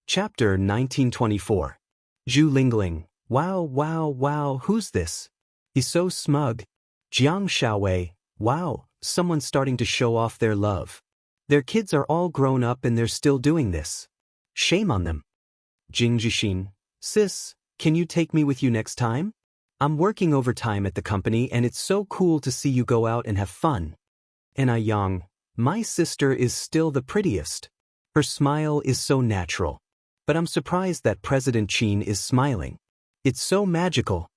Chapter 1924. Zhu Lingling. Wow, wow, wow, who's this? He's so smug. Jiang Xiaowei. Wow, someone's starting to show off their love. Their kids are all grown up and they're still doing this. Shame on them. Jing Jixin. Sis, can you take me with you next time? I'm working overtime at the company and it's so cool to see you go out and have fun. And Yang. My sister is still the prettiest. Her smile is so natural. But I'm surprised that President Qin is smiling. It's so magical.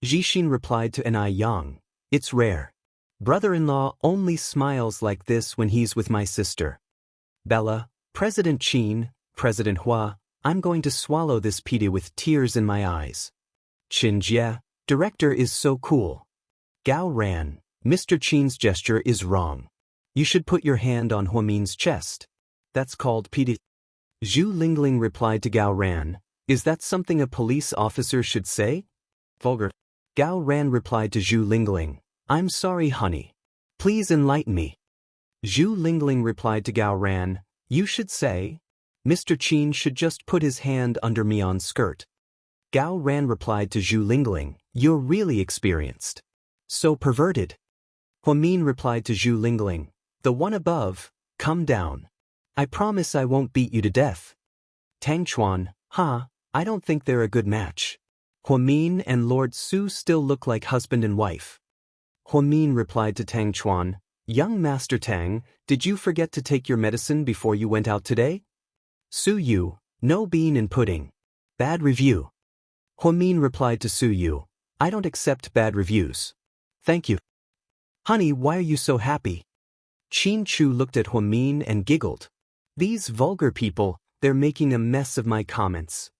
Jixin replied to Yang. It's rare. Brother-in-law only smiles like this when he's with my sister. Bella, President Qin, President Hua, I'm going to swallow this pita with tears in my eyes. Qin Jie, director is so cool. Gao Ran, Mr. Qin's gesture is wrong. You should put your hand on Huamin's chest. That's called pita. Zhu Lingling replied to Gao Ran, is that something a police officer should say? Vulgar. Gao Ran replied to Zhu Lingling, I'm sorry honey. Please enlighten me. Zhu Lingling replied to Gao Ran, you should say, Mr. Qin should just put his hand under Mion's skirt. Gao Ran replied to Zhu Lingling, you're really experienced. So perverted. Huamin replied to Zhu Lingling, the one above, come down. I promise I won't beat you to death. Tang Chuan, I don't think they're a good match. Huamin and Lord Su still look like husband and wife. Huamin replied to Tang Chuan, young Master Tang, did you forget to take your medicine before you went out today? Su Yu, no bean in pudding. Bad review. Huamin replied to Su Yu, I don't accept bad reviews. Thank you. Honey, why are you so happy? Qin Chu looked at Huamin and giggled. These vulgar people, they're making a mess of my comments.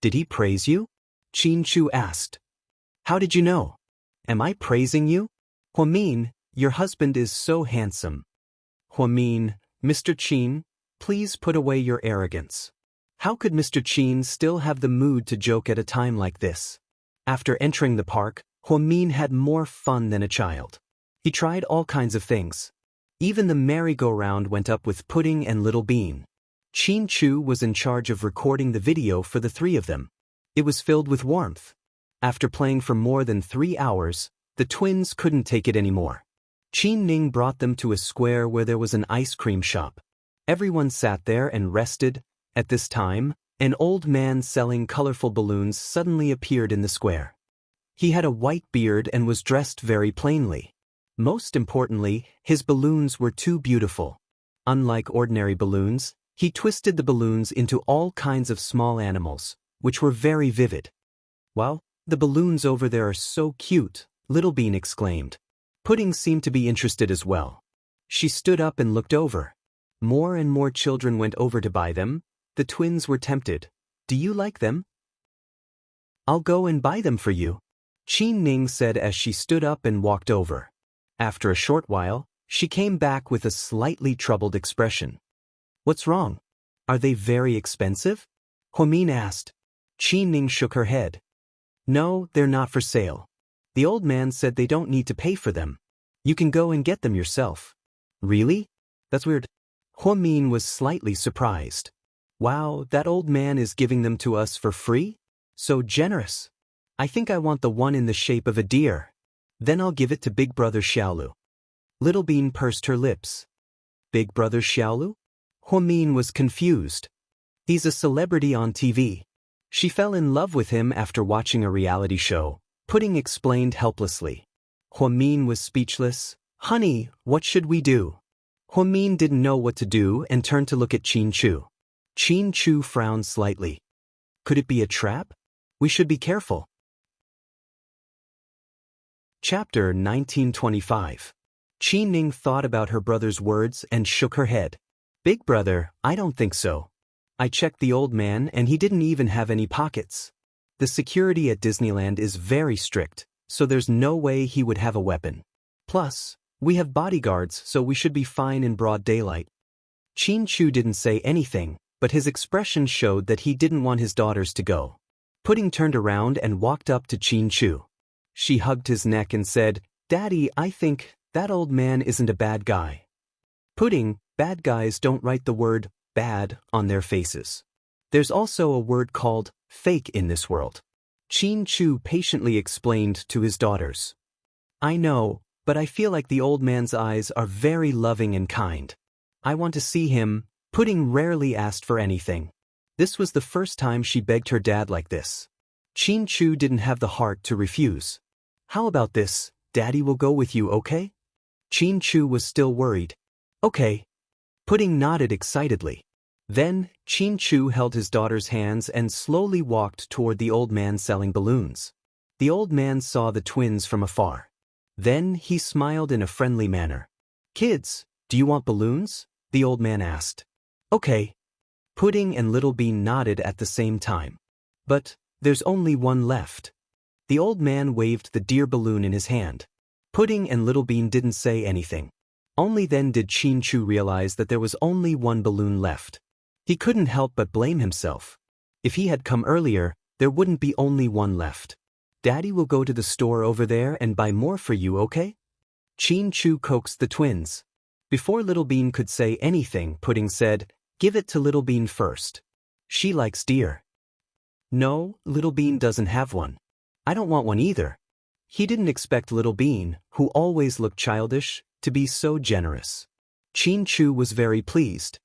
Did he praise you? Qin Chu asked. How did you know? Am I praising you? Huamin, your husband is so handsome. Huamin, Mr. Qin, please put away your arrogance. How could Mr. Qin still have the mood to joke at a time like this? After entering the park, Huamin had more fun than a child. He tried all kinds of things. Even the merry-go-round went up with Pudding and Little Bean. Qin Chu was in charge of recording the video for the three of them. It was filled with warmth. After playing for more than 3 hours, the twins couldn't take it anymore. Qin Ning brought them to a square where there was an ice cream shop. Everyone sat there and rested. At this time, an old man selling colorful balloons suddenly appeared in the square. He had a white beard and was dressed very plainly. Most importantly, his balloons were too beautiful. Unlike ordinary balloons, he twisted the balloons into all kinds of small animals, which were very vivid. Wow, the balloons over there are so cute, Little Bean exclaimed. Pudding seemed to be interested as well. She stood up and looked over. More and more children went over to buy them. The twins were tempted. Do you like them? I'll go and buy them for you, Qin Ning said as she stood up and walked over. After a short while, she came back with a slightly troubled expression. What's wrong? Are they very expensive? Huamin asked. Qin Ning shook her head. No, they're not for sale. The old man said they don't need to pay for them. You can go and get them yourself. Really? That's weird. Huamin was slightly surprised. Wow, that old man is giving them to us for free? So generous. I think I want the one in the shape of a deer. Then I'll give it to Big Brother Xiaolu. Little Bean pursed her lips. Big Brother Xiaolu? Huamin was confused. He's a celebrity on TV. She fell in love with him after watching a reality show, Pudding explained helplessly. Huamin was speechless. Honey, what should we do? Huamin didn't know what to do and turned to look at Qin Chu. Qin Chu frowned slightly. Could it be a trap? We should be careful. Chapter 1925. Qin Ning thought about her brother's words and shook her head. Big brother, I don't think so. I checked the old man and he didn't even have any pockets. The security at Disneyland is very strict, so there's no way he would have a weapon. Plus, we have bodyguards, so we should be fine in broad daylight. Qin Chu didn't say anything, but his expression showed that he didn't want his daughters to go. Pudding turned around and walked up to Qin Chu. She hugged his neck and said, Daddy, I think that old man isn't a bad guy. Pudding, bad guys don't write the word bad on their faces. There's also a word called fake in this world. Qin Chu patiently explained to his daughters. I know, but I feel like the old man's eyes are very loving and kind. I want to see him. Pudding rarely asked for anything. This was the first time she begged her dad like this. Qin Chu didn't have the heart to refuse. How about this? Daddy will go with you, okay? Qin Chu was still worried. Okay. Pudding nodded excitedly. Then, Qin Chu held his daughter's hands and slowly walked toward the old man selling balloons. The old man saw the twins from afar. Then he smiled in a friendly manner. Kids, do you want balloons? The old man asked. Okay. Pudding and Little Bean nodded at the same time. But there's only one left. The old man waved the deer balloon in his hand. Pudding and Little Bean didn't say anything. Only then did Qin Chu realize that there was only one balloon left. He couldn't help but blame himself. If he had come earlier, there wouldn't be only one left. Daddy will go to the store over there and buy more for you, okay? Qin Chu coaxed the twins. Before Little Bean could say anything, Pudding said, Give it to Little Bean first. She likes deer. No, Little Bean doesn't have one. I don't want one either. He didn't expect Little Bean, who always looked childish, to be so generous. Qin Chu was very pleased.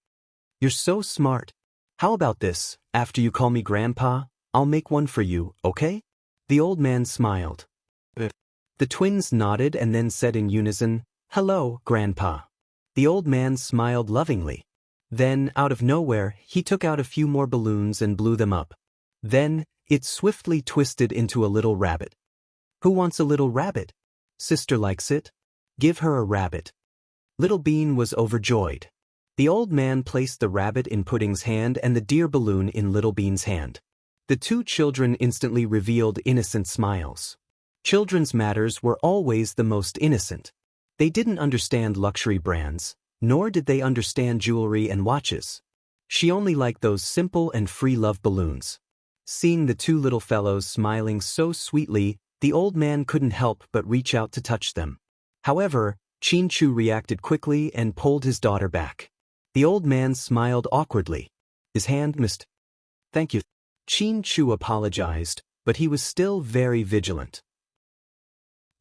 You're so smart. How about this? After you call me Grandpa, I'll make one for you, okay? The old man smiled. The twins nodded and then said in unison, Hello, Grandpa. The old man smiled lovingly. Then, out of nowhere, he took out a few more balloons and blew them up. Then, it swiftly twisted into a little rabbit. Who wants a little rabbit? Sister likes it. Give her a rabbit. Little Bean was overjoyed. The old man placed the rabbit in Pudding's hand and the deer balloon in Little Bean's hand. The two children instantly revealed innocent smiles. Children's matters were always the most innocent. They didn't understand luxury brands, nor did they understand jewelry and watches. She only liked those simple and free love balloons. Seeing the two little fellows smiling so sweetly, the old man couldn't help but reach out to touch them. However, Qin Chu reacted quickly and pulled his daughter back. The old man smiled awkwardly. His hand missed. Thank you. Qin Chu apologized, but he was still very vigilant.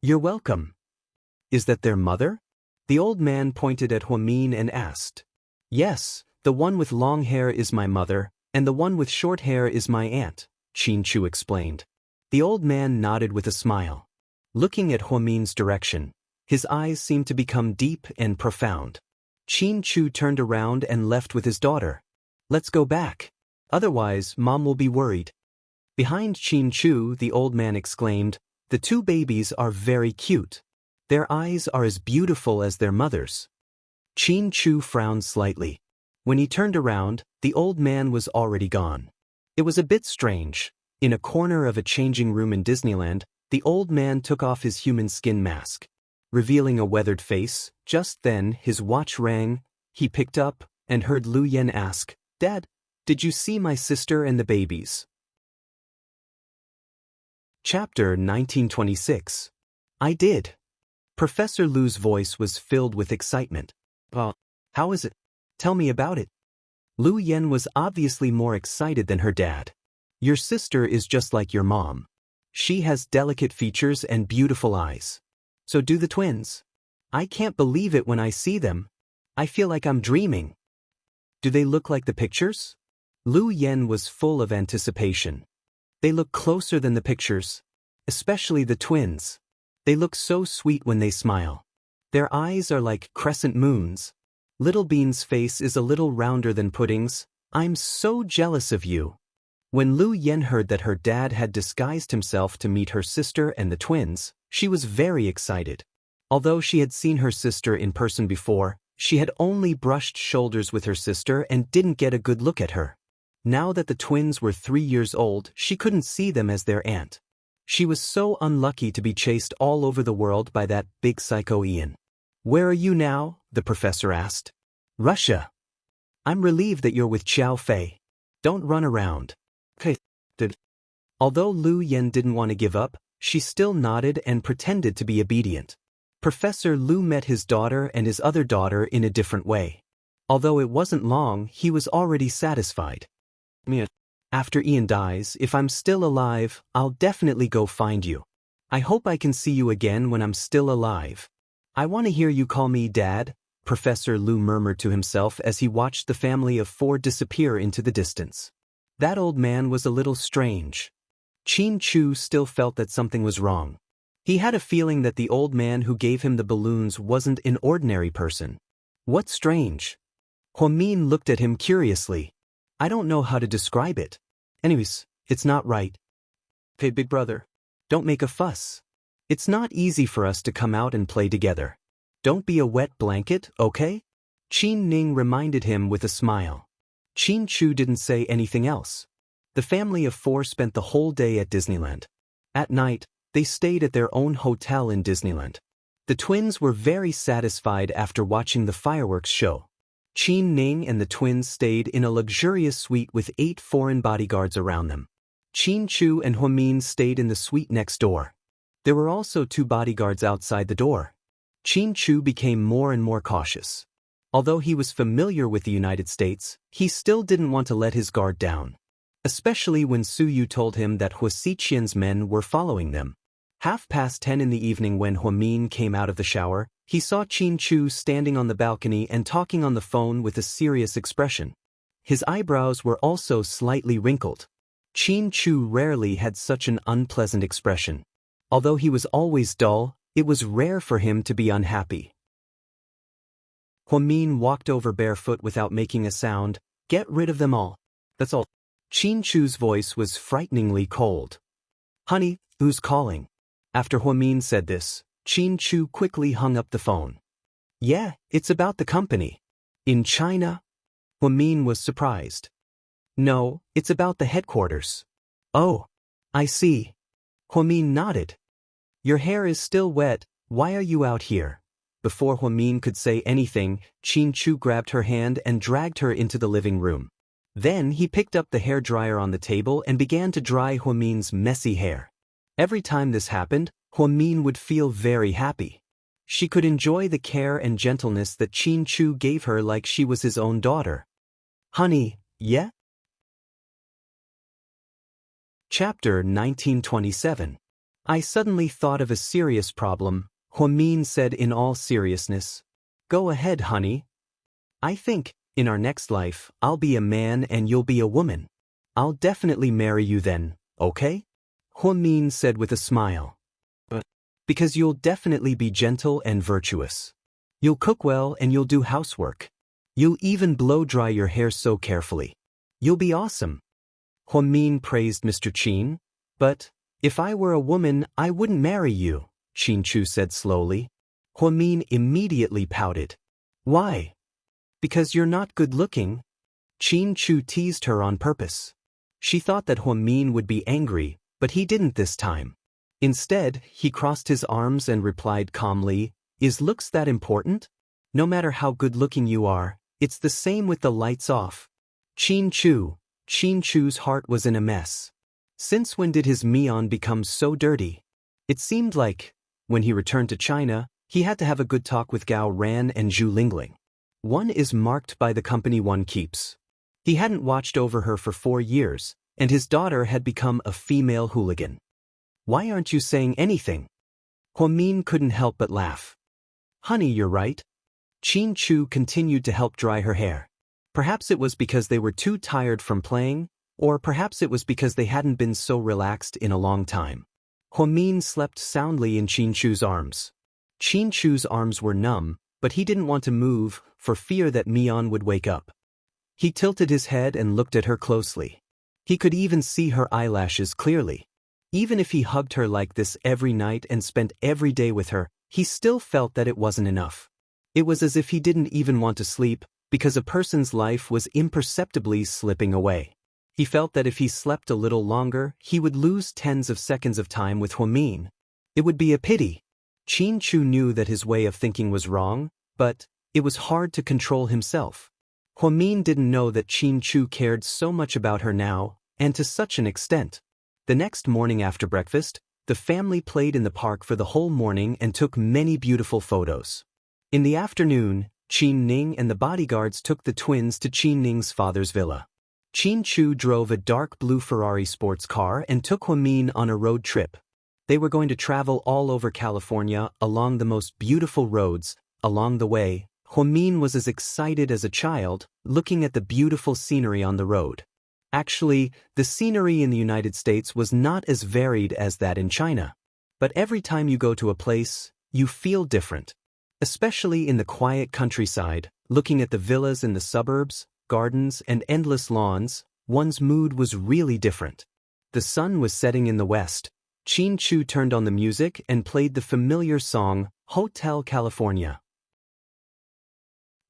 You're welcome. Is that their mother? The old man pointed at Huamin and asked. Yes, the one with long hair is my mother, and the one with short hair is my aunt, Qin Chu explained. The old man nodded with a smile. Looking at Huamin's direction, his eyes seemed to become deep and profound. Qin Chu turned around and left with his daughter. Let's go back. Otherwise, Mom will be worried. Behind Qin Chu, the old man exclaimed, The two babies are very cute. Their eyes are as beautiful as their mother's. Qin Chu frowned slightly. When he turned around, the old man was already gone. It was a bit strange. In a corner of a changing room in Disneyland, the old man took off his human skin mask. Revealing a weathered face, just then his watch rang. He picked up and heard Lu Yen ask, Dad, did you see my sister and the babies? Chapter 1926. I did. Professor Lu's voice was filled with excitement. Well, how is it? Tell me about it. Lu Yen was obviously more excited than her dad. Your sister is just like your mom. She has delicate features and beautiful eyes. So do the twins. I can't believe it when I see them. I feel like I'm dreaming. Do they look like the pictures? Lu Yen was full of anticipation. They look closer than the pictures. Especially the twins. They look so sweet when they smile. Their eyes are like crescent moons. Little Bean's face is a little rounder than Pudding's. I'm so jealous of you. When Lu Yen heard that her dad had disguised himself to meet her sister and the twins, she was very excited. Although she had seen her sister in person before, she had only brushed shoulders with her sister and didn't get a good look at her. Now that the twins were 3 years old, she couldn't see them as their aunt. She was so unlucky to be chased all over the world by that big psycho Ian. Where are you now? The professor asked. Russia. I'm relieved that you're with Xiao Fei. Don't run around. Okay. Although Lu Yen didn't want to give up, she still nodded and pretended to be obedient. Professor Lu met his daughter and his other daughter in a different way. Although it wasn't long, he was already satisfied. After Ian dies, if I'm still alive, I'll definitely go find you. I hope I can see you again when I'm still alive. I want to hear you call me Dad, Professor Lu murmured to himself as he watched the family of 4 disappear into the distance. That old man was a little strange. Qin Chu still felt that something was wrong. He had a feeling that the old man who gave him the balloons wasn't an ordinary person. What's strange? Huamin looked at him curiously. I don't know how to describe it. Anyways, it's not right. Hey, big brother. Don't make a fuss. It's not easy for us to come out and play together. Don't be a wet blanket, okay? Qin Ning reminded him with a smile. Qin Chu didn't say anything else. The family of 4 spent the whole day at Disneyland. At night, they stayed at their own hotel in Disneyland. The twins were very satisfied after watching the fireworks show. Qin Ning and the twins stayed in a luxurious suite with 8 foreign bodyguards around them. Qin Chu and Huamin stayed in the suite next door. There were also 2 bodyguards outside the door. Qin Chu became more and more cautious. Although he was familiar with the United States, he still didn't want to let his guard down. Especially when Su Yu told him that Huasiqian's men were following them. 10:30 in the evening when Huamin came out of the shower, he saw Qin Chu standing on the balcony and talking on the phone with a serious expression. His eyebrows were also slightly wrinkled. Qin Chu rarely had such an unpleasant expression. Although he was always dull, it was rare for him to be unhappy. Huamin walked over barefoot without making a sound. Get rid of them all. That's all. Qin Chu's voice was frighteningly cold. Honey, who's calling? After Huamin said this, Qin Chu quickly hung up the phone. Yeah, it's about the company. In China? Huamin was surprised. No, it's about the headquarters. Oh, I see. Huamin nodded. Your hair is still wet, why are you out here? Before Huamin could say anything, Qin Chu grabbed her hand and dragged her into the living room. Then he picked up the hairdryer on the table and began to dry Huamin's messy hair. Every time this happened, Huamin would feel very happy. She could enjoy the care and gentleness that Qin Chu gave her like she was his own daughter. Honey, yeah? Chapter 1927. I suddenly thought of a serious problem, Huamin said in all seriousness. Go ahead, honey. I think, in our next life, I'll be a man and you'll be a woman. I'll definitely marry you then, okay? Huamin said with a smile. But because you'll definitely be gentle and virtuous. You'll cook well and you'll do housework. You'll even blow dry your hair so carefully. You'll be awesome. Huamin praised Mr. Qin. But if I were a woman, I wouldn't marry you, Qin Chu said slowly. Huamin immediately pouted. Why? Because you're not good-looking. Qin Chu teased her on purpose. She thought that Huamin would be angry, but he didn't this time. Instead, he crossed his arms and replied calmly, Is looks that important? No matter how good-looking you are, it's the same with the lights off. Qin Chu's heart was in a mess. Since when did his Mian become so dirty? It seemed like, when he returned to China, he had to have a good talk with Gao Ran and Zhu Lingling. One is marked by the company one keeps. He hadn't watched over her for 4 years, and his daughter had become a female hooligan. Why aren't you saying anything? Huamin couldn't help but laugh. Honey, you're right. Qin Chu continued to help dry her hair. Perhaps it was because they were too tired from playing, or perhaps it was because they hadn't been so relaxed in a long time. Huamin slept soundly in Qin Chu's arms. Qin Chu's arms were numb, but he didn't want to move for fear that Mian would wake up. He tilted his head and looked at her closely. He could even see her eyelashes clearly. Even if he hugged her like this every night and spent every day with her, he still felt that it wasn't enough. It was as if he didn't even want to sleep, because a person's life was imperceptibly slipping away. He felt that if he slept a little longer, he would lose tens of seconds of time with Huamin. It would be a pity. Qin Chu knew that his way of thinking was wrong, but it was hard to control himself. Huamin didn't know that Qin Chu cared so much about her now, and to such an extent. The next morning after breakfast, the family played in the park for the whole morning and took many beautiful photos. In the afternoon, Qin Ning and the bodyguards took the twins to Qin Ning's father's villa. Qin Chu drove a dark blue Ferrari sports car and took Huamin on a road trip. They were going to travel all over California along the most beautiful roads. Along the way, Huamin was as excited as a child, looking at the beautiful scenery on the road. Actually, the scenery in the United States was not as varied as that in China. But every time you go to a place, you feel different. Especially in the quiet countryside, looking at the villas in the suburbs, gardens, and endless lawns, one's mood was really different. The sun was setting in the west. Qin Chu turned on the music and played the familiar song, Hotel California.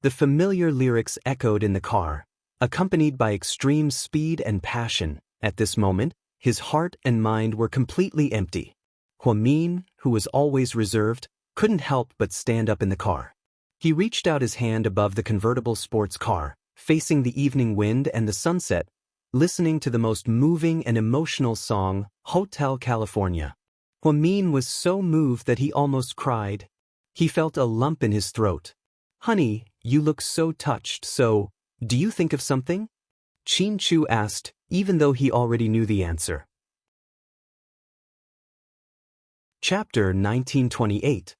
The familiar lyrics echoed in the car, accompanied by extreme speed and passion. At this moment, his heart and mind were completely empty. Huamin, who was always reserved, couldn't help but stand up in the car. He reached out his hand above the convertible sports car, facing the evening wind and the sunset, listening to the most moving and emotional song, Hotel California. Huamin was so moved that he almost cried. He felt a lump in his throat. "Honey, you look so touched, so, do you think of something?" Qin Chu asked, even though he already knew the answer. Chapter 1928.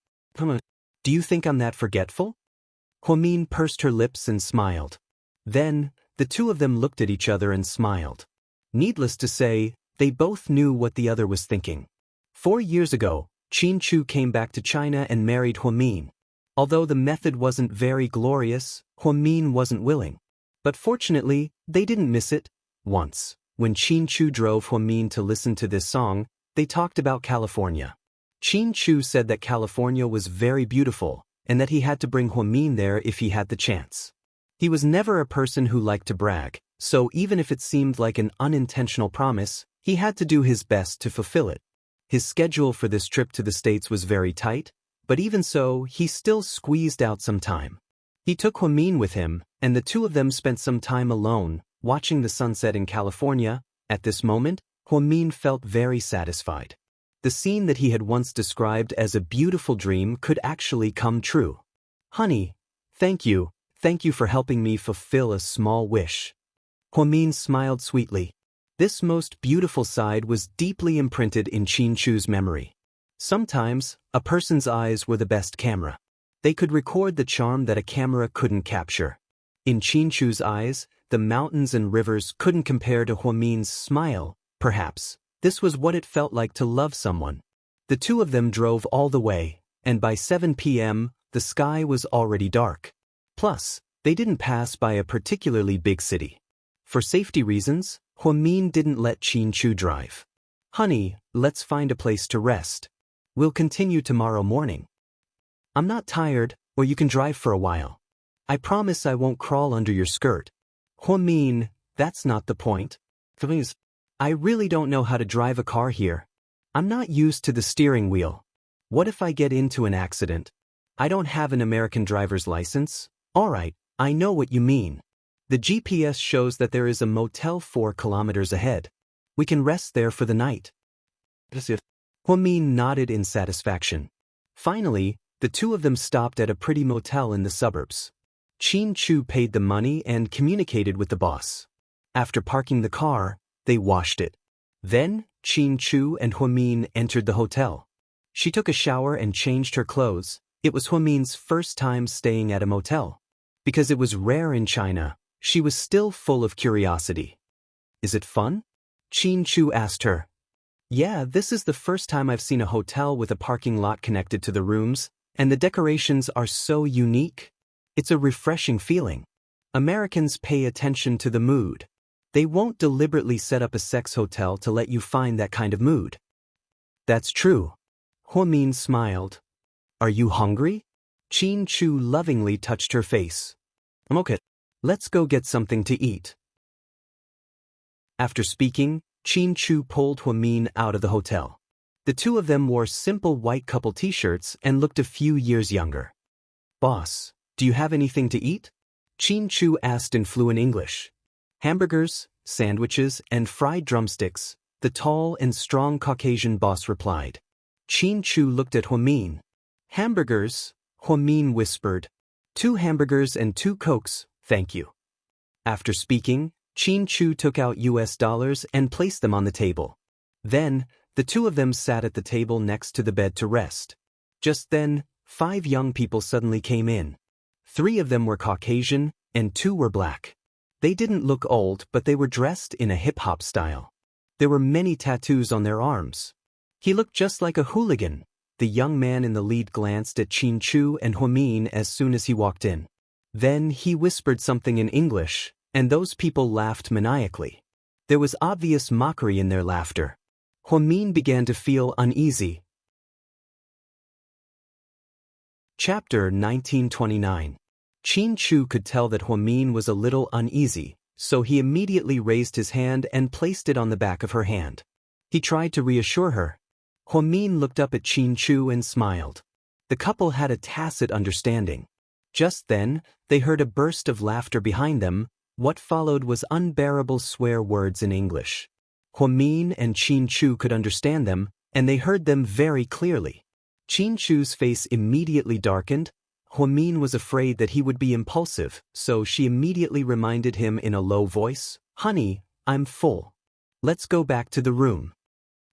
Do you think I'm that forgetful? Huamin pursed her lips and smiled. Then, the two of them looked at each other and smiled. Needless to say, they both knew what the other was thinking. 4 years ago, Qin Chu came back to China and married Huamin. Although the method wasn't very glorious, Huamin wasn't willing. But fortunately, they didn't miss it. Once, when Qin Chu drove Huamin to listen to this song, they talked about California. Qin Chu said that California was very beautiful, and that he had to bring Huamin there if he had the chance. He was never a person who liked to brag, so even if it seemed like an unintentional promise, he had to do his best to fulfill it. His schedule for this trip to the States was very tight, but even so, he still squeezed out some time. He took Huamin with him, and the two of them spent some time alone, watching the sunset in California. At this moment, Huamin felt very satisfied. The scene that he had once described as a beautiful dream could actually come true. "Honey, thank you for helping me fulfill a small wish." Huamin smiled sweetly. This most beautiful side was deeply imprinted in Qin Chu's memory. Sometimes, a person's eyes were the best camera. They could record the charm that a camera couldn't capture. In Qin Chu's eyes, the mountains and rivers couldn't compare to Huamin's smile. Perhaps this was what it felt like to love someone. The two of them drove all the way, and by 7 p.m., the sky was already dark. Plus, they didn't pass by a particularly big city. For safety reasons, Huamin didn't let Qin Chu drive. "Honey, let's find a place to rest. We'll continue tomorrow morning. I'm not tired, or you can drive for a while. I promise I won't crawl under your skirt." "Huamin, that's not the point. Please, I really don't know how to drive a car here. I'm not used to the steering wheel. What if I get into an accident? I don't have an American driver's license." "Alright, I know what you mean. The GPS shows that there is a motel 4 kilometers ahead. We can rest there for the night." Huamin nodded in satisfaction. Finally, the two of them stopped at a pretty motel in the suburbs. Qin Chu paid the money and communicated with the boss. After parking the car, they washed it. Then, Qin Chu and Huamin entered the hotel. She took a shower and changed her clothes. It was Huamin's first time staying at a motel. Because it was rare in China, she was still full of curiosity. "Is it fun?" Qin Chu asked her. "Yeah, this is the first time I've seen a hotel with a parking lot connected to the rooms, and the decorations are so unique. It's a refreshing feeling. Americans pay attention to the mood. They won't deliberately set up a sex hotel to let you find that kind of mood." "That's true." Huamin smiled. "Are you hungry?" Qin Chu lovingly touched her face. "I'm okay. Let's go get something to eat." After speaking, Qin Chu pulled Huamin out of the hotel. The two of them wore simple white couple t-shirts and looked a few years younger. "Boss, do you have anything to eat?" Qin Chu asked in fluent English. "Hamburgers, sandwiches, and fried drumsticks," the tall and strong Caucasian boss replied. Qin Chu looked at Huamin. "Hamburgers," Huamin whispered. "2 hamburgers and 2 Cokes, thank you." After speaking, Qin Chu took out US dollars and placed them on the table. Then, the two of them sat at the table next to the bed to rest. Just then, 5 young people suddenly came in. 3 of them were Caucasian, and 2 were black. They didn't look old, but they were dressed in a hip-hop style. There were many tattoos on their arms. He looked just like a hooligan. The young man in the lead glanced at Qin Chu and Huamin as soon as he walked in. Then he whispered something in English, and those people laughed maniacally. There was obvious mockery in their laughter. Huamin began to feel uneasy. Chapter 1929. Qin Chu could tell that Huamin was a little uneasy, so he immediately raised his hand and placed it on the back of her hand. He tried to reassure her. Huamin looked up at Qin Chu and smiled. The couple had a tacit understanding. Just then, they heard a burst of laughter behind them. What followed was unbearable swear words in English. Huamin and Qin Chu could understand them, and they heard them very clearly. Qin Chu's face immediately darkened. Huamin was afraid that he would be impulsive, so she immediately reminded him in a low voice, "Honey, I'm full. Let's go back to the room."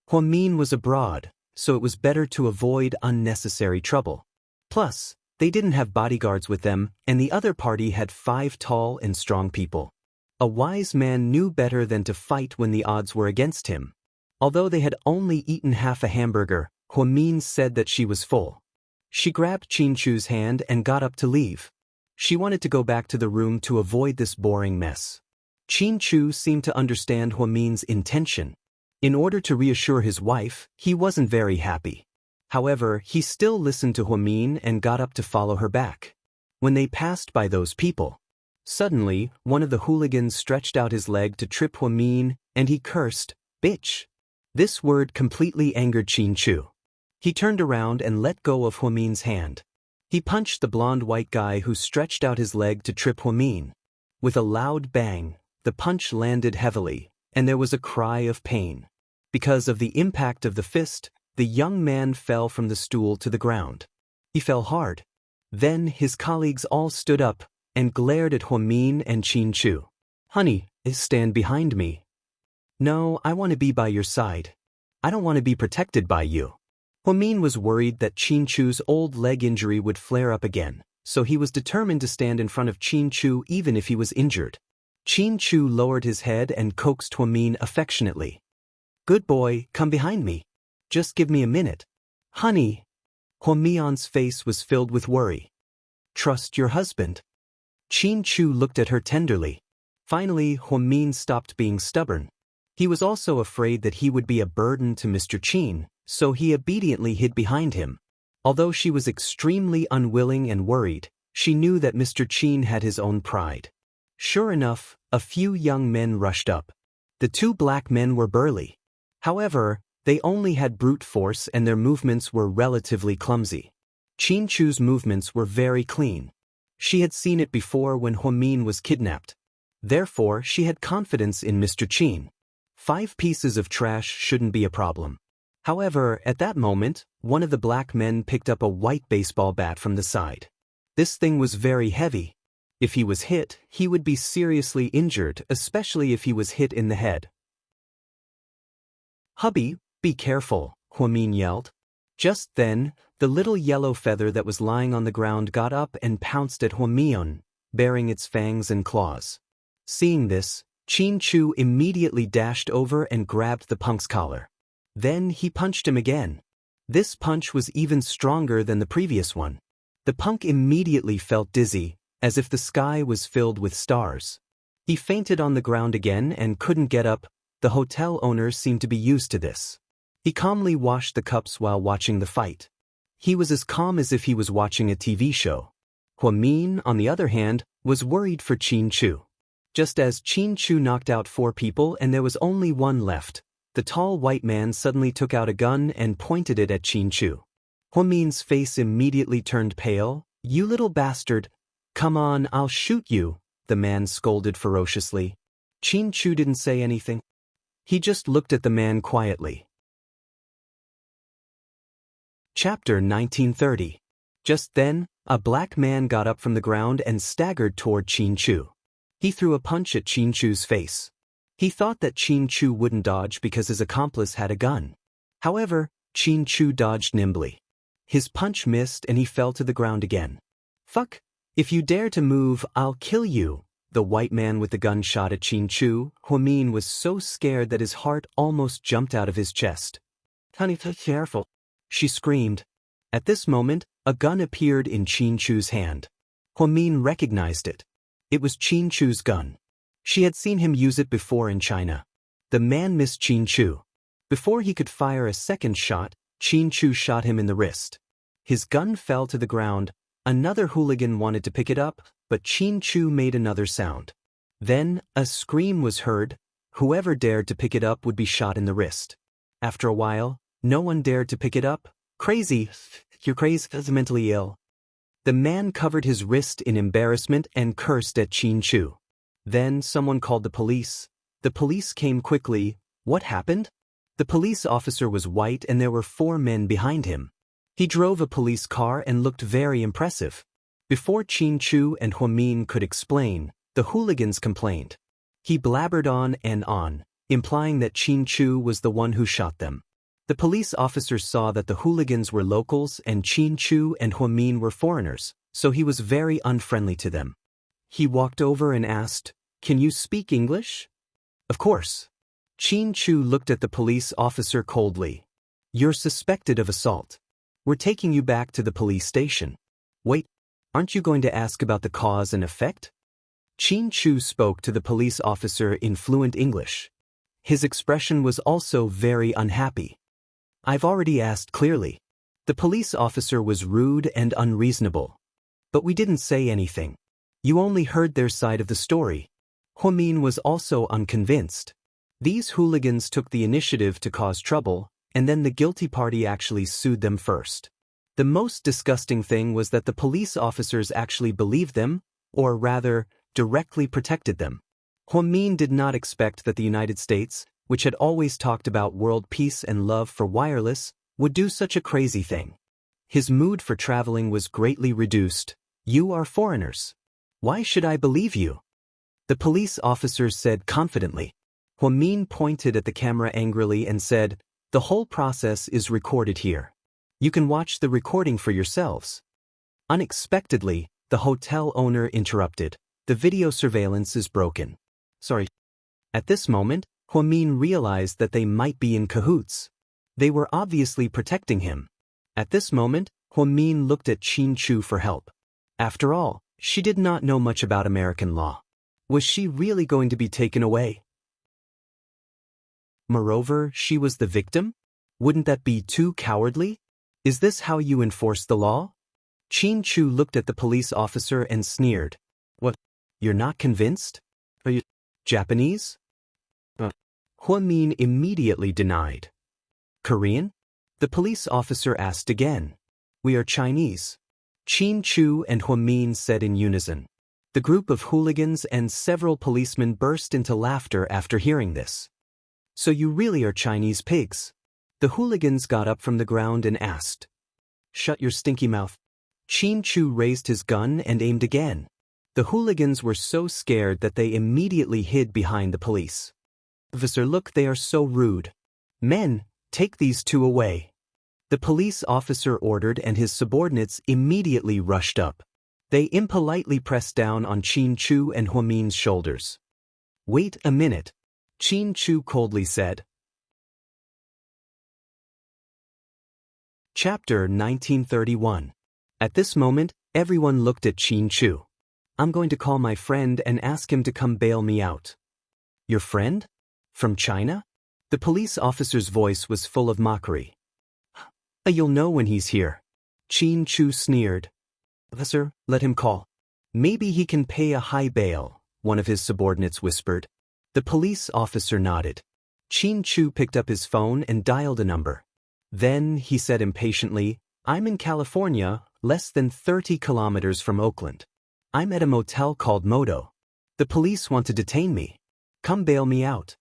Huamin was abroad, so it was better to avoid unnecessary trouble. Plus, they didn't have bodyguards with them, and the other party had 5 tall and strong people. A wise man knew better than to fight when the odds were against him. Although they had only eaten half a hamburger, Huamin said that she was full. She grabbed Qin Chu's hand and got up to leave. She wanted to go back to the room to avoid this boring mess. Qin Chu seemed to understand Huamin's intention. In order to reassure his wife, he wasn't very happy. However, he still listened to Huamin and got up to follow her back. When they passed by those people, suddenly, one of the hooligans stretched out his leg to trip Huamin, and he cursed, "Bitch." This word completely angered Qin Chu. He turned around and let go of Huamin's hand. He punched the blonde white guy who stretched out his leg to trip Huamin. With a loud bang, the punch landed heavily, and there was a cry of pain. Because of the impact of the fist, the young man fell from the stool to the ground. He fell hard. Then his colleagues all stood up and glared at Huamin and Qin Chu. "Honey, stand behind me." "No, I want to be by your side. I don't want to be protected by you." Huamin was worried that Qin Chu's old leg injury would flare up again, so he was determined to stand in front of Qin Chu even if he was injured. Qin Chu lowered his head and coaxed Huamin affectionately. "Good boy, come behind me. Just give me a minute." "Honey." Huamin's face was filled with worry. "Trust your husband." Qin Chu looked at her tenderly. Finally, Huamin stopped being stubborn. He was also afraid that he would be a burden to Mr. Qin, so he obediently hid behind him. Although she was extremely unwilling and worried, she knew that Mr. Qin had his own pride. Sure enough, a few young men rushed up. The 2 black men were burly. However, they only had brute force and their movements were relatively clumsy. Qin Chu's movements were very clean. She had seen it before when Huamin was kidnapped. Therefore, she had confidence in Mr. Qin. 5 pieces of trash shouldn't be a problem. However, at that moment, one of the black men picked up a white baseball bat from the side. This thing was very heavy. If he was hit, he would be seriously injured, especially if he was hit in the head. "Hubby, be careful," Huamin yelled. Just then, the little yellow feather that was lying on the ground got up and pounced at Huamin, baring its fangs and claws. Seeing this, Qin Chu immediately dashed over and grabbed the punk's collar. Then he punched him again. This punch was even stronger than the previous one. The punk immediately felt dizzy, as if the sky was filled with stars. He fainted on the ground again and couldn't get up. The hotel owner seemed to be used to this. He calmly washed the cups while watching the fight. He was as calm as if he was watching a TV show. Huamin, on the other hand, was worried for Qin Chu. Just as Qin Chu knocked out 4 people and there was only one left, the tall white man suddenly took out a gun and pointed it at Qin Chu. Huamin's face immediately turned pale. "You little bastard! Come on, I'll shoot you," the man scolded ferociously. Qin Chu didn't say anything. He just looked at the man quietly. Chapter 1930. Just then, a black man got up from the ground and staggered toward Qin Chu. He threw a punch at Qin Chu's face. He thought that Qin Chu wouldn't dodge because his accomplice had a gun. However, Qin Chu dodged nimbly. His punch missed and he fell to the ground again. "Fuck! If you dare to move, I'll kill you," the white man with the gun shot at Qin Chu. Huamin was so scared that his heart almost jumped out of his chest. "Honey, be careful," she screamed. At this moment, a gun appeared in Qin Chu's hand. Huamin recognized it. It was Qin Chu's gun. She had seen him use it before in China. The man missed Qin Chu. Before he could fire a second shot, Qin Chu shot him in the wrist. His gun fell to the ground. Another hooligan wanted to pick it up, but Qin Chu made another sound. Then, a scream was heard. Whoever dared to pick it up would be shot in the wrist. After a while, no one dared to pick it up. "Crazy. You're crazy, mentally ill." The man covered his wrist in embarrassment and cursed at Qin Chu. Then someone called the police. The police came quickly. What happened? The police officer was white and there were 4 men behind him. He drove a police car and looked very impressive. Before Qin Chu and Huamin could explain, the hooligans complained. He blabbered on, implying that Qin Chu was the one who shot them. The police officer saw that the hooligans were locals and Qin Chu and Huamin were foreigners, so he was very unfriendly to them. He walked over and asked, "Can you speak English?" "Of course." Qin Chu looked at the police officer coldly. "You're suspected of assault. We're taking you back to the police station." "Wait, aren't you going to ask about the cause and effect?" Qin Chu spoke to the police officer in fluent English. His expression was also very unhappy. "I've already asked clearly." The police officer was rude and unreasonable. "But we didn't say anything. You only heard their side of the story." Huamin was also unconvinced. These hooligans took the initiative to cause trouble, and then the guilty party actually sued them first. The most disgusting thing was that the police officers actually believed them, or rather, directly protected them. Huamin did not expect that the United States, which had always talked about world peace and love for wireless, would do such a crazy thing. His mood for traveling was greatly reduced. "You are foreigners. Why should I believe you?" The police officer said confidently. Huamin pointed at the camera angrily and said, "The whole process is recorded here. You can watch the recording for yourselves." Unexpectedly, the hotel owner interrupted. "The video surveillance is broken." "Sorry." At this moment, Huamin realized that they might be in cahoots. They were obviously protecting him. At this moment, Huamin looked at Qin Chu for help. After all, she did not know much about American law. Was she really going to be taken away? Moreover, she was the victim? Wouldn't that be too cowardly? Is this how you enforce the law? Qin Chu looked at the police officer and sneered. "What? You're not convinced? Are you Japanese?" Huamin immediately denied. "Korean?" The police officer asked again. "We are Chinese." Qin Chu and Huamin said in unison. The group of hooligans and several policemen burst into laughter after hearing this. "So you really are Chinese pigs?" The hooligans got up from the ground and asked. "Shut your stinky mouth." Qin Chu raised his gun and aimed again. The hooligans were so scared that they immediately hid behind the police. "Officer, look, they are so rude. Men, take these 2 away." The police officer ordered and his subordinates immediately rushed up. They impolitely pressed down on Qin Chu and Huamin's shoulders. "Wait a minute," Qin Chu coldly said. Chapter 1931. At this moment, everyone looked at Qin Chu. "I'm going to call my friend and ask him to come bail me out." "Your friend? From China?" The police officer's voice was full of mockery. "You'll know when he's here." Qin Chu sneered. "Officer, let him call. Maybe he can pay a high bail," one of his subordinates whispered. The police officer nodded. Qin Chu picked up his phone and dialed a number. Then, he said impatiently, "I'm in California, less than 30 kilometers from Oakland. I'm at a motel called Moto. The police want to detain me. Come bail me out."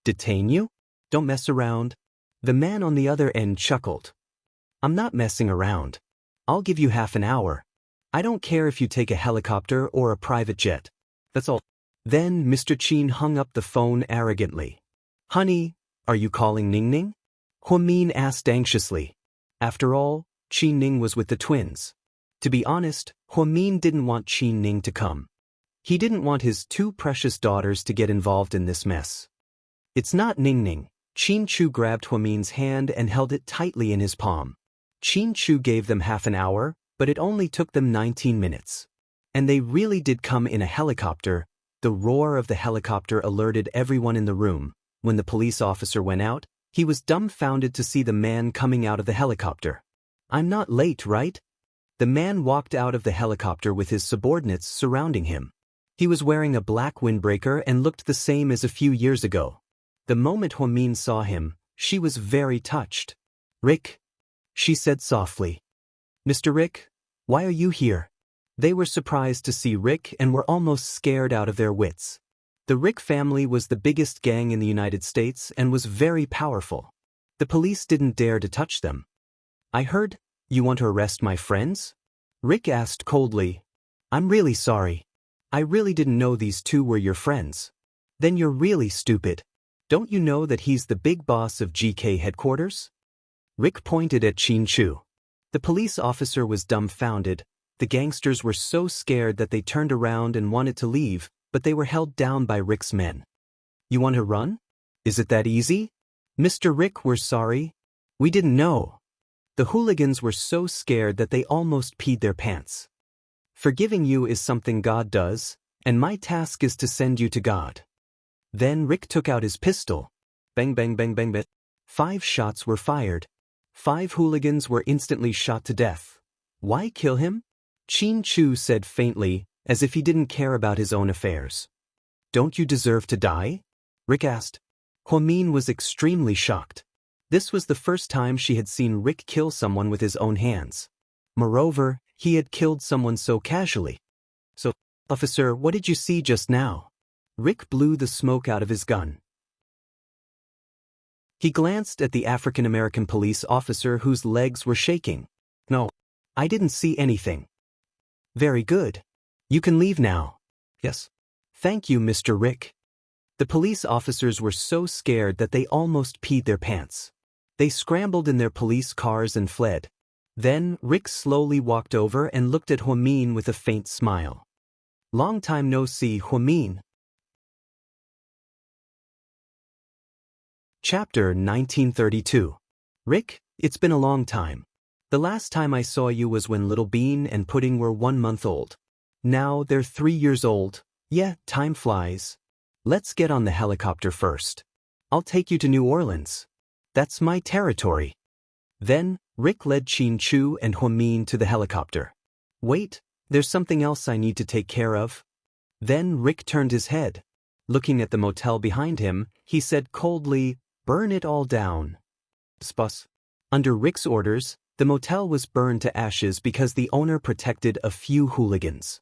"Detain you? Don't mess around." The man on the other end chuckled. "I'm not messing around. I'll give you half an hour. I don't care if you take a helicopter or a private jet. That's all. Then Mr. Qin hung up the phone arrogantly. Honey, are you calling Ning Ning? Huamin asked anxiously. After all, Qin Ning was with the twins. To be honest, Huamin didn't want Qin Ning to come. He didn't want his two precious daughters to get involved in this mess. It's not Ning Ning. Qin Chu grabbed Huamin's hand and held it tightly in his palm. Qin Chu gave them half an hour, but it only took them 19 minutes. And they really did come in a helicopter. The roar of the helicopter alerted everyone in the room. When the police officer went out, he was dumbfounded to see the man coming out of the helicopter. I'm not late, right? The man walked out of the helicopter with his subordinates surrounding him. He was wearing a black windbreaker and looked the same as a few years ago. The moment Huamin saw him, she was very touched. Rick, she said softly. Mr. Rick, why are you here? They were surprised to see Rick and were almost scared out of their wits. The Rick family was the biggest gang in the United States and was very powerful. The police didn't dare to touch them. I heard, you want to arrest my friends? Rick asked coldly. I'm really sorry. I really didn't know these two were your friends. Then you're really stupid. Don't you know that he's the big boss of GK headquarters? Rick pointed at Qin Chu. The police officer was dumbfounded. The gangsters were so scared that they turned around and wanted to leave, but they were held down by Rick's men. You want to run? Is it that easy? Mr. Rick, we're sorry. We didn't know. The hooligans were so scared that they almost peed their pants. Forgiving you is something God does, and my task is to send you to God. Then Rick took out his pistol. Bang, bang, bang, bang, bang. 5 shots were fired. 5 hooligans were instantly shot to death. Why kill him? Qin Chu said faintly, as if he didn't care about his own affairs. Don't you deserve to die? Rick asked. Huamin was extremely shocked. This was the first time she had seen Rick kill someone with his own hands. Moreover, he had killed someone so casually. So, officer, what did you see just now? Rick blew the smoke out of his gun. He glanced at the African-American police officer whose legs were shaking. No, I didn't see anything. Very good. You can leave now. Yes. Thank you, Mr. Rick. The police officers were so scared that they almost peed their pants. They scrambled in their police cars and fled. Then, Rick slowly walked over and looked at Huamin with a faint smile. Long time no see, Huamin. Chapter 1932. Rick, it's been a long time. The last time I saw you was when Little Bean and Pudding were 1 month old. Now they're 3 years old. Yeah, time flies. Let's get on the helicopter first. I'll take you to New Orleans. That's my territory. Then, Rick led Qin Chu and Huamin to the helicopter. Wait, there's something else I need to take care of. Then Rick turned his head. Looking at the motel behind him, he said coldly, burn it all down. Spus. Under Rick's orders, the motel was burned to ashes because the owner protected a few hooligans.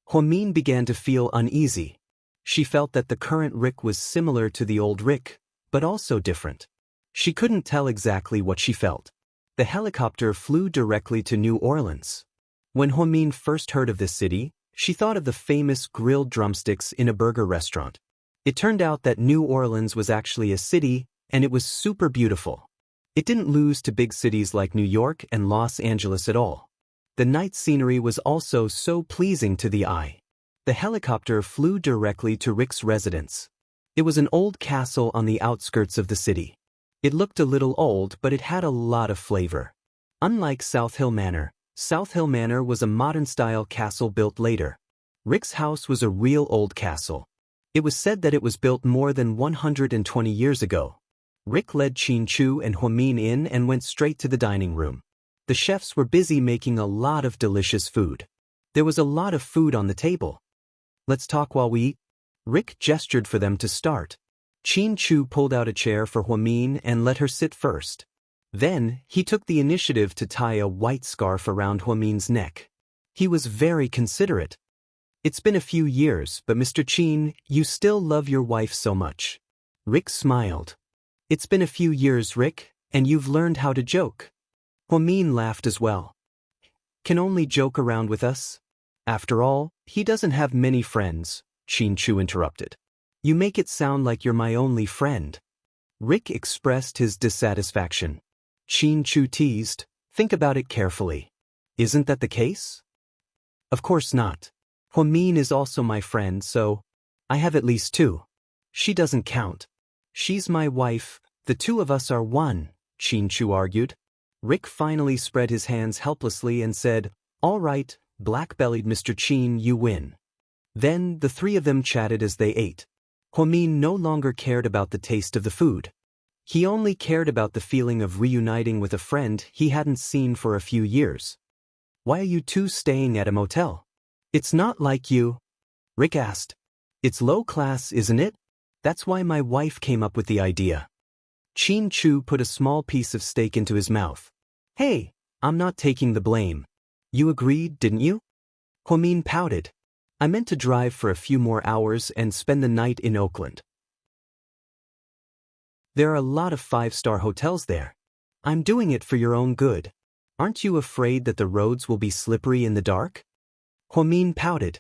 Huamin began to feel uneasy. She felt that the current Rick was similar to the old Rick, but also different. She couldn't tell exactly what she felt. The helicopter flew directly to New Orleans. When Huamin first heard of this city, she thought of the famous grilled drumsticks in a burger restaurant. It turned out that New Orleans was actually a city, and it was super beautiful. It didn't lose to big cities like New York and Los Angeles at all. The night scenery was also so pleasing to the eye. The helicopter flew directly to Rick's residence. It was an old castle on the outskirts of the city. It looked a little old, but it had a lot of flavor. Unlike South Hill Manor was a modern-style castle built later. Rick's house was a real old castle. It was said that it was built more than 120 years ago. Rick led Qin Chu and Huamin in and went straight to the dining room. The chefs were busy making a lot of delicious food. There was a lot of food on the table. Let's talk while we eat. Rick gestured for them to start. Qin Chu pulled out a chair for Huamin and let her sit first. Then, he took the initiative to tie a white scarf around Huamin's neck. He was very considerate. It's been a few years, but Mr. Qin, you still love your wife so much. Rick smiled. It's been a few years, Rick, and you've learned how to joke. Huamin laughed as well. Can only joke around with us? After all, he doesn't have many friends. Xianxia interrupted. You make it sound like you're my only friend. Rick expressed his dissatisfaction. Xianxia teased, think about it carefully. Isn't that the case? Of course not. Huamin is also my friend, so I have at least two. She doesn't count. She's my wife, the two of us are one, Xianxia argued. Rick finally spread his hands helplessly and said, all right, black-bellied Mr. Qin, you win. Then the three of them chatted as they ate. Huamin no longer cared about the taste of the food. He only cared about the feeling of reuniting with a friend he hadn't seen for a few years. Why are you two staying at a motel? It's not like you, Rick asked. It's low class, isn't it? That's why my wife came up with the idea. Xianxia put a small piece of steak into his mouth. Hey, I'm not taking the blame. You agreed, didn't you? Huamin pouted. I meant to drive for a few more hours and spend the night in Oakland. There are a lot of five-star hotels there. I'm doing it for your own good. Aren't you afraid that the roads will be slippery in the dark? Huamin pouted.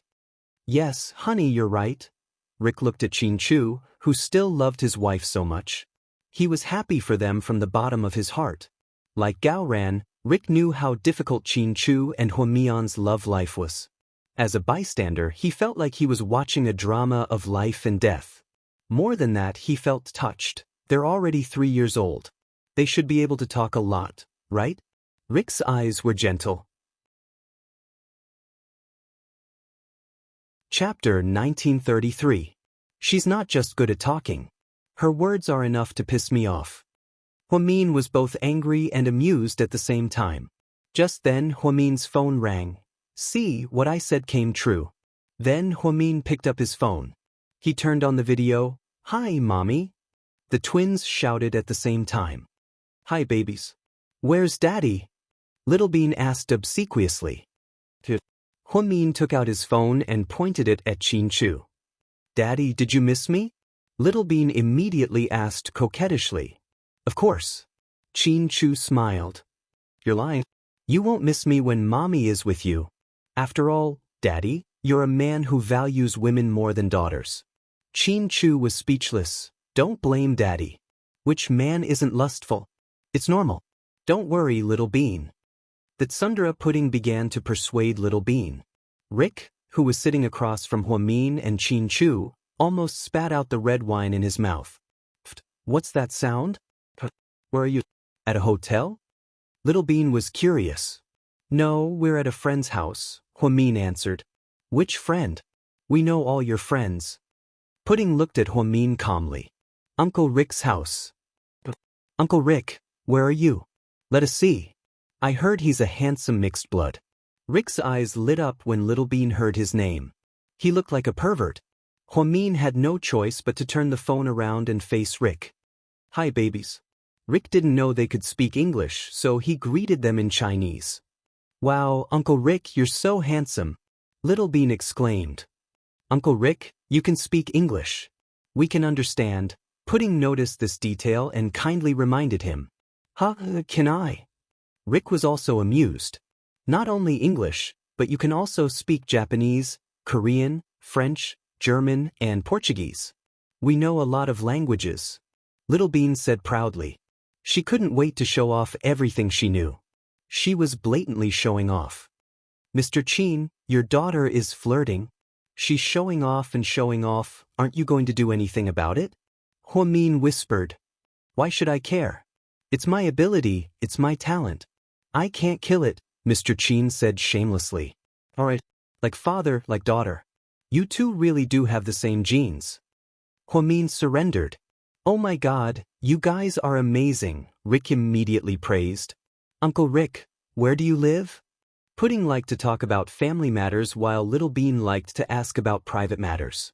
Yes, honey, you're right. Rick looked at Xianxia, who still loved his wife so much. He was happy for them from the bottom of his heart. Like Gaoran, Rick knew how difficult Xianxia and Huamian's love life was. As a bystander, he felt like he was watching a drama of life and death. More than that, he felt touched. They're already 3 years old. They should be able to talk a lot, right? Rick's eyes were gentle. Chapter 1933. She's not just good at talking. Her words are enough to piss me off. Huamin was both angry and amused at the same time. Just then, Huamin's phone rang. See, what I said came true. Then Huamin picked up his phone. He turned on the video. Hi, Mommy. The twins shouted at the same time. Hi, babies. Where's Daddy? Little Bean asked obsequiously. Huamin took out his phone and pointed it at Xianxia. Daddy, did you miss me? Little Bean immediately asked coquettishly. Of course. Xianxia smiled. You're lying. You won't miss me when Mommy is with you. After all, Daddy, you're a man who values women more than daughters. Xianxia was speechless. Don't blame Daddy. Which man isn't lustful? It's normal. Don't worry, Little Bean. The tsundere pudding began to persuade Little Bean. Rick, who was sitting across from Huamin and Xianxia, almost spat out the red wine in his mouth. What's that sound? Where are you? At a hotel? Little Bean was curious. No, we're at a friend's house, Huamin answered. Which friend? We know all your friends. Pudding looked at Huamin calmly. Uncle Rick's house. Uncle Rick, where are you? Let us see. I heard he's a handsome mixed blood. Rick's eyes lit up when Little Bean heard his name. He looked like a pervert. Huamin had no choice but to turn the phone around and face Rick. Hi, babies. Rick didn't know they could speak English, so he greeted them in Chinese. Wow, Uncle Rick, you're so handsome, Little Bean exclaimed. Uncle Rick, you can speak English. We can understand. Pudding noticed this detail and kindly reminded him. Can I? Rick was also amused. Not only English, but you can also speak Japanese, Korean, French, German, and Portuguese. We know a lot of languages, Little Bean said proudly. She couldn't wait to show off everything she knew. She was blatantly showing off. Mr. Qin, your daughter is flirting. She's showing off and showing off. Aren't you going to do anything about it? Huamin whispered. Why should I care? It's my ability, it's my talent. I can't kill it, Mr. Qin said shamelessly. All right, like father, like daughter. You two really do have the same genes. Huamin surrendered. Oh my God, you guys are amazing, Rick immediately praised. Uncle Rick, where do you live? Pudding liked to talk about family matters while Little Bean liked to ask about private matters.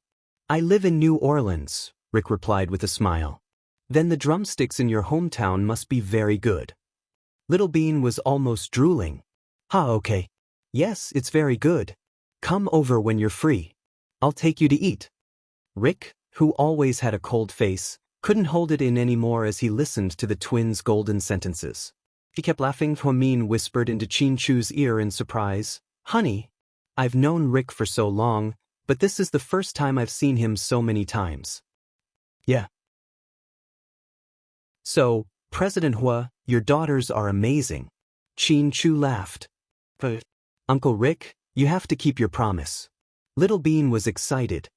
I live in New Orleans, Rick replied with a smile. Then the drumsticks in your hometown must be very good. Little Bean was almost drooling. Okay. Yes, it's very good. Come over when you're free. I'll take you to eat. Rick, who always had a cold face, couldn't hold it in anymore as he listened to the twins' golden sentences. He kept laughing. Huamin whispered into Xianxia's ear in surprise. Honey, I've known Rick for so long, but this is the first time I've seen him so many times. Yeah. So, President Hua, your daughters are amazing. Qin Chu laughed. But, Uncle Rick, you have to keep your promise. Little Bean was excited.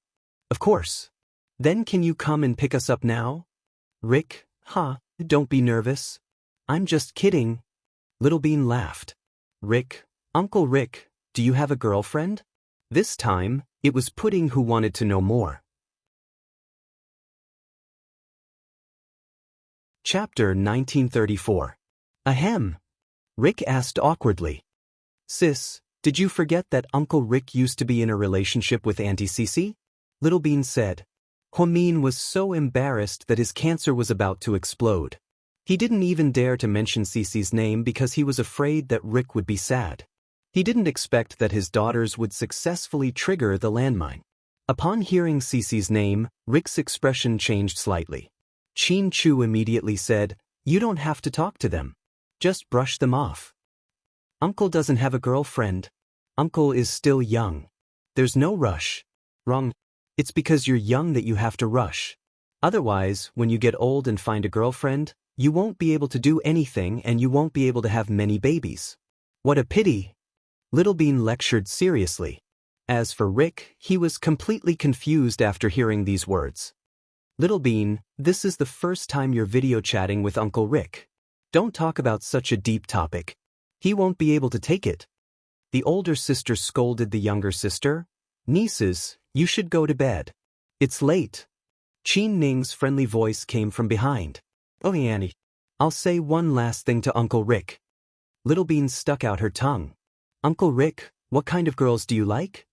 Of course. Then can you come and pick us up now? Rick, don't be nervous. I'm just kidding. Little Bean laughed. Rick, Uncle Rick, do you have a girlfriend? This time, it was Pudding who wanted to know more. Chapter 1934. Ahem. Rick asked awkwardly. Sis, did you forget that Uncle Rick used to be in a relationship with Auntie Cece? Little Bean said. Huamin was so embarrassed that his cancer was about to explode. He didn't even dare to mention Cece's name because he was afraid that Rick would be sad. He didn't expect that his daughters would successfully trigger the landmine. Upon hearing Cece's name, Rick's expression changed slightly. Qin Chu immediately said, You don't have to talk to them. Just brush them off. Uncle doesn't have a girlfriend. Uncle is still young. There's no rush. Wrong. It's because you're young that you have to rush. Otherwise, when you get old and find a girlfriend, you won't be able to do anything and you won't be able to have many babies. What a pity. Little Bean lectured seriously. As for Rick, he was completely confused after hearing these words. Little Bean, this is the first time you're video chatting with Uncle Rick. Don't talk about such a deep topic. He won't be able to take it. The older sister scolded the younger sister. Nieces, you should go to bed. It's late. Qin Ning's friendly voice came from behind. Oh, Annie. I'll say one last thing to Uncle Rick. Little Bean stuck out her tongue. Uncle Rick, what kind of girls do you like?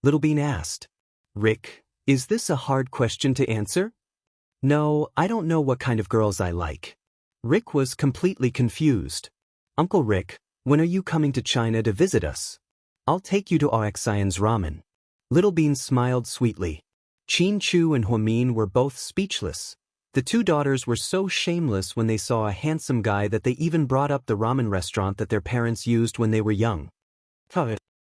Little Bean asked. Rick, is this a hard question to answer? No, I don't know what kind of girls I like. Rick was completely confused. Uncle Rick, when are you coming to China to visit us? I'll take you to Xian's ramen. Little Bean smiled sweetly. Qin Chu and Huamin were both speechless. The two daughters were so shameless when they saw a handsome guy that they even brought up the ramen restaurant that their parents used when they were young.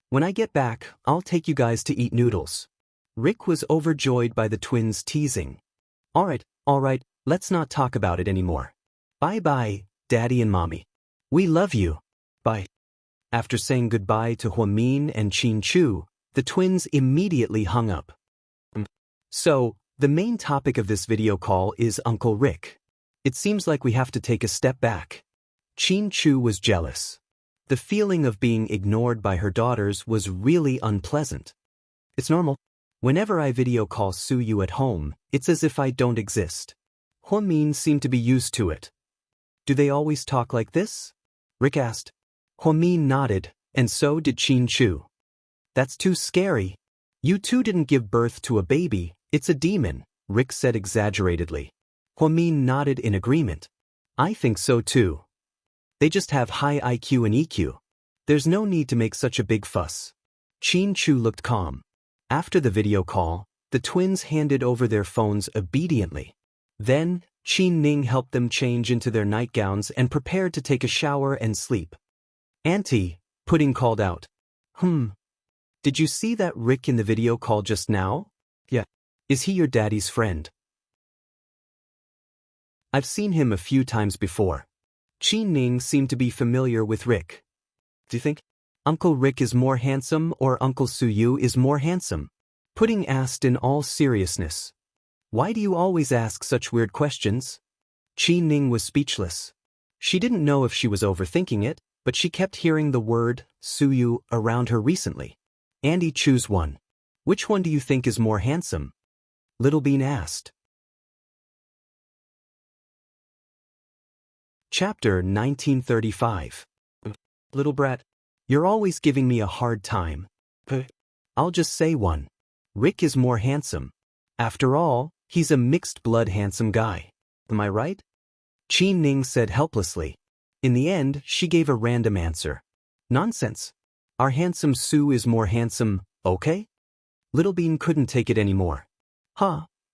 When I get back, I'll take you guys to eat noodles. Rick was overjoyed by the twins' teasing. All right, let's not talk about it anymore. Bye-bye, Daddy and Mommy. We love you. Bye. After saying goodbye to Huamin and Qin Chu, the twins immediately hung up. So, the main topic of this video call is Uncle Rick. It seems like we have to take a step back. Qin Chu was jealous. The feeling of being ignored by her daughters was really unpleasant. It's normal. Whenever I video call Suyu at home, it's as if I don't exist. Huamin seemed to be used to it. Do they always talk like this? Rick asked. Huamin nodded, and so did Qin Chu. That's too scary. You two didn't give birth to a baby, it's a demon, Rick said exaggeratedly. Huamin nodded in agreement. I think so too. They just have high IQ and EQ. There's no need to make such a big fuss. Qin Chu looked calm. After the video call, the twins handed over their phones obediently. Then, Qin Ning helped them change into their nightgowns and prepared to take a shower and sleep. Auntie, Pudding called out. Did you see that Rick in the video call just now? Yeah. Is he your daddy's friend? I've seen him a few times before. Qin Ning seemed to be familiar with Rick. Do you think Uncle Rick is more handsome or Uncle Suyu is more handsome? Pudding asked in all seriousness. Why do you always ask such weird questions? Qin Ning was speechless. She didn't know if she was overthinking it, but she kept hearing the word Suyu around her recently. Andy, choose one. Which one do you think is more handsome? Little Bean asked. Chapter 1935. Little brat, you're always giving me a hard time. I'll just say one. Rick is more handsome. After all, he's a mixed-blood handsome guy. Am I right? Qin Ning said helplessly. In the end, she gave a random answer. Nonsense. Our handsome Sue is more handsome, okay? Little Bean couldn't take it anymore.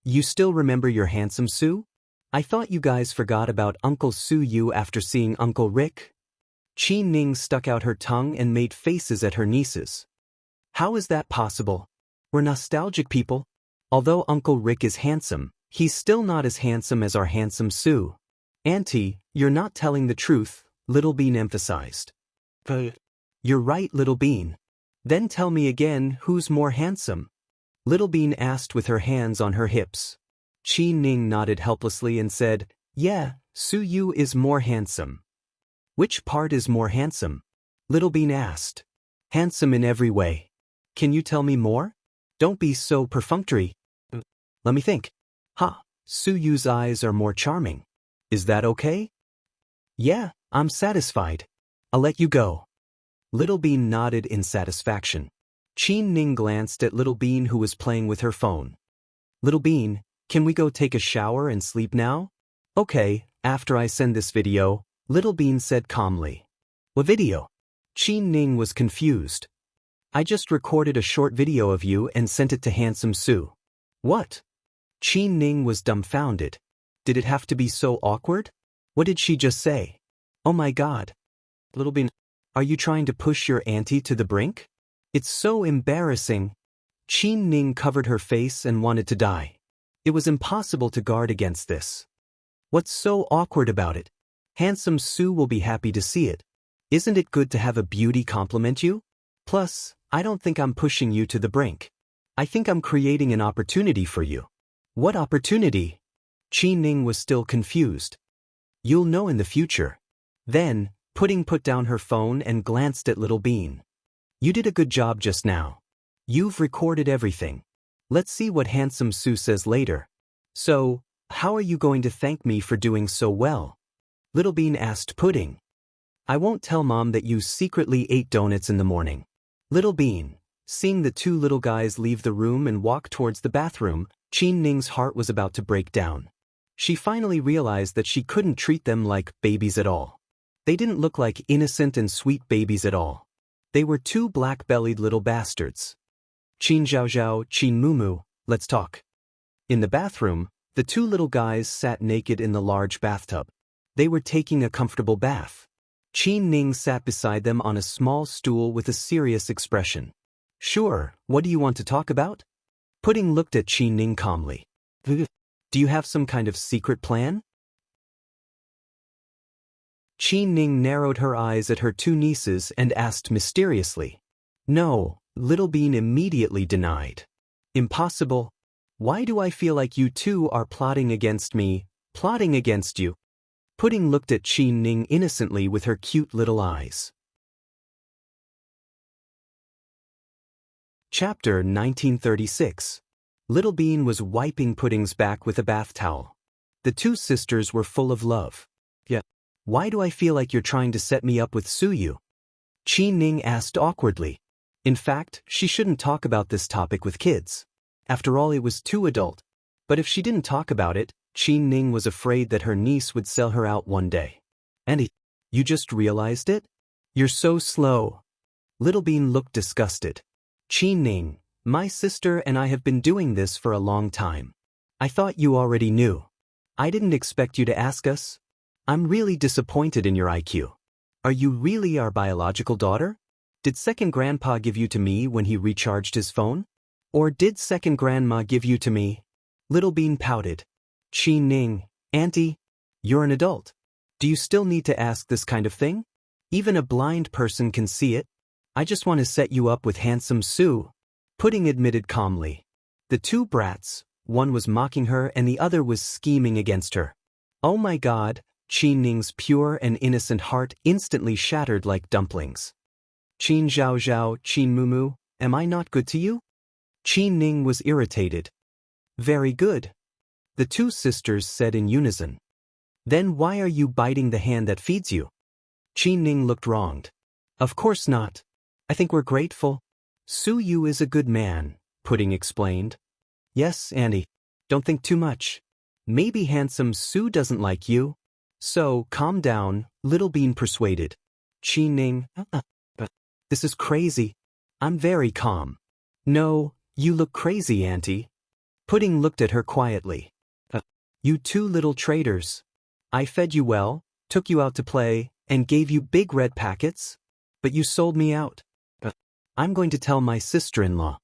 You still remember your handsome Sue? I thought you guys forgot about Uncle Suyu after seeing Uncle Rick? Qin Ning stuck out her tongue and made faces at her nieces. How is that possible? We're nostalgic people. Although Uncle Rick is handsome, he's still not as handsome as our handsome Sue. Auntie, you're not telling the truth, Little Bean emphasized. You're right, Little Bean. Then tell me again, who's more handsome? Little Bean asked with her hands on her hips. Qi Ning nodded helplessly and said, Yeah, Su Yu is more handsome. Which part is more handsome? Little Bean asked. Handsome in every way. Can you tell me more? Don't be so perfunctory. Let me think. Su Yu's eyes are more charming. Is that okay? Yeah, I'm satisfied. I'll let you go. Little Bean nodded in satisfaction. Qi Ning glanced at Little Bean, who was playing with her phone. Little Bean, can we go take a shower and sleep now? Okay, after I send this video, Little Bean said calmly. What video? Qi Ning was confused. I just recorded a short video of you and sent it to Handsome Sue. What? Qi Ning was dumbfounded. Did it have to be so awkward? What did she just say? Oh my God. Little Bean, are you trying to push your auntie to the brink? It's so embarrassing. Qi Ning covered her face and wanted to die. It was impossible to guard against this. What's so awkward about it? Handsome Sue will be happy to see it. Isn't it good to have a beauty compliment you? Plus, I don't think I'm pushing you to the brink. I think I'm creating an opportunity for you. What opportunity? Qi Ning was still confused. You'll know in the future. Then, Pudding put down her phone and glanced at Little Bean. You did a good job just now. You've recorded everything. Let's see what Handsome Sue says later. So, how are you going to thank me for doing so well? Little Bean asked Pudding. I won't tell Mom that you secretly ate donuts in the morning. Little Bean, seeing the two little guys leave the room and walk towards the bathroom, Qi Ning's heart was about to break down. She finally realized that she couldn't treat them like babies at all. They didn't look like innocent and sweet babies at all. They were two black-bellied little bastards. Qin Zhao Zhao, Qin Mumu, let's talk. In the bathroom, the two little guys sat naked in the large bathtub. They were taking a comfortable bath. Qi Ning sat beside them on a small stool with a serious expression. Sure, what do you want to talk about? Pudding looked at Qi Ning calmly. Do you have some kind of secret plan? Qi Ning narrowed her eyes at her two nieces and asked mysteriously. No, Little Bean immediately denied. Impossible. Why do I feel like you two are plotting against me, plotting against you? Pudding looked at Qi Ning innocently with her cute little eyes. Chapter 1936. Little Bean was wiping Pudding's back with a bath towel. The two sisters were full of love. Yeah. Why do I feel like you're trying to set me up with Suyu? Qi Ning asked awkwardly. In fact, she shouldn't talk about this topic with kids. After all, it was too adult. But if she didn't talk about it, Qi Ning was afraid that her niece would sell her out one day. And you just realized it? You're so slow. Little Bean looked disgusted. Qi Ning, my sister and I have been doing this for a long time. I thought you already knew. I didn't expect you to ask us. I'm really disappointed in your IQ. Are you really our biological daughter? Did second grandpa give you to me when he recharged his phone? Or did second grandma give you to me? Little Bean pouted. Qi Ning, Auntie, you're an adult. Do you still need to ask this kind of thing? Even a blind person can see it. I just want to set you up with Handsome Sue. Pudding admitted calmly. The two brats, one was mocking her and the other was scheming against her. Oh my God, Qi Ning's pure and innocent heart instantly shattered like dumplings. Qin Zhao Zhao, Qin Mumu, am I not good to you? Qi Ning was irritated. Very good. The two sisters said in unison. Then why are you biting the hand that feeds you? Qi Ning looked wronged. Of course not. I think we're grateful. Su Yu is a good man, Pudding explained. Yes, Annie. Don't think too much. Maybe Handsome Sue doesn't like you. So, calm down, Little Bean persuaded. Qi Ning, this is crazy. I'm very calm. No, you look crazy, Auntie. Pudding looked at her quietly. You two little traitors. I fed you well, took you out to play, and gave you big red packets. But you sold me out. I'm going to tell my sister-in-law.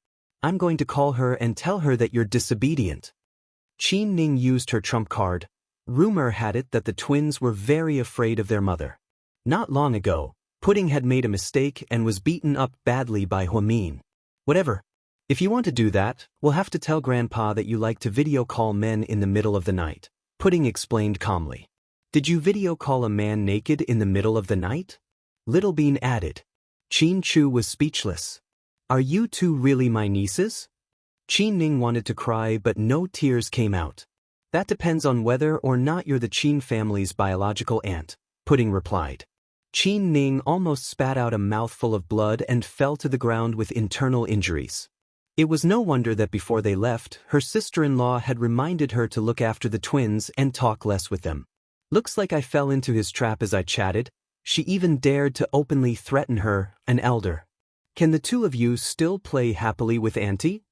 I'm going to call her and tell her that you're disobedient. Qin Ning used her trump card. Rumor had it that the twins were very afraid of their mother. Not long ago, Pudding had made a mistake and was beaten up badly by Huamin. Whatever. If you want to do that, we'll have to tell Grandpa that you like to video call men in the middle of the night, Pudding explained calmly. Did you video call a man naked in the middle of the night? Little Bean added. Qin Chu was speechless. Are you two really my nieces? Qin Ning wanted to cry but no tears came out. That depends on whether or not you're the Qin family's biological aunt, Pudding replied. Qin Ning almost spat out a mouthful of blood and fell to the ground with internal injuries. It was no wonder that before they left, her sister-in-law had reminded her to look after the twins and talk less with them. Looks like I fell into his trap as I chatted. She even dared to openly threaten her, an elder. Can the two of you still play happily with Auntie?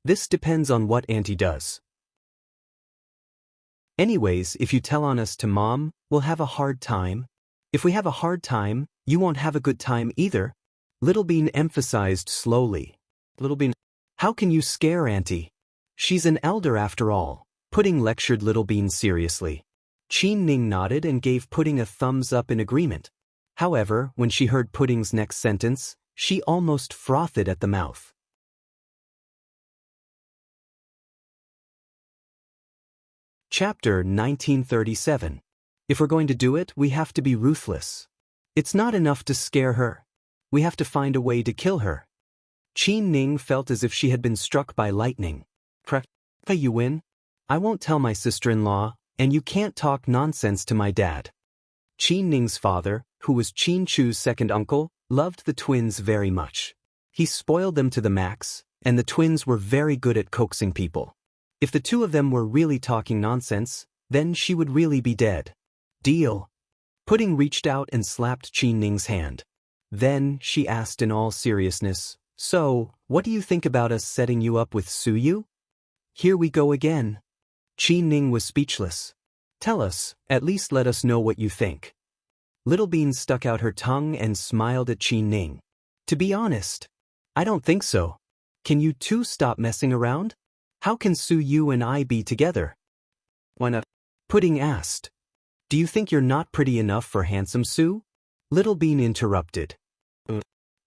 This depends on what Auntie does. Anyways, if you tell on us to Mom, we'll have a hard time. If we have a hard time, you won't have a good time either. Little Bean emphasized slowly. Little Bean, how can you scare Auntie? She's an elder after all, Pudding lectured Little Bean seriously. Qin Ning nodded and gave Pudding a thumbs up in agreement. However, when she heard Pudding's next sentence, she almost frothed at the mouth. Chapter 1937. If we're going to do it, we have to be ruthless. It's not enough to scare her. We have to find a way to kill her. Qin Ning felt as if she had been struck by lightning. You win? I won't tell my sister-in-law, and you can't talk nonsense to my dad. Qin Ning's father, who was Qin Chu's second uncle, loved the twins very much. He spoiled them to the max, and the twins were very good at coaxing people. If the two of them were really talking nonsense, then she would really be dead. Deal. Pudding reached out and slapped Qin Ning's hand. Then, she asked in all seriousness, so, what do you think about us setting you up with Suyu? Here we go again. Qin Ning was speechless. Tell us, at least let us know what you think. Little Bean stuck out her tongue and smiled at Qin Ning. To be honest, I don't think so. Can you two stop messing around? How can Suyu and I be together? Why not? Pudding asked. Do you think you're not pretty enough for handsome Su? Little Bean interrupted.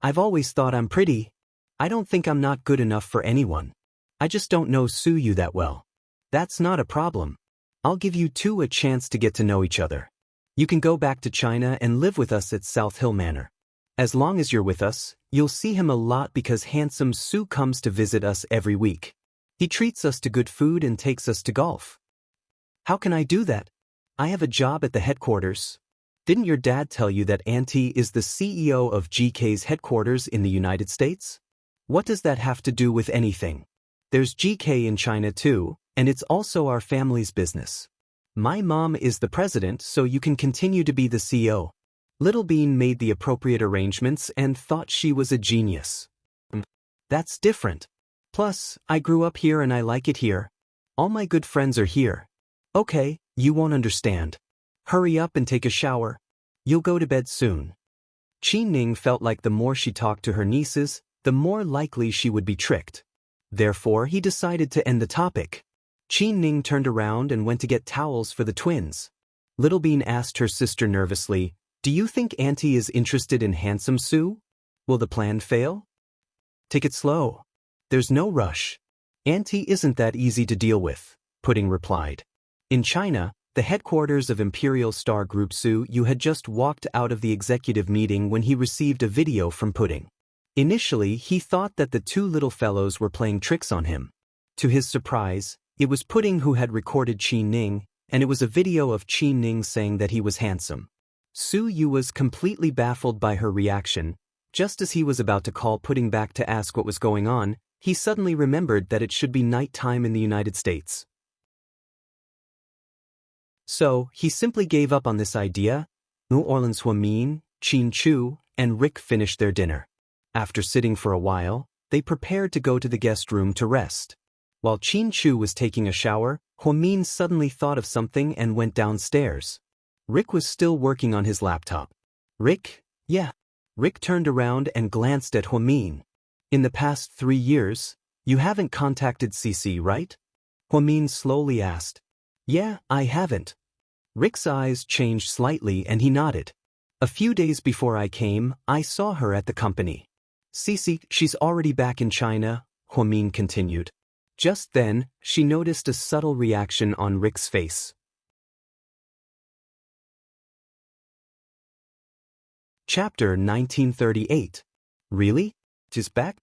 I've always thought I'm pretty. I don't think I'm not good enough for anyone. I just don't know Suyu that well. That's not a problem. I'll give you two a chance to get to know each other. You can go back to China and live with us at South Hill Manor. As long as you're with us, you'll see him a lot because handsome Su comes to visit us every week. He treats us to good food and takes us to golf. How can I do that? I have a job at the headquarters. Didn't your dad tell you that Auntie is the CEO of GK's headquarters in the United States? What does that have to do with anything? There's GK in China too, and it's also our family's business. My mom is the president, so you can continue to be the CEO. Little Bean made the appropriate arrangements and thought she was a genius. That's different. Plus, I grew up here and I like it here. All my good friends are here. Okay, you won't understand. Hurry up and take a shower. You'll go to bed soon. Qin Ning felt like the more she talked to her nieces, the more likely she would be tricked. Therefore, he decided to end the topic. Qin Ning turned around and went to get towels for the twins. Little Bean asked her sister nervously, do you think Auntie is interested in handsome Su? Will the plan fail? Take it slow. There's no rush. Auntie isn't that easy to deal with, Pudding replied. In China, the headquarters of Imperial Star Group Su had just walked out of the executive meeting when he received a video from Pudding. Initially, he thought that the two little fellows were playing tricks on him. To his surprise, it was Pudding who had recorded Qin Ning, and it was a video of Qin Ning saying that he was handsome. Suyu was completely baffled by her reaction. Just as he was about to call Pudding back to ask what was going on, he suddenly remembered that it should be nighttime in the United States. So, he simply gave up on this idea. New Orleans Huamin, Qin Chu, and Rick finished their dinner. After sitting for a while, they prepared to go to the guest room to rest. While Qin Chu was taking a shower, Huamin suddenly thought of something and went downstairs. Rick was still working on his laptop. Rick? Yeah. Rick turned around and glanced at Huamin. In the past 3 years, You haven't contacted Cici, right? Huamin slowly asked. Yeah, I haven't. Rick's eyes changed slightly and he nodded. A few days before I came, I saw her at the company. Cici, she's already back in China, Huamin continued. Just then, she noticed a subtle reaction on Rick's face. Chapter 1938. Really? She's back?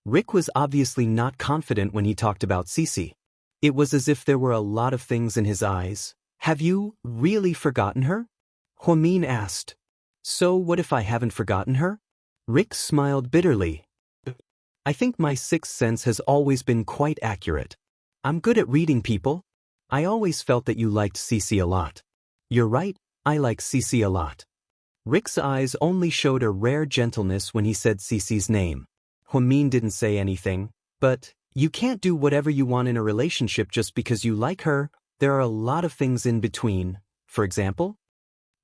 Rick was obviously not confident when he talked about Cici. It was as if there were a lot of things in his eyes. Have you really forgotten her? Huamin asked. So what if I haven't forgotten her? Rick smiled bitterly. I think my sixth sense has always been quite accurate. I'm good at reading people. I always felt that you liked Cici a lot. You're right, I like Cici a lot. Rick's eyes only showed a rare gentleness when he said Cici's name. Huamin didn't say anything, but you can't do whatever you want in a relationship just because you like her. There are a lot of things in between. For example?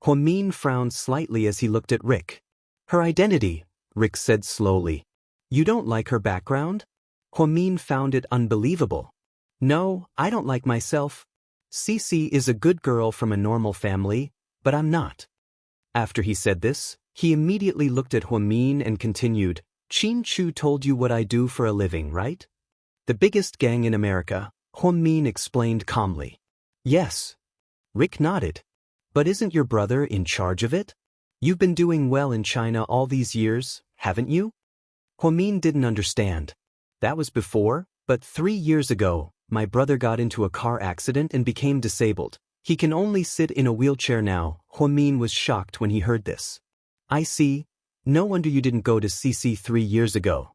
Huamin frowned slightly as he looked at Rick. Her identity, Rick said slowly. You don't like her background? Huamin found it unbelievable. No, I don't like myself. Cici is a good girl from a normal family, but I'm not. After he said this, he immediately looked at Huamin and continued, Qin Chu told you what I do for a living, right? The biggest gang in America, Huamin explained calmly. Yes. Rick nodded. But isn't your brother in charge of it? You've been doing well in China all these years, haven't you? Huamin didn't understand. That was before, but 3 years ago, my brother got into a car accident and became disabled. He can only sit in a wheelchair now. Huamin was shocked when he heard this. I see. No wonder you didn't go to Cici 3 years ago.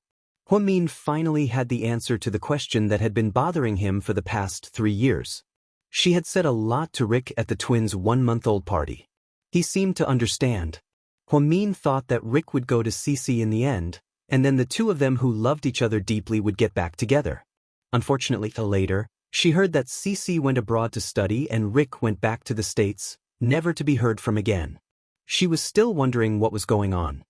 Huamin finally had the answer to the question that had been bothering him for the past 3 years. She had said a lot to Rick at the twins' 1-month-old party. He seemed to understand. Huamin thought that Rick would go to Cici in the end, and then the two of them who loved each other deeply would get back together. Unfortunately, later, she heard that Cici went abroad to study and Rick went back to the States, never to be heard from again. She was still wondering what was going on.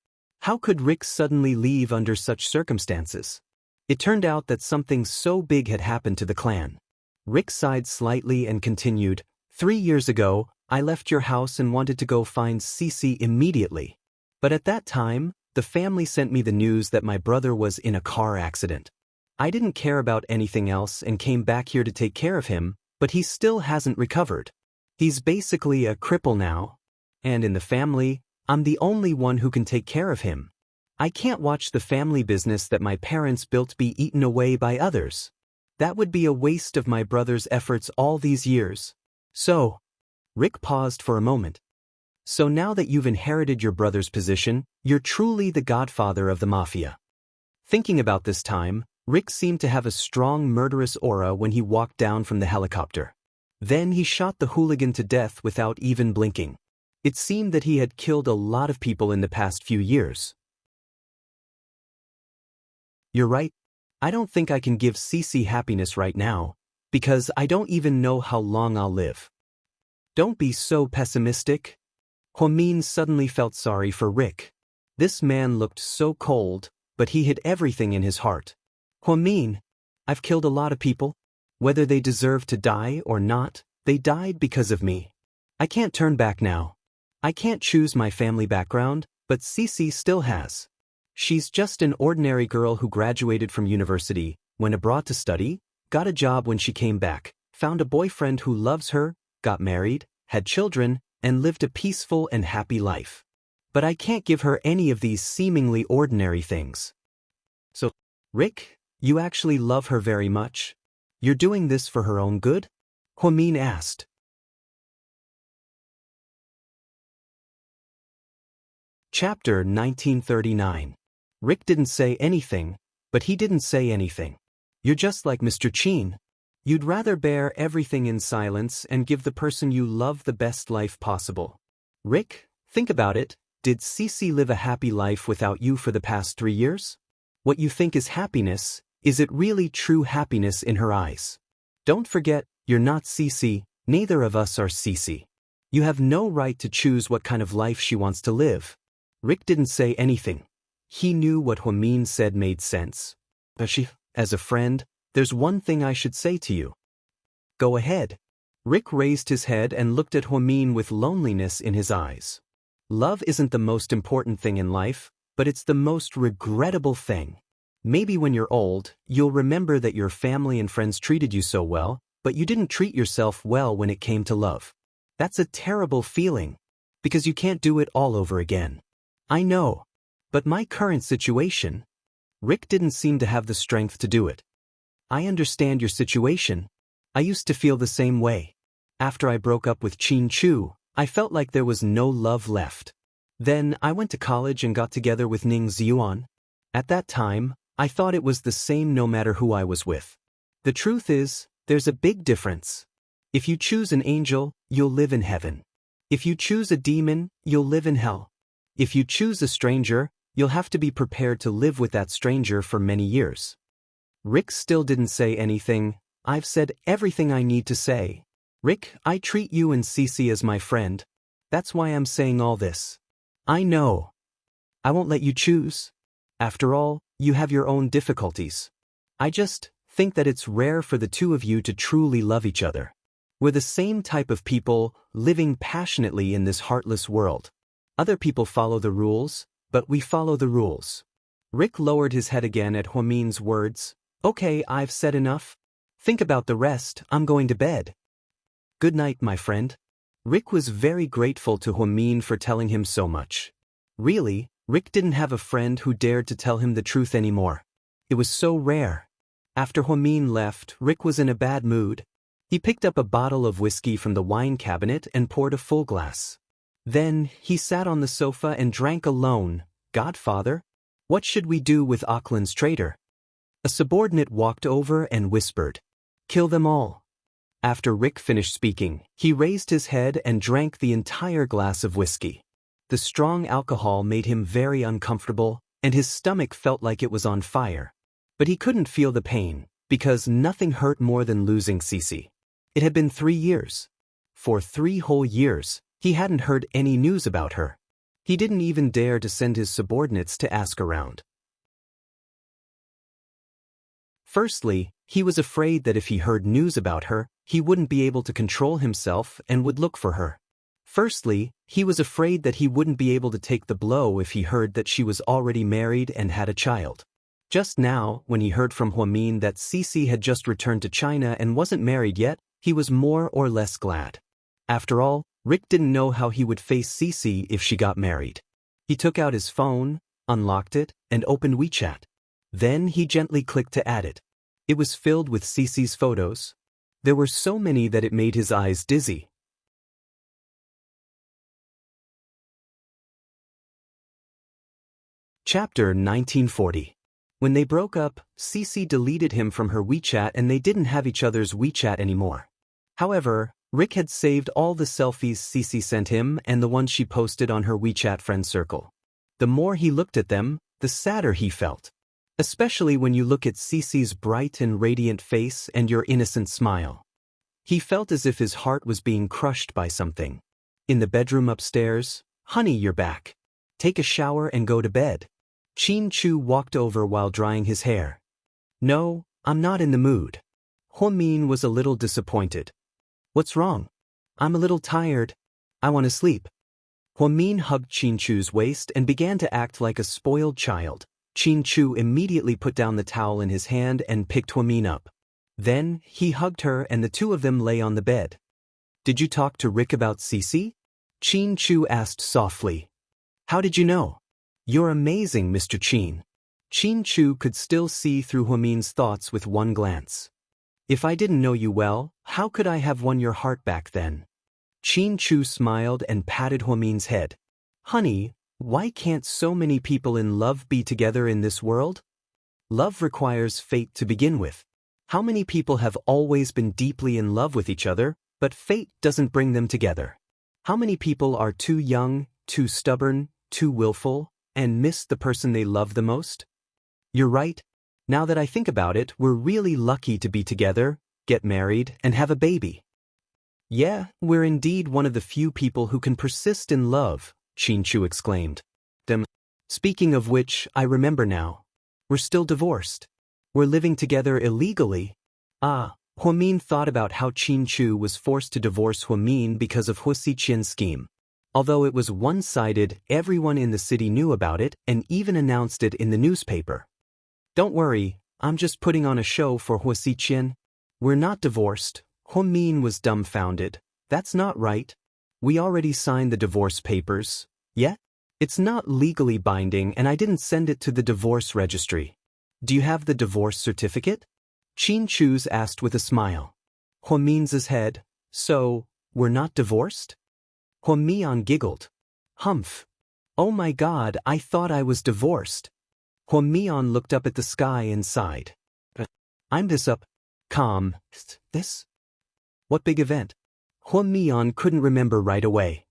How could Rick suddenly leave under such circumstances? It turned out that something so big had happened to the clan. Rick sighed slightly and continued, 3 years ago, I left your house and wanted to go find Cici immediately. But at that time, the family sent me the news that my brother was in a car accident. I didn't care about anything else and came back here to take care of him, but he still hasn't recovered. He's basically a cripple now. And in the family, I'm the only one who can take care of him. I can't watch the family business that my parents built be eaten away by others. That would be a waste of my brother's efforts all these years. So, Rick paused for a moment. So now that you've inherited your brother's position, you're truly the godfather of the mafia. Thinking about this time, Rick seemed to have a strong murderous aura when he walked down from the helicopter. Then he shot the hooligan to death without even blinking. It seemed that he had killed a lot of people in the past few years. You're right. I don't think I can give Cici happiness right now, because I don't even know how long I'll live. Don't be so pessimistic. Huamin suddenly felt sorry for Rick. This man looked so cold, but he hid everything in his heart. Huamin, I've killed a lot of people. Whether they deserve to die or not, they died because of me. I can't turn back now. I can't choose my family background, but Cici still has. She's just an ordinary girl who graduated from university, went abroad to study, got a job when she came back, found a boyfriend who loves her, got married, had children, and lived a peaceful and happy life. But I can't give her any of these seemingly ordinary things. So, Rick, you actually love her very much? You're doing this for her own good? Huamin asked. Chapter 1939. Rick didn't say anything, but he didn't say anything. You're just like Mr. Qin. You'd rather bear everything in silence and give the person you love the best life possible. Rick, think about it. Did Cici live a happy life without you for the past 3 years? What you think is happiness, is it really true happiness in her eyes? Don't forget, you're not Cici, neither of us are Cici. You have no right to choose what kind of life she wants to live. Rick didn't say anything. He knew what Huamin said made sense. But as a friend, there's one thing I should say to you. Go ahead. Rick raised his head and looked at Huamin with loneliness in his eyes. Love isn't the most important thing in life, but it's the most regrettable thing. Maybe when you're old, you'll remember that your family and friends treated you so well, but you didn't treat yourself well when it came to love. That's a terrible feeling, because you can't do it all over again. I know. But my current situation, Rick didn't seem to have the strength to do it. I understand your situation. I used to feel the same way. After I broke up with Qin Chu, I felt like there was no love left. Then I went to college and got together with Ning Ziyuan. At that time, I thought it was the same no matter who I was with. The truth is, there's a big difference. If you choose an angel, you'll live in heaven. If you choose a demon, you'll live in hell. If you choose a stranger, you'll have to be prepared to live with that stranger for many years. Rick still didn't say anything. I've said everything I need to say. Rick, I treat you and Cece as my friend. That's why I'm saying all this. I know. I won't let you choose. After all, you have your own difficulties. I just think that it's rare for the two of you to truly love each other. We're the same type of people living passionately in this heartless world. Other people follow the rules, but we follow the rules. Rick lowered his head again at Huamin's words. Okay, I've said enough. Think about the rest, I'm going to bed. Good night, my friend. Rick was very grateful to Huamin for telling him so much. Really, Rick didn't have a friend who dared to tell him the truth anymore. It was so rare. After Huamin left, Rick was in a bad mood. He picked up a bottle of whiskey from the wine cabinet and poured a full glass. Then, he sat on the sofa and drank alone. Godfather, what should we do with Auckland's traitor? A subordinate walked over and whispered, Kill them all. After Rick finished speaking, he raised his head and drank the entire glass of whiskey. The strong alcohol made him very uncomfortable, and his stomach felt like it was on fire. But he couldn't feel the pain, because nothing hurt more than losing Cece. It had been 3 years. For 3 whole years, he hadn't heard any news about her. He didn't even dare to send his subordinates to ask around. Firstly, he was afraid that if he heard news about her, he wouldn't be able to control himself and would look for her. Firstly, he was afraid that he wouldn't be able to take the blow if he heard that she was already married and had a child. Just now, when he heard from Huamin that Cece had just returned to China and wasn't married yet, he was more or less glad. After all, Rick didn't know how he would face Cece if she got married. He took out his phone, unlocked it, and opened WeChat. Then he gently clicked to add it. It was filled with Cece's photos. There were so many that it made his eyes dizzy. Chapter 1940. When they broke up, Cece deleted him from her WeChat and they didn't have each other's WeChat anymore. However, Rick had saved all the selfies Cece sent him and the ones she posted on her WeChat friend circle. The more he looked at them, the sadder he felt. Especially when you look at Cece's bright and radiant face and your innocent smile. He felt as if his heart was being crushed by something. In the bedroom upstairs, Honey, you're back. Take a shower and go to bed. Qin Chu walked over while drying his hair. No, I'm not in the mood. Huamin was a little disappointed. What's wrong? I'm a little tired. I want to sleep. Huamin hugged Qin Chu's waist and began to act like a spoiled child. Qin Chu immediately put down the towel in his hand and picked Huamin up. Then, he hugged her and the two of them lay on the bed. Did you talk to Rick about Cece? Qin Chu asked softly. How did you know? You're amazing, Mr. Qin. Qin Chu could still see through Huamin's thoughts with one glance. If I didn't know you well, how could I have won your heart back then? Qin Chu smiled and patted Huamin's head. Honey, why can't so many people in love be together in this world? Love requires fate to begin with. How many people have always been deeply in love with each other, but fate doesn't bring them together? How many people are too young, too stubborn, too willful, and miss the person they love the most? You're right. Now that I think about it, we're really lucky to be together, get married, and have a baby. Yeah, we're indeed one of the few people who can persist in love, Qin Chu exclaimed. Speaking of which, I remember now. We're still divorced. We're living together illegally. Ah, Huamin thought about how Qin Chu was forced to divorce Huamin because of Wuxia Qian's scheme. Although it was one-sided, everyone in the city knew about it and even announced it in the newspaper. Don't worry, I'm just putting on a show for Wuxia Qian. We're not divorced. Huamin was dumbfounded. That's not right. We already signed the divorce papers. Yeah? It's not legally binding and I didn't send it to the divorce registry. Do you have the divorce certificate? Qin Chu's asked with a smile. Huamin's head. So, we're not divorced? Huamian giggled. Humph. Oh my God, I thought I was divorced. Huamian looked up at the sky and sighed. I'm this up. Calm. This? What big event? Huamian couldn't remember right away.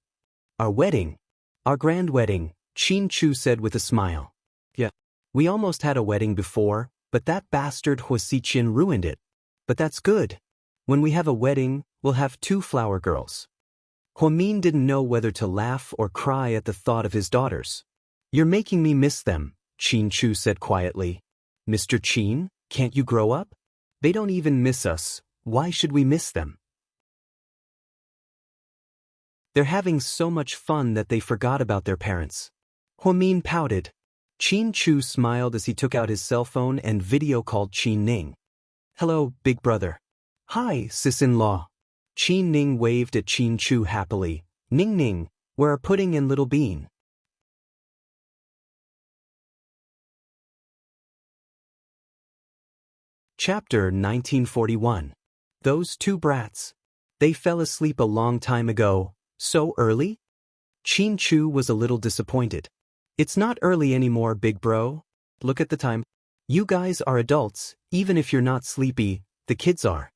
Our wedding. Our grand wedding, Qin Chu said with a smile. Yeah. We almost had a wedding before, but that bastard Wuxia Qian ruined it. But that's good. When we have a wedding, we'll have 2 flower girls. Huamin didn't know whether to laugh or cry at the thought of his daughters. You're making me miss them, Qin Chu said quietly. Mr. Qin, can't you grow up? They don't even miss us, why should we miss them? They're having so much fun that they forgot about their parents. Huamin pouted. Qin Chu smiled as he took out his cell phone and video called Qin Ning. Hello, big brother. Hi, sis-in-law. Qin Ning waved at Qin Chu happily. Ning Ning, where are Pudding and Little Bean? Chapter 1941. Those 2 brats. They fell asleep a long time ago. So early? Qin Chu was a little disappointed. It's not early anymore, big bro. Look at the time. You guys are adults, even if you're not sleepy, the kids are.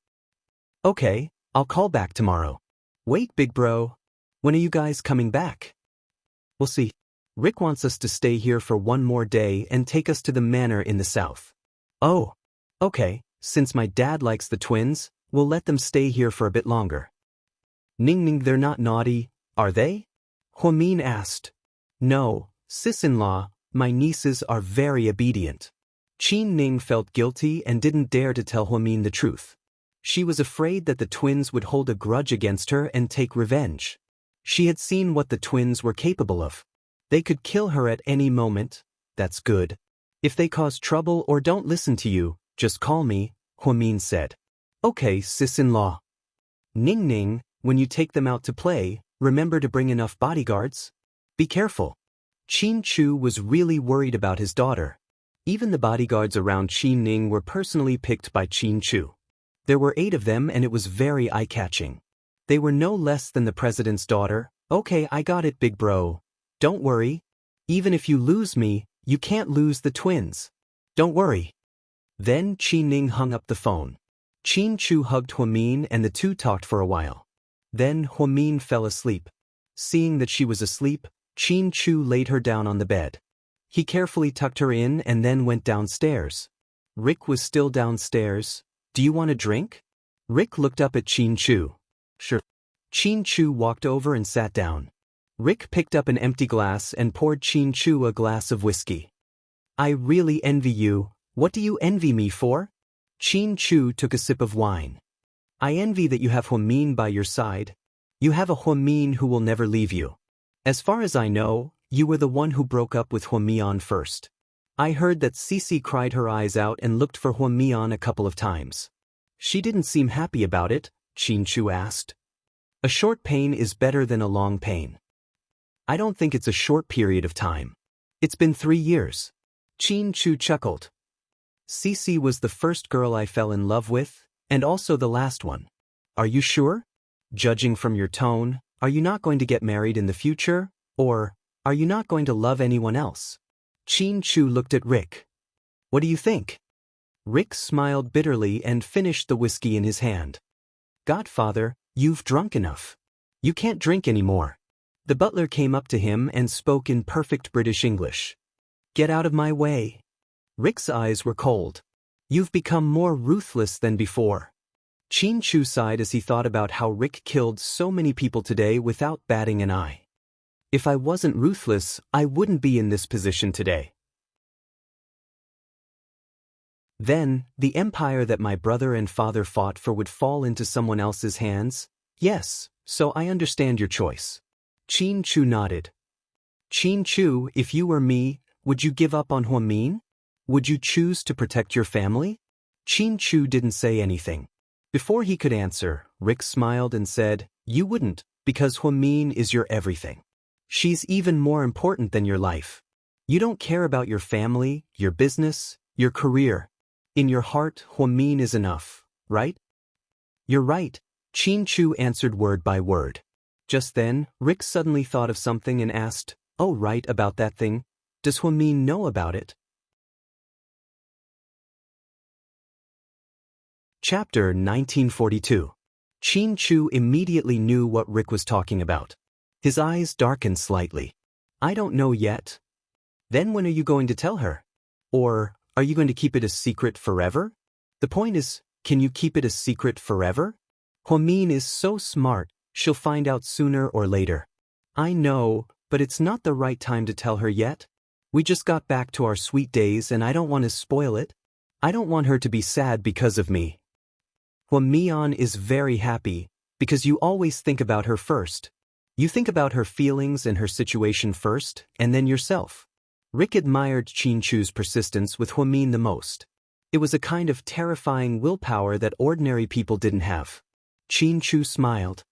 Okay, I'll call back tomorrow. Wait, big bro. When are you guys coming back? We'll see. Rick wants us to stay here for 1 more day and take us to the manor in the south. Oh. Okay, since my dad likes the twins, we'll let them stay here for a bit longer. Ning Ning, they're not naughty, are they? Huamin asked. No, sis-in-law, my nieces are very obedient. Qin Ning felt guilty and didn't dare to tell Huamin the truth. She was afraid that the twins would hold a grudge against her and take revenge. She had seen what the twins were capable of. They could kill her at any moment. That's good. If they cause trouble or don't listen to you, just call me, Huamin said. Okay, sis-in-law. Ning Ning, when you take them out to play, remember to bring enough bodyguards. Be careful. Qin Chu was really worried about his daughter. Even the bodyguards around Qin Ning were personally picked by Qin Chu. There were 8 of them and it was very eye-catching. They were no less than the president's daughter. Okay, I got it, big bro. Don't worry. Even if you lose me, you can't lose the twins. Don't worry. Then Qin Ning hung up the phone. Qin Chu hugged Huamin and the 2 talked for a while. Then Huamin fell asleep. Seeing that she was asleep, Qin Chu laid her down on the bed. He carefully tucked her in and then went downstairs. Rick was still downstairs. Do you want a drink? Rick looked up at Qin Chu. Sure. Qin Chu walked over and sat down. Rick picked up an empty glass and poured Qin Chu a glass of whiskey. I really envy you. What do you envy me for? Qin Chu took a sip of wine. I envy that you have Huamin by your side. You have a Huamin who will never leave you. As far as I know, you were the one who broke up with Huamian first. I heard that Cici cried her eyes out and looked for Huamian a couple of times. She didn't seem happy about it, Qin Chu asked. A short pain is better than a long pain. I don't think it's a short period of time. It's been 3 years. Qin Chu chuckled. Cici was the first girl I fell in love with, and also the last one. Are you sure? Judging from your tone, are you not going to get married in the future, or are you not going to love anyone else? Qin Chu looked at Rick. What do you think? Rick smiled bitterly and finished the whiskey in his hand. Godfather, you've drunk enough. You can't drink anymore. The butler came up to him and spoke in perfect British English. Get out of my way. Rick's eyes were cold. You've become more ruthless than before. Qin Chu sighed as he thought about how Rick killed so many people today without batting an eye. If I wasn't ruthless, I wouldn't be in this position today. Then, the empire that my brother and father fought for would fall into someone else's hands? Yes, so I understand your choice. Qin Chu nodded. Qin Chu, if you were me, would you give up on Huamin? Would you choose to protect your family? Qin Chu didn't say anything. Before he could answer, Rick smiled and said, You wouldn't, because Huamin is your everything. She's even more important than your life. You don't care about your family, your business, your career. In your heart, Huamin is enough, right? You're right, Qin Chu answered word by word. Just then, Rick suddenly thought of something and asked, Oh, right, about that thing. Does Huamin know about it? Chapter 1942. Qin Chu immediately knew what Rick was talking about. His eyes darkened slightly. I don't know yet. Then when are you going to tell her? Or, are you going to keep it a secret forever? The point is, can you keep it a secret forever? Huamin is so smart, she'll find out sooner or later. I know, but it's not the right time to tell her yet. We just got back to our sweet days and I don't want to spoil it. I don't want her to be sad because of me. Huamian is very happy, because you always think about her first. You think about her feelings and her situation first, and then yourself. Rick admired Qin Chu's persistence with Huamin the most. It was a kind of terrifying willpower that ordinary people didn't have. Qin Chu smiled.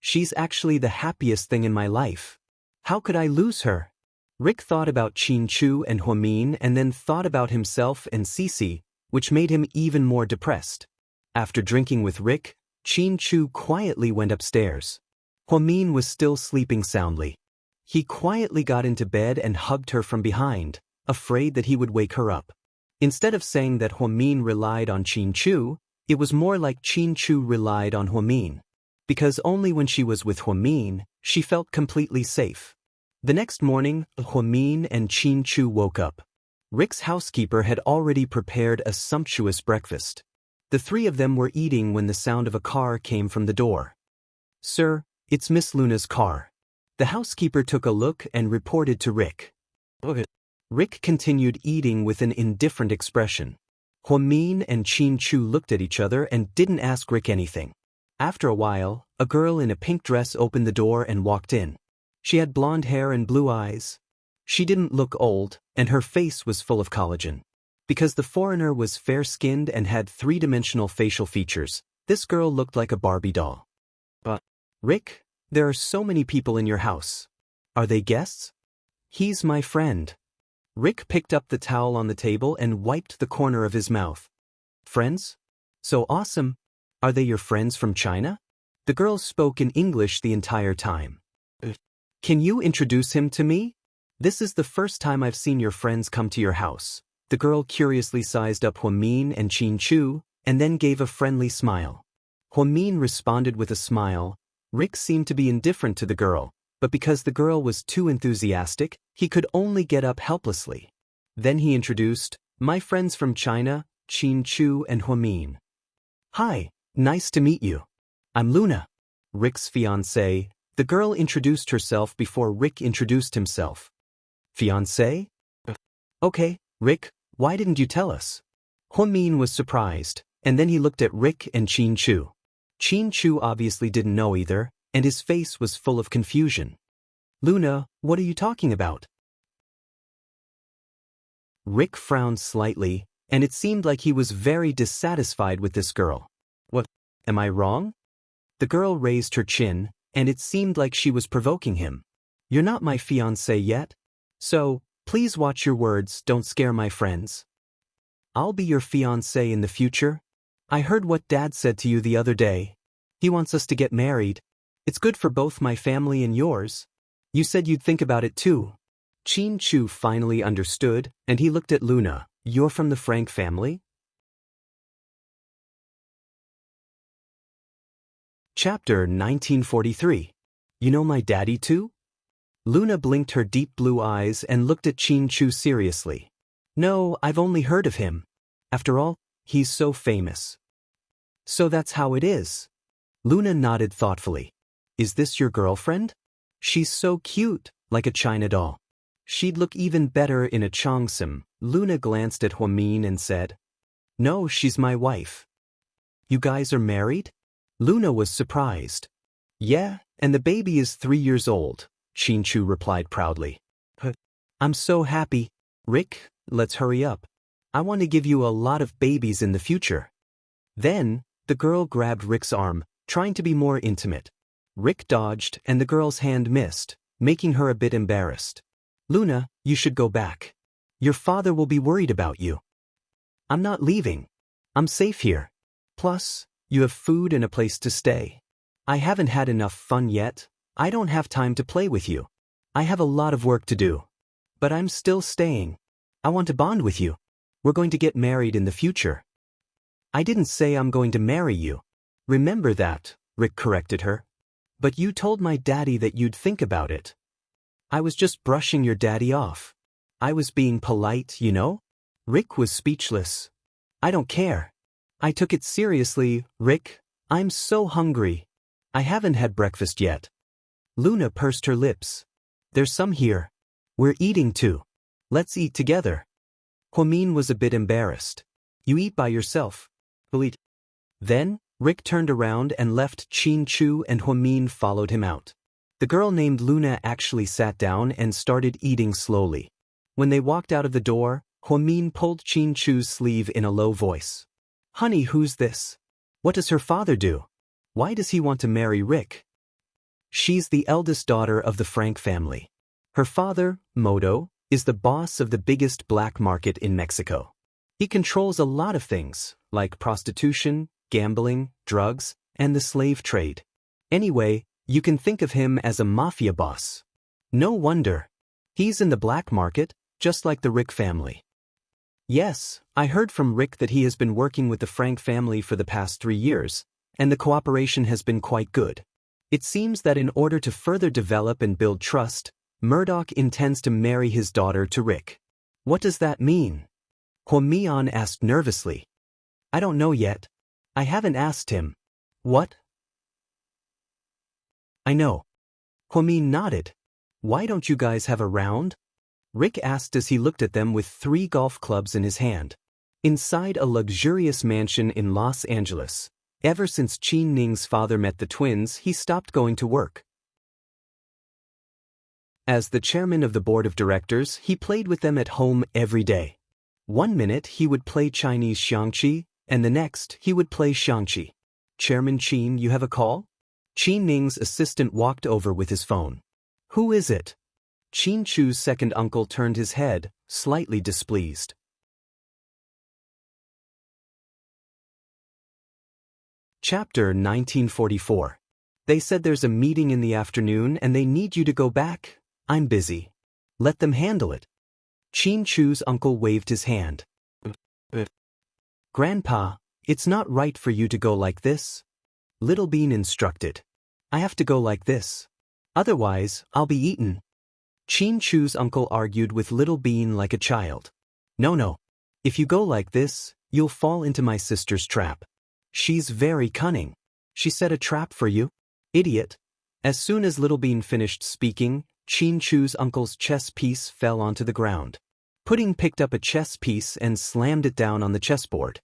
She's actually the happiest thing in my life. How could I lose her? Rick thought about Qin Chu and Huamin and then thought about himself and Cece, which made him even more depressed. After drinking with Rick, Qin Chu quietly went upstairs. Huamin was still sleeping soundly. He quietly got into bed and hugged her from behind, afraid that he would wake her up. Instead of saying that Huamin relied on Qin Chu, it was more like Qin Chu relied on Huamin. Because only when she was with Huamin, she felt completely safe. The next morning, Huamin and Qin Chu woke up. Rick's housekeeper had already prepared a sumptuous breakfast. The three of them were eating when the sound of a car came from the door. Sir, it's Miss Luna's car. The housekeeper took a look and reported to Rick. Okay. Rick continued eating with an indifferent expression. Huamin and Qin Chu looked at each other and didn't ask Rick anything. After a while, a girl in a pink dress opened the door and walked in. She had blonde hair and blue eyes. She didn't look old, and her face was full of collagen. Because the foreigner was fair-skinned and had three-dimensional facial features, this girl looked like a Barbie doll. But, Rick, there are so many people in your house. Are they guests? He's my friend. Rick picked up the towel on the table and wiped the corner of his mouth. Friends? So awesome. Are they your friends from China? The girl spoke in English the entire time. Can you introduce him to me? This is the first time I've seen your friends come to your house. The girl curiously sized up Huamin and Qin Chu, and then gave a friendly smile. Huamin responded with a smile. Rick seemed to be indifferent to the girl, but because the girl was too enthusiastic, he could only get up helplessly. Then he introduced, my friends from China, Qin Chu and Huamin. Hi, nice to meet you. I'm Luna, Rick's fiancée. The girl introduced herself before Rick introduced himself. Fiancée? Okay, Rick, why didn't you tell us? Huamin was surprised, and then he looked at Rick and Qin Chu. Qin Chu obviously didn't know either, and his face was full of confusion. Luna, what are you talking about? Rick frowned slightly, and it seemed like he was very dissatisfied with this girl. What, am I wrong? The girl raised her chin, and it seemed like she was provoking him. You're not my fiancé yet? So, please watch your words, don't scare my friends. I'll be your fiancé in the future. I heard what Dad said to you the other day. He wants us to get married. It's good for both my family and yours. You said you'd think about it too. Qin Chu finally understood, and he looked at Luna. You're from the Frank family? Chapter 1943. You know my daddy too? Luna blinked her deep blue eyes and looked at Qin Chu seriously. No, I've only heard of him. After all, he's so famous. So that's how it is. Luna nodded thoughtfully. Is this your girlfriend? She's so cute, like a China doll. She'd look even better in a cheongsam. Luna glanced at Huamin and said, No, she's my wife. You guys are married? Luna was surprised. Yeah, and the baby is 3 years old, Xianxia replied proudly. I'm so happy. Rick, let's hurry up. I want to give you a lot of babies in the future. Then, the girl grabbed Rick's arm, trying to be more intimate. Rick dodged and the girl's hand missed, making her a bit embarrassed. Luna, you should go back. Your father will be worried about you. I'm not leaving. I'm safe here. Plus, you have food and a place to stay. I haven't had enough fun yet. I don't have time to play with you. I have a lot of work to do. But I'm still staying. I want to bond with you. We're going to get married in the future. I didn't say I'm going to marry you. Remember that, Rick corrected her. But you told my daddy that you'd think about it. I was just brushing your daddy off. I was being polite, you know? Rick was speechless. I don't care. I took it seriously, Rick. I'm so hungry. I haven't had breakfast yet. Luna pursed her lips. There's some here. We're eating too. Let's eat together. Huamin was a bit embarrassed. You eat by yourself. We'll eat. Then, Rick turned around and left. Xianxia and Huamin followed him out. The girl named Luna actually sat down and started eating slowly. When they walked out of the door, Huamin pulled Xianxia's sleeve in a low voice. Honey, who's this? What does her father do? Why does he want to marry Rick? She's the eldest daughter of the Frank family. Her father, Modo, is the boss of the biggest black market in Mexico. He controls a lot of things, like prostitution, gambling, drugs, and the slave trade. Anyway, you can think of him as a mafia boss. No wonder. He's in the black market, just like the Rick family. Yes, I heard from Rick that he has been working with the Frank family for the past 3 years, and the cooperation has been quite good. It seems that in order to further develop and build trust, Murdoch intends to marry his daughter to Rick. What does that mean? Huamian asked nervously. I don't know yet. I haven't asked him. What? I know. Huamin nodded. Why don't you guys have a round? Rick asked as he looked at them with 3 golf clubs in his hand. Inside a luxurious mansion in Los Angeles. Ever since Qin Ning's father met the twins, he stopped going to work. As the chairman of the board of directors, he played with them at home every day. 1 minute he would play Chinese Xiangqi, and the next he would play Xiangqi. Chairman Qin, you have a call? Qin Ning's assistant walked over with his phone. Who is it? Qin Chu's second uncle turned his head, slightly displeased. Chapter 1944. They said there's a meeting in the afternoon and they need you to go back. I'm busy. Let them handle it. Qin Chu's uncle waved his hand. Grandpa, it's not right for you to go like this. Little Bean instructed. I have to go like this. Otherwise, I'll be eaten. Qin Chu's uncle argued with Little Bean like a child. No. If you go like this, you'll fall into my sister's trap. She's very cunning. She set a trap for you. Idiot. As soon as Little Bean finished speaking, Qin Chu's uncle's chess piece fell onto the ground. Pudding picked up a chess piece and slammed it down on the chessboard.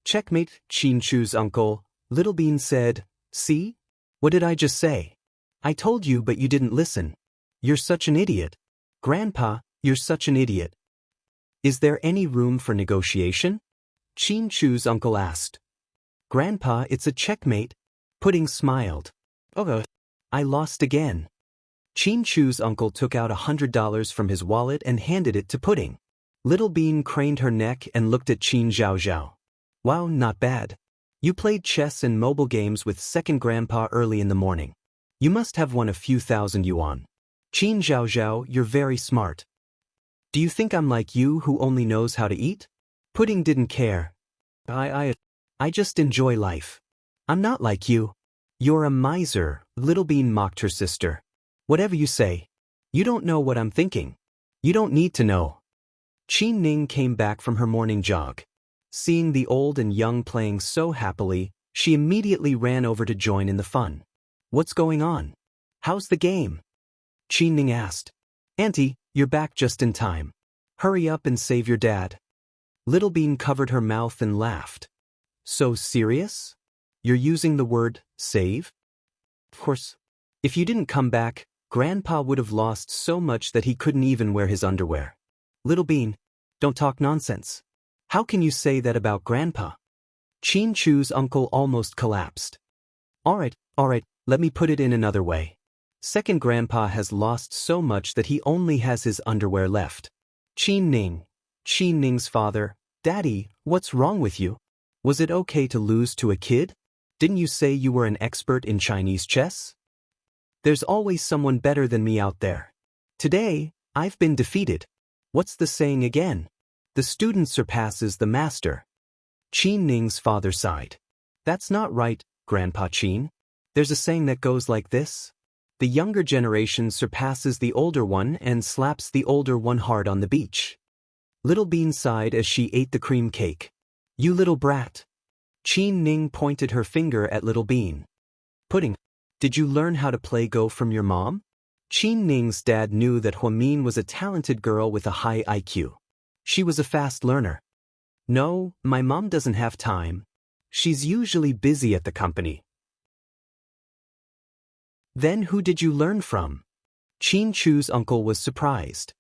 Checkmate, Qin Chu's uncle. Little Bean said, See? What did I just say? I told you, but you didn't listen. You're such an idiot. Grandpa, you're such an idiot. Is there any room for negotiation? Qin Chu's uncle asked. Grandpa, it's a checkmate. Pudding smiled. Oh, I lost again. Qin Chu's uncle took out $100 from his wallet and handed it to Pudding. Little Bean craned her neck and looked at Qin Zhaozhao. Wow, not bad. You played chess and mobile games with second grandpa early in the morning. You must have won a few thousand yuan. Qin Zhaozhao, you're very smart. Do you think I'm like you who only knows how to eat? Pudding didn't care. I just enjoy life. I'm not like you. You're a miser, Little Bean mocked her sister. Whatever you say. You don't know what I'm thinking. You don't need to know. Qin Ning came back from her morning jog. Seeing the old and young playing so happily, she immediately ran over to join in the fun. What's going on? How's the game? Qin Ning asked. Auntie, you're back just in time. Hurry up and save your dad. Little Bean covered her mouth and laughed. So serious? You're using the word save? Of course. If you didn't come back, Grandpa would have lost so much that he couldn't even wear his underwear. Little Bean, don't talk nonsense. How can you say that about Grandpa? Chin Chu's uncle almost collapsed. All right, let me put it in another way. Second Grandpa has lost so much that he only has his underwear left. Chin Ning's father, Daddy, what's wrong with you? Was it okay to lose to a kid? Didn't you say you were an expert in Chinese chess? There's always someone better than me out there. Today, I've been defeated. What's the saying again? The student surpasses the master. Chin Ning's father sighed. That's not right, Grandpa Chin. There's a saying that goes like this. The younger generation surpasses the older one and slaps the older one hard on the beach. Little Bean sighed as she ate the cream cake. You little brat. Chin Ning pointed her finger at Little Bean. Pudding, did you learn how to play Go from your mom? Chin Ning's dad knew that Huamin was a talented girl with a high IQ. She was a fast learner. No, my mom doesn't have time. She's usually busy at the company. Then who did you learn from? Chin Chu's uncle was surprised.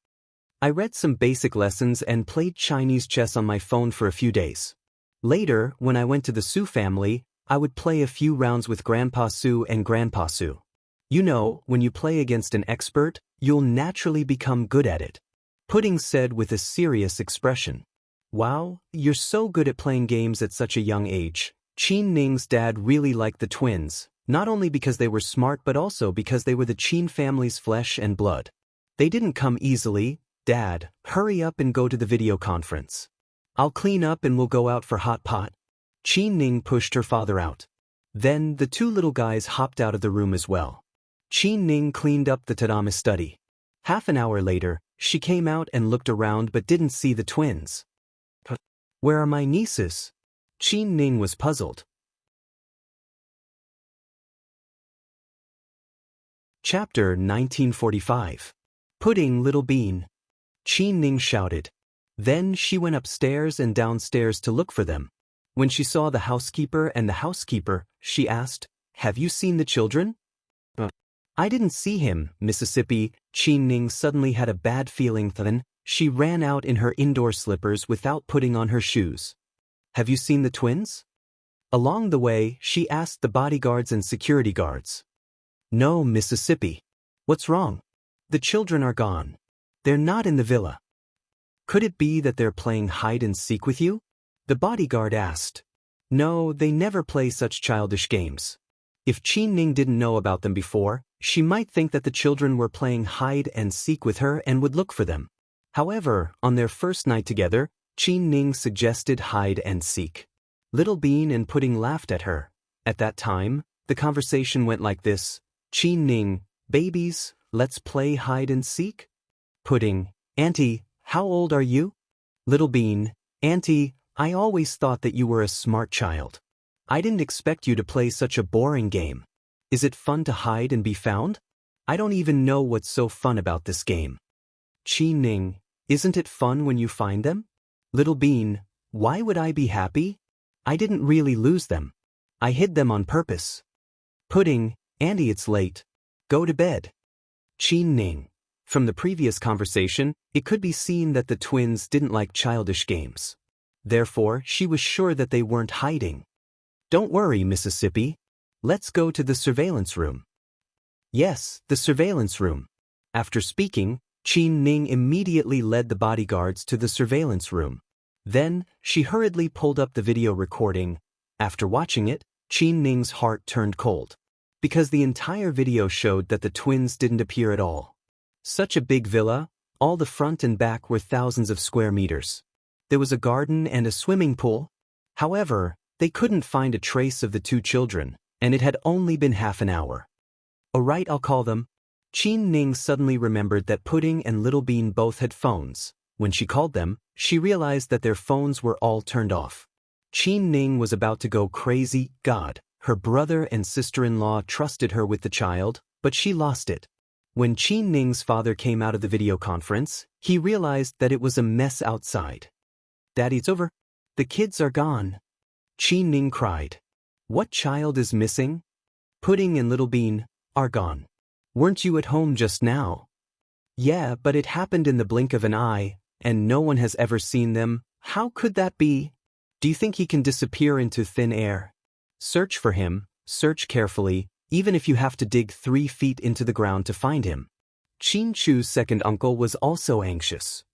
I read some basic lessons and played Chinese chess on my phone for a few days. Later, when I went to the Su family, I would play a few rounds with Grandpa Su and Grandpa Su. You know, when you play against an expert, you'll naturally become good at it. Pudding said with a serious expression. Wow, you're so good at playing games at such a young age. Chin Ning's dad really liked the twins, not only because they were smart but also because they were the Chin family's flesh and blood. They didn't come easily. Dad, hurry up and go to the video conference. I'll clean up and we'll go out for hot pot. Chin Ning pushed her father out. Then the two little guys hopped out of the room as well. Chin Ning cleaned up the tatami study. Half an hour later, she came out and looked around but didn't see the twins. Where are my nieces? Chin Ning was puzzled. Chapter 1945. Pudding Little Bean. Chin Ning shouted. Then she went upstairs and downstairs to look for them. When she saw the housekeeper and the housekeeper, she asked, Have you seen the children? I didn't see him, Mississippi. Chin Ning suddenly had a bad feeling. Then she ran out in her indoor slippers without putting on her shoes. Have you seen the twins? Along the way, she asked the bodyguards and security guards. No, Mississippi. What's wrong? The children are gone. They're not in the villa. Could it be that they're playing hide and seek with you? The bodyguard asked. No, they never play such childish games. If Chin Ning didn't know about them before, she might think that the children were playing hide and seek with her and would look for them. However, on their first night together, Chin Ning suggested hide and seek. Little Bean and Pudding laughed at her. At that time, the conversation went like this. Chin Ning, babies, let's play hide and seek? Pudding, Auntie, how old are you? Little Bean, Auntie, I always thought that you were a smart child. I didn't expect you to play such a boring game. Is it fun to hide and be found? I don't even know what's so fun about this game. Chin Ning, isn't it fun when you find them? Little Bean, why would I be happy? I didn't really lose them. I hid them on purpose. Pudding, Auntie, it's late. Go to bed. Chin Ning. From the previous conversation, it could be seen that the twins didn't like childish games. Therefore, she was sure that they weren't hiding. Don't worry, Mississippi. Let's go to the surveillance room. Yes, the surveillance room. After speaking, Chin Ning immediately led the bodyguards to the surveillance room. Then, she hurriedly pulled up the video recording. After watching it, Chin Ning's heart turned cold. Because the entire video showed that the twins didn't appear at all. Such a big villa, all the front and back were thousands of square meters. There was a garden and a swimming pool. However, they couldn't find a trace of the two children, and it had only been half an hour. Alright, I'll call them. Chin Ning suddenly remembered that Pudding and Little Bean both had phones. When she called them, she realized that their phones were all turned off. Chin Ning was about to go crazy. God, her brother and sister-in-law trusted her with the child, but she lost it. When Chin Ning's father came out of the video conference, he realized that it was a mess outside. Daddy, it's over. The kids are gone. Qi Ning cried. What child is missing? Pudding and Little Bean are gone. Weren't you at home just now? Yeah, but it happened in the blink of an eye, and no one has ever seen them. How could that be? Do you think he can disappear into thin air? Search for him, search carefully, even if you have to dig 3 feet into the ground to find him. Qin Chu's second uncle was also anxious.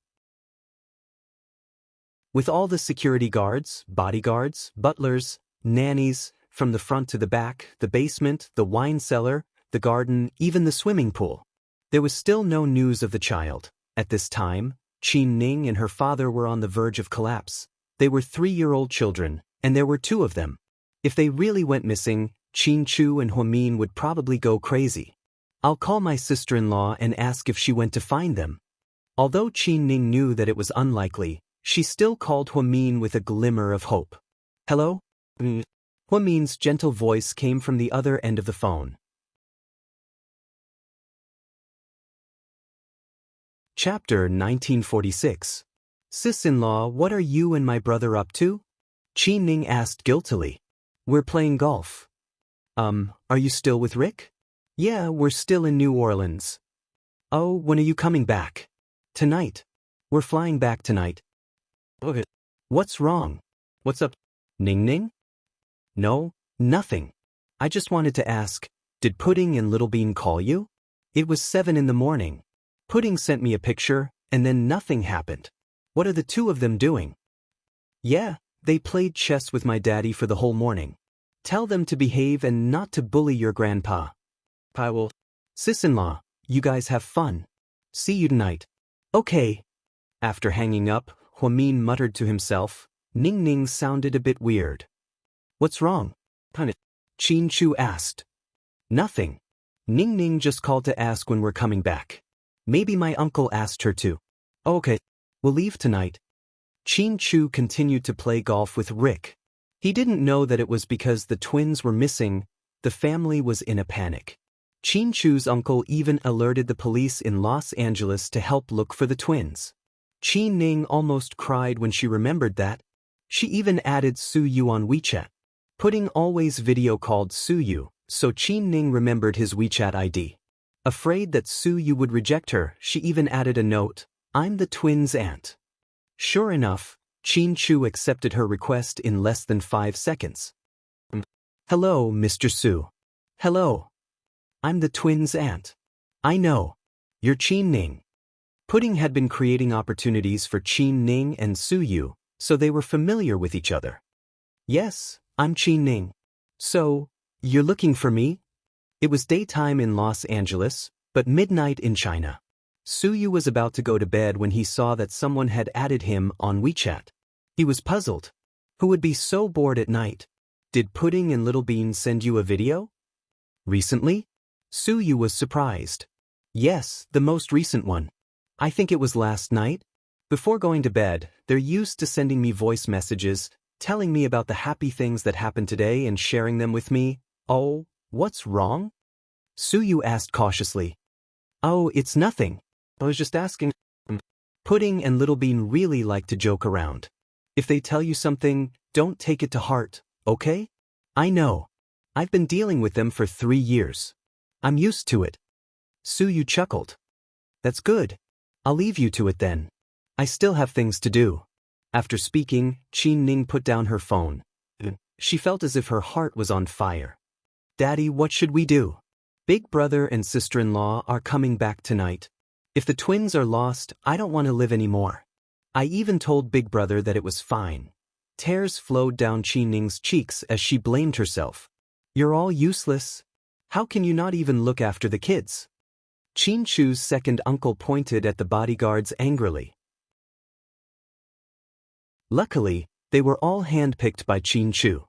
With all the security guards, bodyguards, butlers, nannies, from the front to the back, the basement, the wine cellar, the garden, even the swimming pool, there was still no news of the child. At this time, Qin Ning and her father were on the verge of collapse. They were 3-year-old children, and there were 2 of them. If they really went missing, Qin Chu and Huamin would probably go crazy. I'll call my sister-in-law and ask if she went to find them. Although Qin Ning knew that it was unlikely, she still called Huamin with a glimmer of hope. Hello? Huamin's gentle voice came from the other end of the phone. Chapter 1946. Sis-in-law, what are you and my brother up to? Qin Ning asked guiltily. We're playing golf. Are you still with Rick? Yeah, we're still in New Orleans. Oh, when are you coming back? Tonight. We're flying back tonight. Okay. What's wrong? What's up? Ning Ning? No, nothing. I just wanted to ask, did Pudding and Little Bean call you? It was 7 in the morning. Pudding sent me a picture, and then nothing happened. What are the 2 of them doing? Yeah, they played chess with my daddy for the whole morning. Tell them to behave and not to bully your grandpa. I will. Sis-in-law, you guys have fun. See you tonight. Okay. After hanging up, Huamin muttered to himself. Ning Ning sounded a bit weird. What's wrong? Qin Chu asked. Nothing. Ning Ning just called to ask when we're coming back. Maybe my uncle asked her to. Okay. We'll leave tonight. Qin Chu continued to play golf with Rick. He didn't know that it was because the twins were missing. The family was in a panic. Qin Chu's uncle even alerted the police in Los Angeles to help look for the twins. Qin Ning almost cried when she remembered that. She even added Su Yu on WeChat. Pudding always video called Su Yu, so Qin Ning remembered his WeChat ID. Afraid that Su Yu would reject her, she even added a note, I'm the twins' aunt. Sure enough, Qin Chu accepted her request in less than 5 seconds. Hello, Mr. Su. Hello. I'm the twins' aunt. I know. You're Qin Ning. Pudding had been creating opportunities for Qin Ning and Su Yu, so they were familiar with each other. Yes, I'm Qin Ning. So, you're looking for me? It was daytime in Los Angeles, but midnight in China. Su Yu was about to go to bed when he saw that someone had added him on WeChat. He was puzzled. Who would be so bored at night? Did Pudding and Little Bean send you a video? Recently? Su Yu was surprised. Yes, the most recent one. I think it was last night. Before going to bed, they're used to sending me voice messages, telling me about the happy things that happened today and sharing them with me. Oh, what's wrong? Su Yu asked cautiously. Oh, it's nothing. I was just asking. Pudding and Little Bean really like to joke around. If they tell you something, don't take it to heart, okay? I know. I've been dealing with them for 3 years. I'm used to it. Su Yu chuckled. That's good. I'll leave you to it then. I still have things to do. After speaking, Qin Ning put down her phone. She felt as if her heart was on fire. Daddy, what should we do? Big brother and sister-in-law are coming back tonight. If the twins are lost, I don't want to live anymore. I even told Big Brother that it was fine. Tears flowed down Qin Ning's cheeks as she blamed herself. You're all useless. How can you not even look after the kids? Qin Chu's second uncle pointed at the bodyguards angrily. Luckily, they were all handpicked by Qin Chu.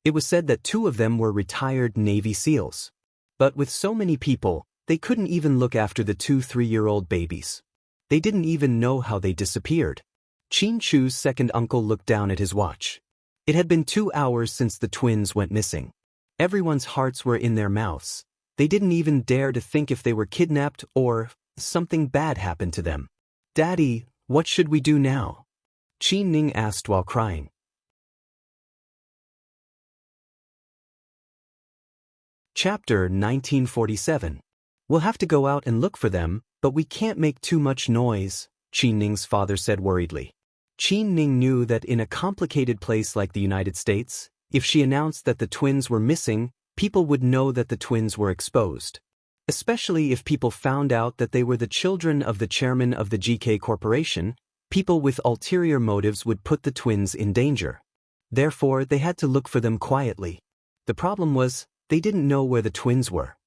It was said that 2 of them were retired Navy SEALs. But with so many people, they couldn't even look after the 2 3-year-old babies. They didn't even know how they disappeared. Qin Chu's second uncle looked down at his watch. It had been 2 hours since the twins went missing. Everyone's hearts were in their mouths. They didn't even dare to think if they were kidnapped or something bad happened to them. Daddy, what should we do now? Qi Ning asked while crying. Chapter 1947. We'll have to go out and look for them, but we can't make too much noise, Qi Ning's father said worriedly. Qi Ning knew that in a complicated place like the United States, if she announced that the twins were missing, people would know that the twins were exposed. Especially if people found out that they were the children of the chairman of the GK Corporation, people with ulterior motives would put the twins in danger. Therefore, they had to look for them quietly. The problem was, they didn't know where the twins were.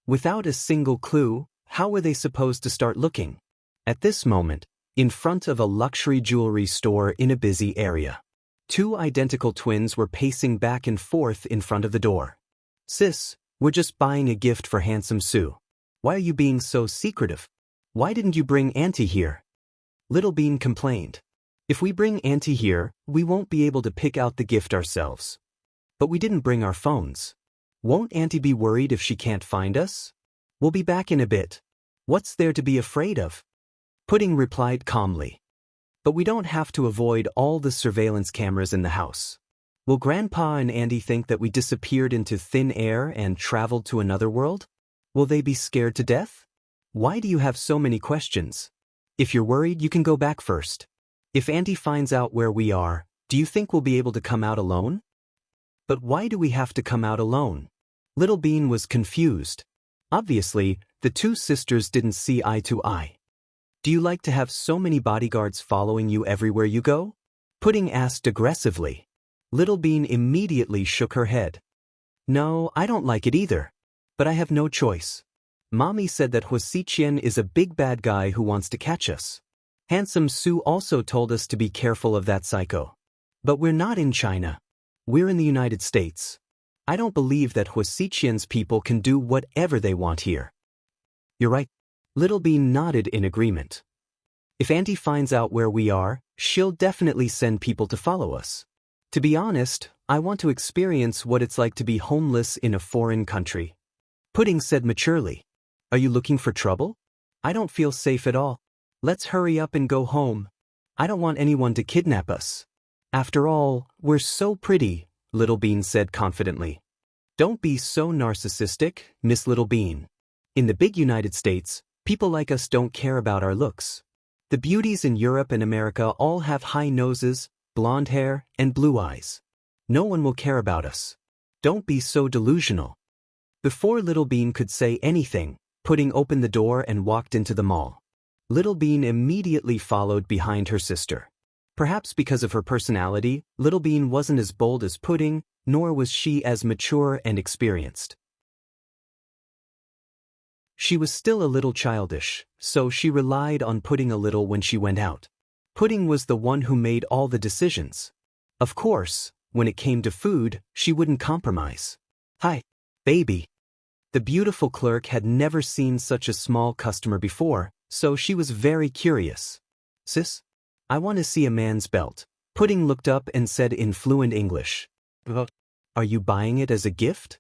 Without a single clue, how were they supposed to start looking? At this moment, in front of a luxury jewelry store in a busy area, two identical twins were pacing back and forth in front of the door. Sis, we're just buying a gift for handsome Sue. Why are you being so secretive? Why didn't you bring Auntie here? Little Bean complained. If we bring Auntie here, we won't be able to pick out the gift ourselves. But we didn't bring our phones. Won't Auntie be worried if she can't find us? We'll be back in a bit. What's there to be afraid of? Pudding replied calmly. But we don't have to avoid all the surveillance cameras in the house. Will Grandpa and Auntie think that we disappeared into thin air and traveled to another world? Will they be scared to death? Why do you have so many questions? If you're worried, you can go back first. If Auntie finds out where we are, do you think we'll be able to come out alone? But why do we have to come out alone? Little Bean was confused. Obviously, the two sisters didn't see eye to eye. Do you like to have so many bodyguards following you everywhere you go? Pudding asked aggressively. Little Bean immediately shook her head. No, I don't like it either. But I have no choice. Mommy said that Huasiqian is a big bad guy who wants to catch us. Handsome Sue also told us to be careful of that psycho. But we're not in China. We're in the United States. I don't believe that Huasiqian's people can do whatever they want here. You're right. Little Bean nodded in agreement. If Auntie finds out where we are, she'll definitely send people to follow us. To be honest, I want to experience what it's like to be homeless in a foreign country. Pudding said maturely. Are you looking for trouble? I don't feel safe at all. Let's hurry up and go home. I don't want anyone to kidnap us. After all, we're so pretty, Little Bean said confidently. Don't be so narcissistic, Miss Little Bean. In the big United States, people like us don't care about our looks. The beauties in Europe and America all have high noses, blonde hair, and blue eyes. No one will care about us. Don't be so delusional. Before Little Bean could say anything, Pudding opened the door and walked into the mall. Little Bean immediately followed behind her sister. Perhaps because of her personality, Little Bean wasn't as bold as Pudding, nor was she as mature and experienced. She was still a little childish, so she relied on Pudding a little when she went out. Pudding was the one who made all the decisions. Of course, when it came to food, she wouldn't compromise. Hi, baby. The beautiful clerk had never seen such a small customer before, so she was very curious. Sis? I want to see a man's belt. Pudding looked up and said in fluent English. Are you buying it as a gift?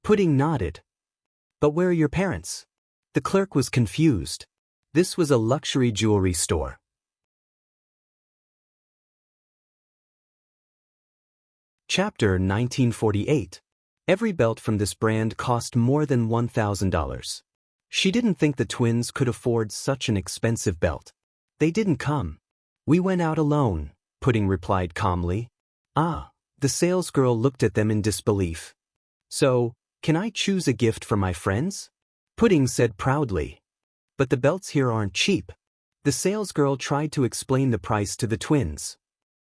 Pudding nodded. But where are your parents? The clerk was confused. This was a luxury jewelry store. Chapter 1948. Every belt from this brand cost more than $1,000. She didn't think the twins could afford such an expensive belt. They didn't come. We went out alone, Pudding replied calmly. Ah, the salesgirl looked at them in disbelief. So, can I choose a gift for my friends? Pudding said proudly. But the belts here aren't cheap. The salesgirl tried to explain the price to the twins.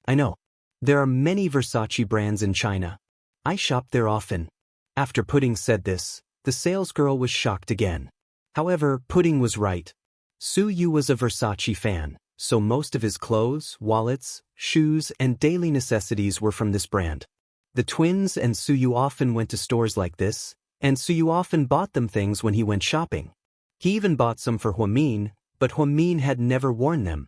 I know. There are many Versace brands in China. I shop there often. After Pudding said this, the salesgirl was shocked again. However, Pudding was right. Su Yu was a Versace fan, so most of his clothes, wallets, shoes, and daily necessities were from this brand. The twins and Su Yu often went to stores like this, and Su Yu often bought them things when he went shopping. He even bought some for Huamin, but Huamin had never worn them.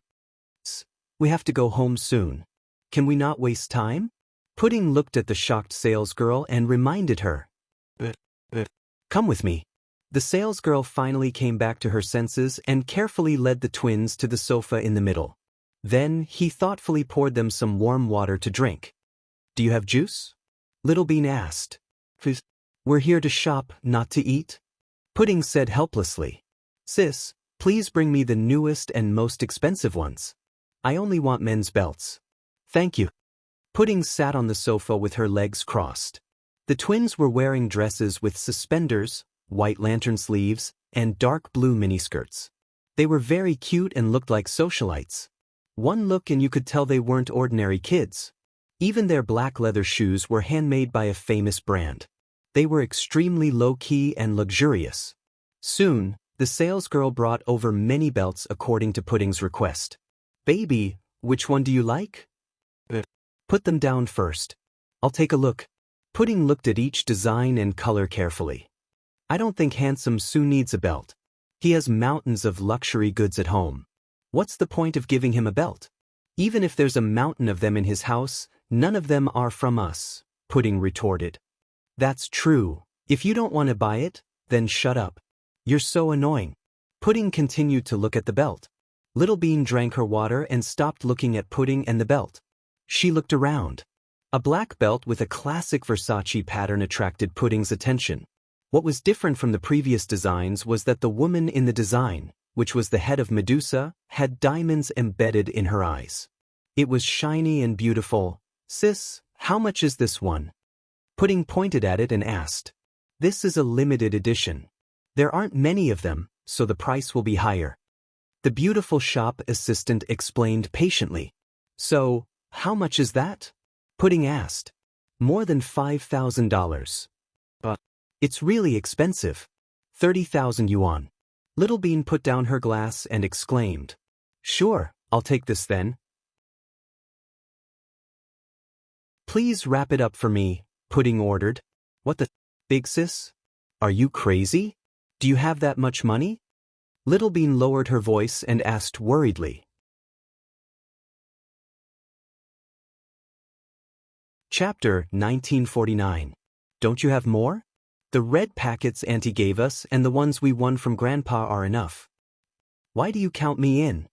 We have to go home soon. Can we not waste time? Pudding looked at the shocked salesgirl and reminded her. Come with me. The salesgirl finally came back to her senses and carefully led the twins to the sofa in the middle. Then, he thoughtfully poured them some warm water to drink. Do you have juice? Little Bean asked. We're here to shop, not to eat. Pudding said helplessly. Sis, please bring me the newest and most expensive ones. I only want men's belts. Thank you. Pudding sat on the sofa with her legs crossed. The twins were wearing dresses with suspenders, white lantern sleeves, and dark blue miniskirts. They were very cute and looked like socialites. One look and you could tell they weren't ordinary kids. Even their black leather shoes were handmade by a famous brand. They were extremely low-key and luxurious. Soon, the salesgirl brought over many belts according to Pudding's request. Baby, which one do you like? Put them down first. I'll take a look. Pudding looked at each design and color carefully. I don't think Handsome Sue needs a belt. He has mountains of luxury goods at home. What's the point of giving him a belt? Even if there's a mountain of them in his house, none of them are from us, Pudding retorted. That's true. If you don't want to buy it, then shut up. You're so annoying. Pudding continued to look at the belt. Little Bean drank her water and stopped looking at Pudding and the belt. She looked around. A black belt with a classic Versace pattern attracted Pudding's attention. What was different from the previous designs was that the woman in the design, which was the head of Medusa, had diamonds embedded in her eyes. It was shiny and beautiful. Sis, how much is this one? Pudding pointed at it and asked. This is a limited edition. There aren't many of them, so the price will be higher. The beautiful shop assistant explained patiently. So, how much is that? Pudding asked. More than $5,000. But it's really expensive. 30,000 yuan. Little Bean put down her glass and exclaimed. Sure, I'll take this then. Please wrap it up for me, Pudding ordered. What the, big sis? Are you crazy? Do you have that much money? Little Bean lowered her voice and asked worriedly. Chapter 1949. Don't you have more? The red packets Auntie gave us and the ones we won from Grandpa are enough. Why do you count me in?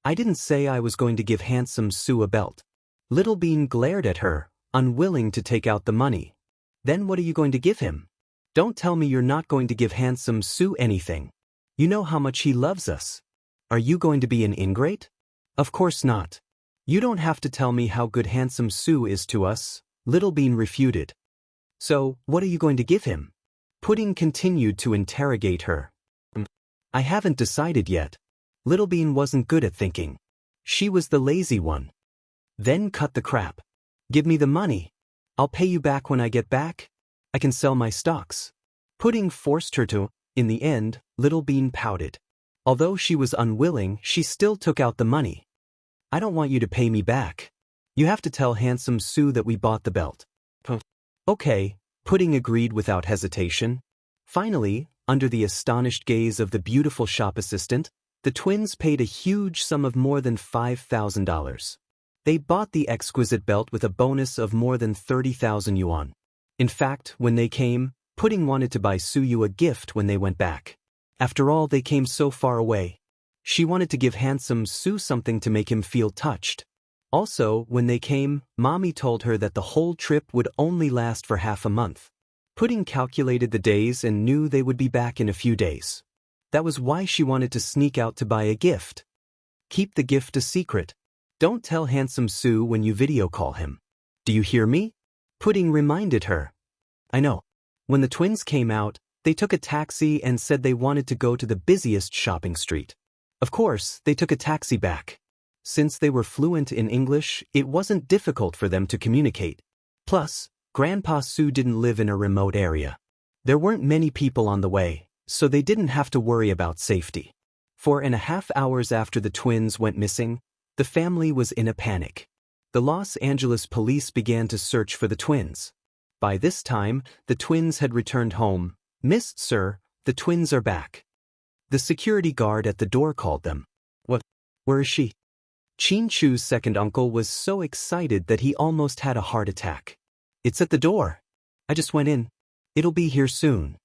I didn't say I was going to give Handsome Sue a belt. Little Bean glared at her, unwilling to take out the money. Then what are you going to give him? Don't tell me you're not going to give Handsome Sue anything. You know how much he loves us. Are you going to be an ingrate? Of course not. You don't have to tell me how good Handsome Sue is to us, Little Bean refuted. So, what are you going to give him? Pudding continued to interrogate her. I haven't decided yet. Little Bean wasn't good at thinking. She was the lazy one. Then cut the crap. Give me the money. I'll pay you back when I get back. I can sell my stocks. Pudding forced her to. In the end, Little Bean pouted. Although she was unwilling, she still took out the money. I don't want you to pay me back. You have to tell Handsome Sue that we bought the belt. Okay, Pudding agreed without hesitation. Finally, under the astonished gaze of the beautiful shop assistant, the twins paid a huge sum of more than $5,000. They bought the exquisite belt with a bonus of more than 30,000 yuan. In fact, when they came, Pudding wanted to buy Suyu a gift when they went back. After all, they came so far away. She wanted to give Handsome Sue something to make him feel touched. Also, when they came, Mommy told her that the whole trip would only last for half a month. Pudding calculated the days and knew they would be back in a few days. That was why she wanted to sneak out to buy a gift. Keep the gift a secret. Don't tell Handsome Sue when you video call him. Do you hear me? Pudding reminded her. I know. When the twins came out, they took a taxi and said they wanted to go to the busiest shopping street. Of course, they took a taxi back. Since they were fluent in English, it wasn't difficult for them to communicate. Plus, Grandpa Sue didn't live in a remote area. There weren't many people on the way, so they didn't have to worry about safety. 4.5 hours after the twins went missing, the family was in a panic. The Los Angeles police began to search for the twins. By this time, the twins had returned home. Miss, sir, the twins are back. The security guard at the door called them. What? Where is she? Chin Chu's second uncle was so excited that he almost had a heart attack. It's at the door. I just went in. It'll be here soon.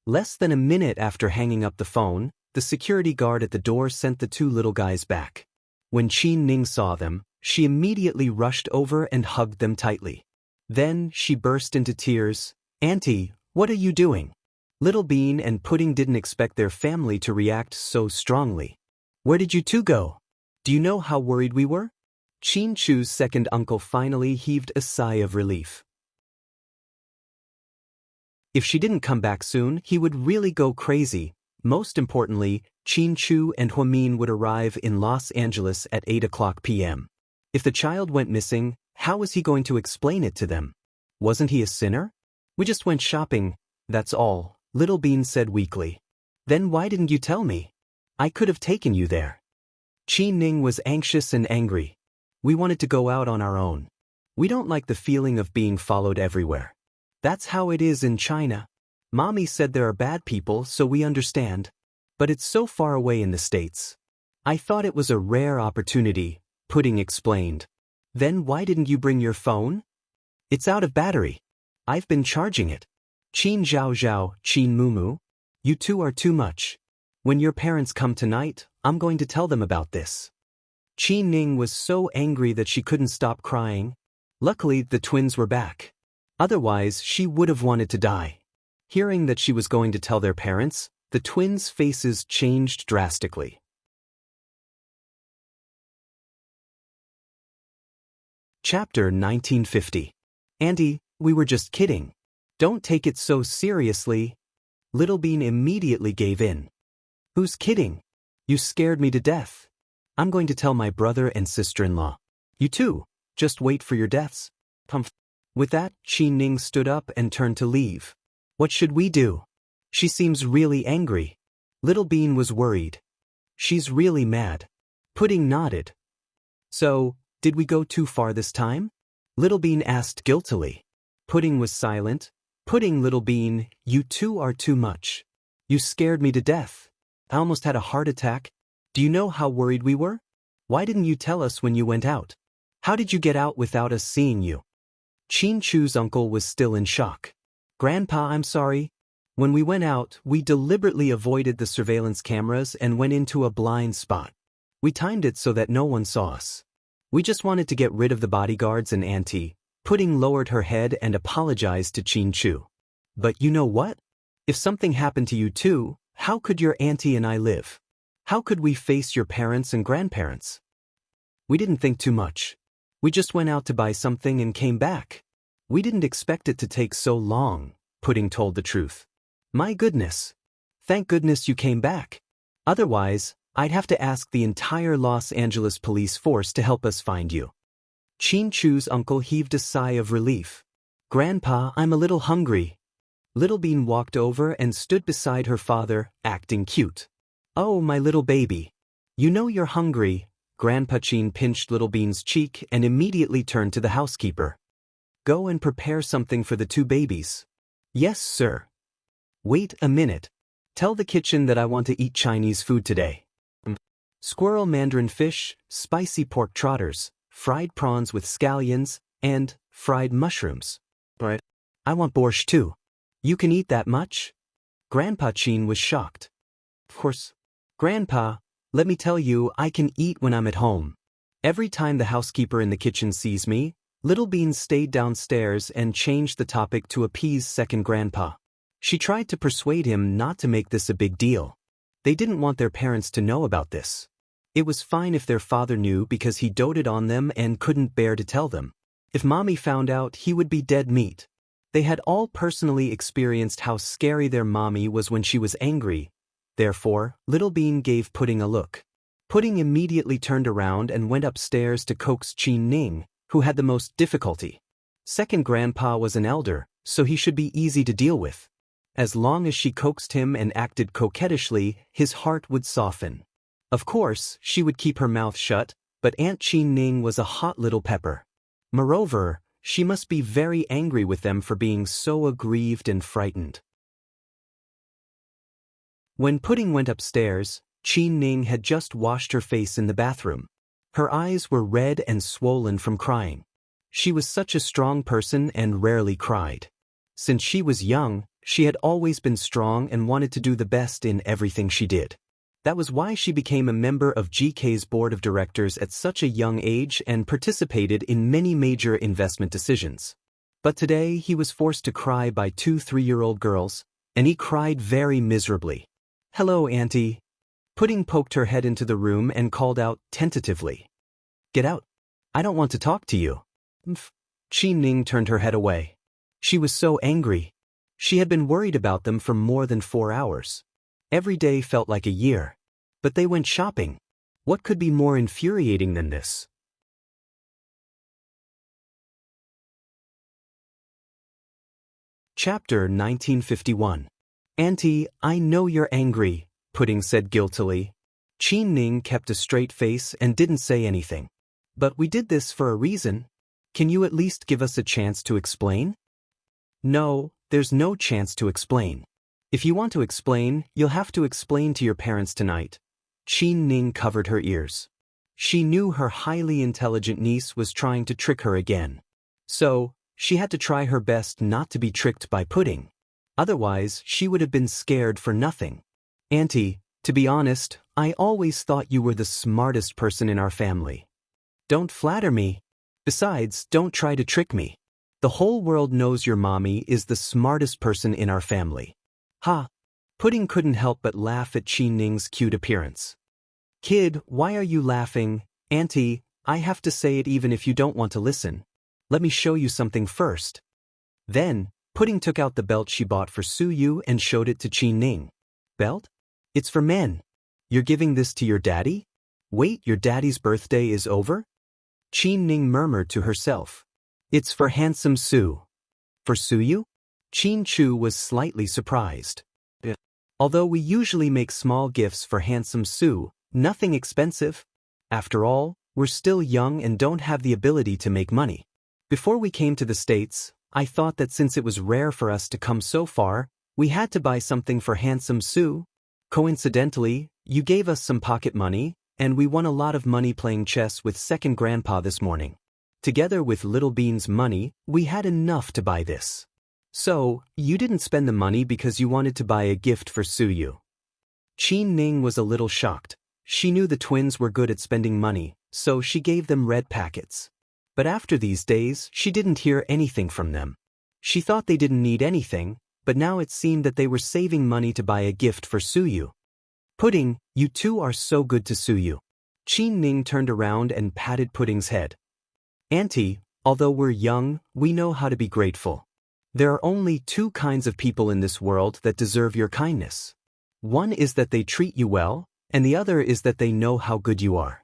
Less than a minute after hanging up the phone, the security guard at the door sent the two little guys back. When Qin Ning saw them, she immediately rushed over and hugged them tightly. Then she burst into tears. "Auntie, what are you doing?" Little Bean and Pudding didn't expect their family to react so strongly. "Where did you two go? Do you know how worried we were?" Qin Chu's second uncle finally heaved a sigh of relief. If she didn't come back soon, he would really go crazy. Most importantly, Qin Chu and Huamin would arrive in Los Angeles at 8 p.m. If the child went missing, how was he going to explain it to them? Wasn't he a sinner? "We just went shopping, that's all," Little Bean said weakly. "Then why didn't you tell me? I could have taken you there." Qin Ning was anxious and angry. "We wanted to go out on our own. We don't like the feeling of being followed everywhere. That's how it is in China. Mommy said there are bad people, so we understand. But it's so far away in the States. I thought it was a rare opportunity," Pudding explained. "Then why didn't you bring your phone?" "It's out of battery. I've been charging it." "Qin Zhao Zhao, Qin Mumu. You two are too much. When your parents come tonight, I'm going to tell them about this." Qin Ning was so angry that she couldn't stop crying. Luckily, the twins were back. Otherwise, she would have wanted to die. Hearing that she was going to tell their parents, the twins' faces changed drastically. Chapter 1950. "Auntie, we were just kidding. Don't take it so seriously." Little Bean immediately gave in. "Who's kidding? You scared me to death. I'm going to tell my brother and sister-in-law. You too, just wait for your deaths." With that, Qin Ning stood up and turned to leave. "What should we do? She seems really angry." Little Bean was worried. "She's really mad." Pudding nodded. "So, did we go too far this time?" Little Bean asked guiltily. Pudding was silent. "Pudding, Little Bean, you two are too much. You scared me to death. I almost had a heart attack. Do you know how worried we were? Why didn't you tell us when you went out? How did you get out without us seeing you?" Qin Chu's uncle was still in shock. "Grandpa, I'm sorry. When we went out, we deliberately avoided the surveillance cameras and went into a blind spot. We timed it so that no one saw us. We just wanted to get rid of the bodyguards and Auntie." Pudding lowered her head and apologized to Qin Chu. "But you know what? If something happened to you too, how could your auntie and I live? How could we face your parents and grandparents? We didn't think too much. We just went out to buy something and came back. We didn't expect it to take so long," Pudding told the truth. "My goodness. Thank goodness you came back. Otherwise, I'd have to ask the entire Los Angeles police force to help us find you." Qin Chu's uncle heaved a sigh of relief. "Grandpa, I'm a little hungry." Little Bean walked over and stood beside her father, acting cute. "Oh, my little baby. You know you're hungry." Grandpa Qin pinched Little Bean's cheek and immediately turned to the housekeeper. "Go and prepare something for the two babies." "Yes, sir." "Wait a minute. Tell the kitchen that I want to eat Chinese food today. Squirrel mandarin fish, spicy pork trotters, fried prawns with scallions, and fried mushrooms. Right. I want borscht too. You can eat that much?" Grandpa Qin was shocked. "Of course. Grandpa, let me tell you, I can eat when I'm at home. Every time the housekeeper in the kitchen sees me." Little Bean stayed downstairs and changed the topic to appease second grandpa. She tried to persuade him not to make this a big deal. They didn't want their parents to know about this. It was fine if their father knew because he doted on them and couldn't bear to tell them. If Mommy found out, he would be dead meat. They had all personally experienced how scary their mommy was when she was angry. Therefore, Little Bean gave Pudding a look. Pudding immediately turned around and went upstairs to coax Qin Ning, who had the most difficulty. Second grandpa was an elder, so he should be easy to deal with. As long as she coaxed him and acted coquettishly, his heart would soften. Of course, she would keep her mouth shut, but Aunt Qin Ning was a hot little pepper. Moreover, she must be very angry with them for being so aggrieved and frightened. When Pudding went upstairs, Qin Ning had just washed her face in the bathroom. Her eyes were red and swollen from crying. She was such a strong person and rarely cried. Since she was young, she had always been strong and wanted to do the best in everything she did. That was why she became a member of GK's board of directors at such a young age and participated in many major investment decisions. But today he was forced to cry by 2 3-year-old girls, and he cried very miserably. "Hello, Auntie." Pudding poked her head into the room and called out tentatively. "Get out. I don't want to talk to you." Qi Ning turned her head away. She was so angry. She had been worried about them for more than 4 hours. Every day felt like a year. But they went shopping. What could be more infuriating than this? Chapter 1951. "Auntie, I know you're angry," Pudding said guiltily. Qi Ning kept a straight face and didn't say anything. "But we did this for a reason. Can you at least give us a chance to explain?" "No, there's no chance to explain. If you want to explain, you'll have to explain to your parents tonight." Qi Ning covered her ears. She knew her highly intelligent niece was trying to trick her again. So, she had to try her best not to be tricked by Pudding. Otherwise, she would have been scared for nothing. "Auntie, to be honest, I always thought you were the smartest person in our family." "Don't flatter me. Besides, don't try to trick me. The whole world knows your mommy is the smartest person in our family." "Ha!" Pudding couldn't help but laugh at Qi Ning's cute appearance. "Kid, why are you laughing?" "Auntie, I have to say it even if you don't want to listen. Let me show you something first." Then, Pudding took out the belt she bought for Suyu and showed it to Qi Ning. "Belt? It's for men. You're giving this to your daddy? Wait, your daddy's birthday is over?" Qi Ning murmured to herself. "It's for handsome Su." "For Suyu?" Qin Chu was slightly surprised. "Although we usually make small gifts for handsome Su, nothing expensive. After all, we're still young and don't have the ability to make money. Before we came to the States, I thought that since it was rare for us to come so far, we had to buy something for handsome Su. Coincidentally, you gave us some pocket money, and we won a lot of money playing chess with second grandpa this morning. Together with Little Bean's money, we had enough to buy this. So, you didn't spend the money because you wanted to buy a gift for Suyu." Qi Ning was a little shocked. She knew the twins were good at spending money, so she gave them red packets. But after these days, she didn't hear anything from them. She thought they didn't need anything, but now it seemed that they were saving money to buy a gift for Suyu. "Pudding, you two are so good to Suyu." Qi Ning turned around and patted Pudding's head. "Auntie, although we're young, we know how to be grateful. There are only 2 kinds of people in this world that deserve your kindness. One is that they treat you well, and the other is that they know how good you are.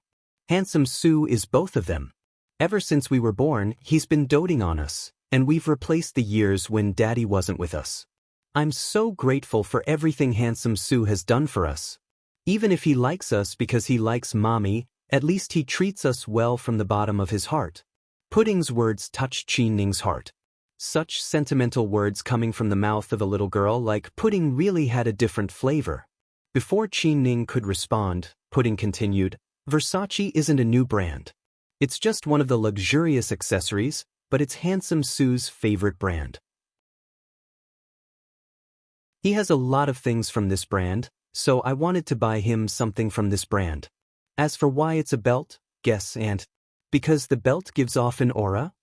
Handsome Su is both of them. Ever since we were born, he's been doting on us, and we've replaced the years when Daddy wasn't with us. I'm so grateful for everything Handsome Su has done for us. Even if he likes us because he likes Mommy, at least he treats us well from the bottom of his heart." Pudding's words touched Qi Ning's heart. Such sentimental words coming from the mouth of a little girl like Pudding really had a different flavor. Before Qi Ning could respond, Pudding continued, "Versace isn't a new brand. It's just one of the luxurious accessories, but it's Handsome Su's favorite brand. He has a lot of things from this brand, so I wanted to buy him something from this brand. As for why it's a belt, guess and because the belt gives off an aura?"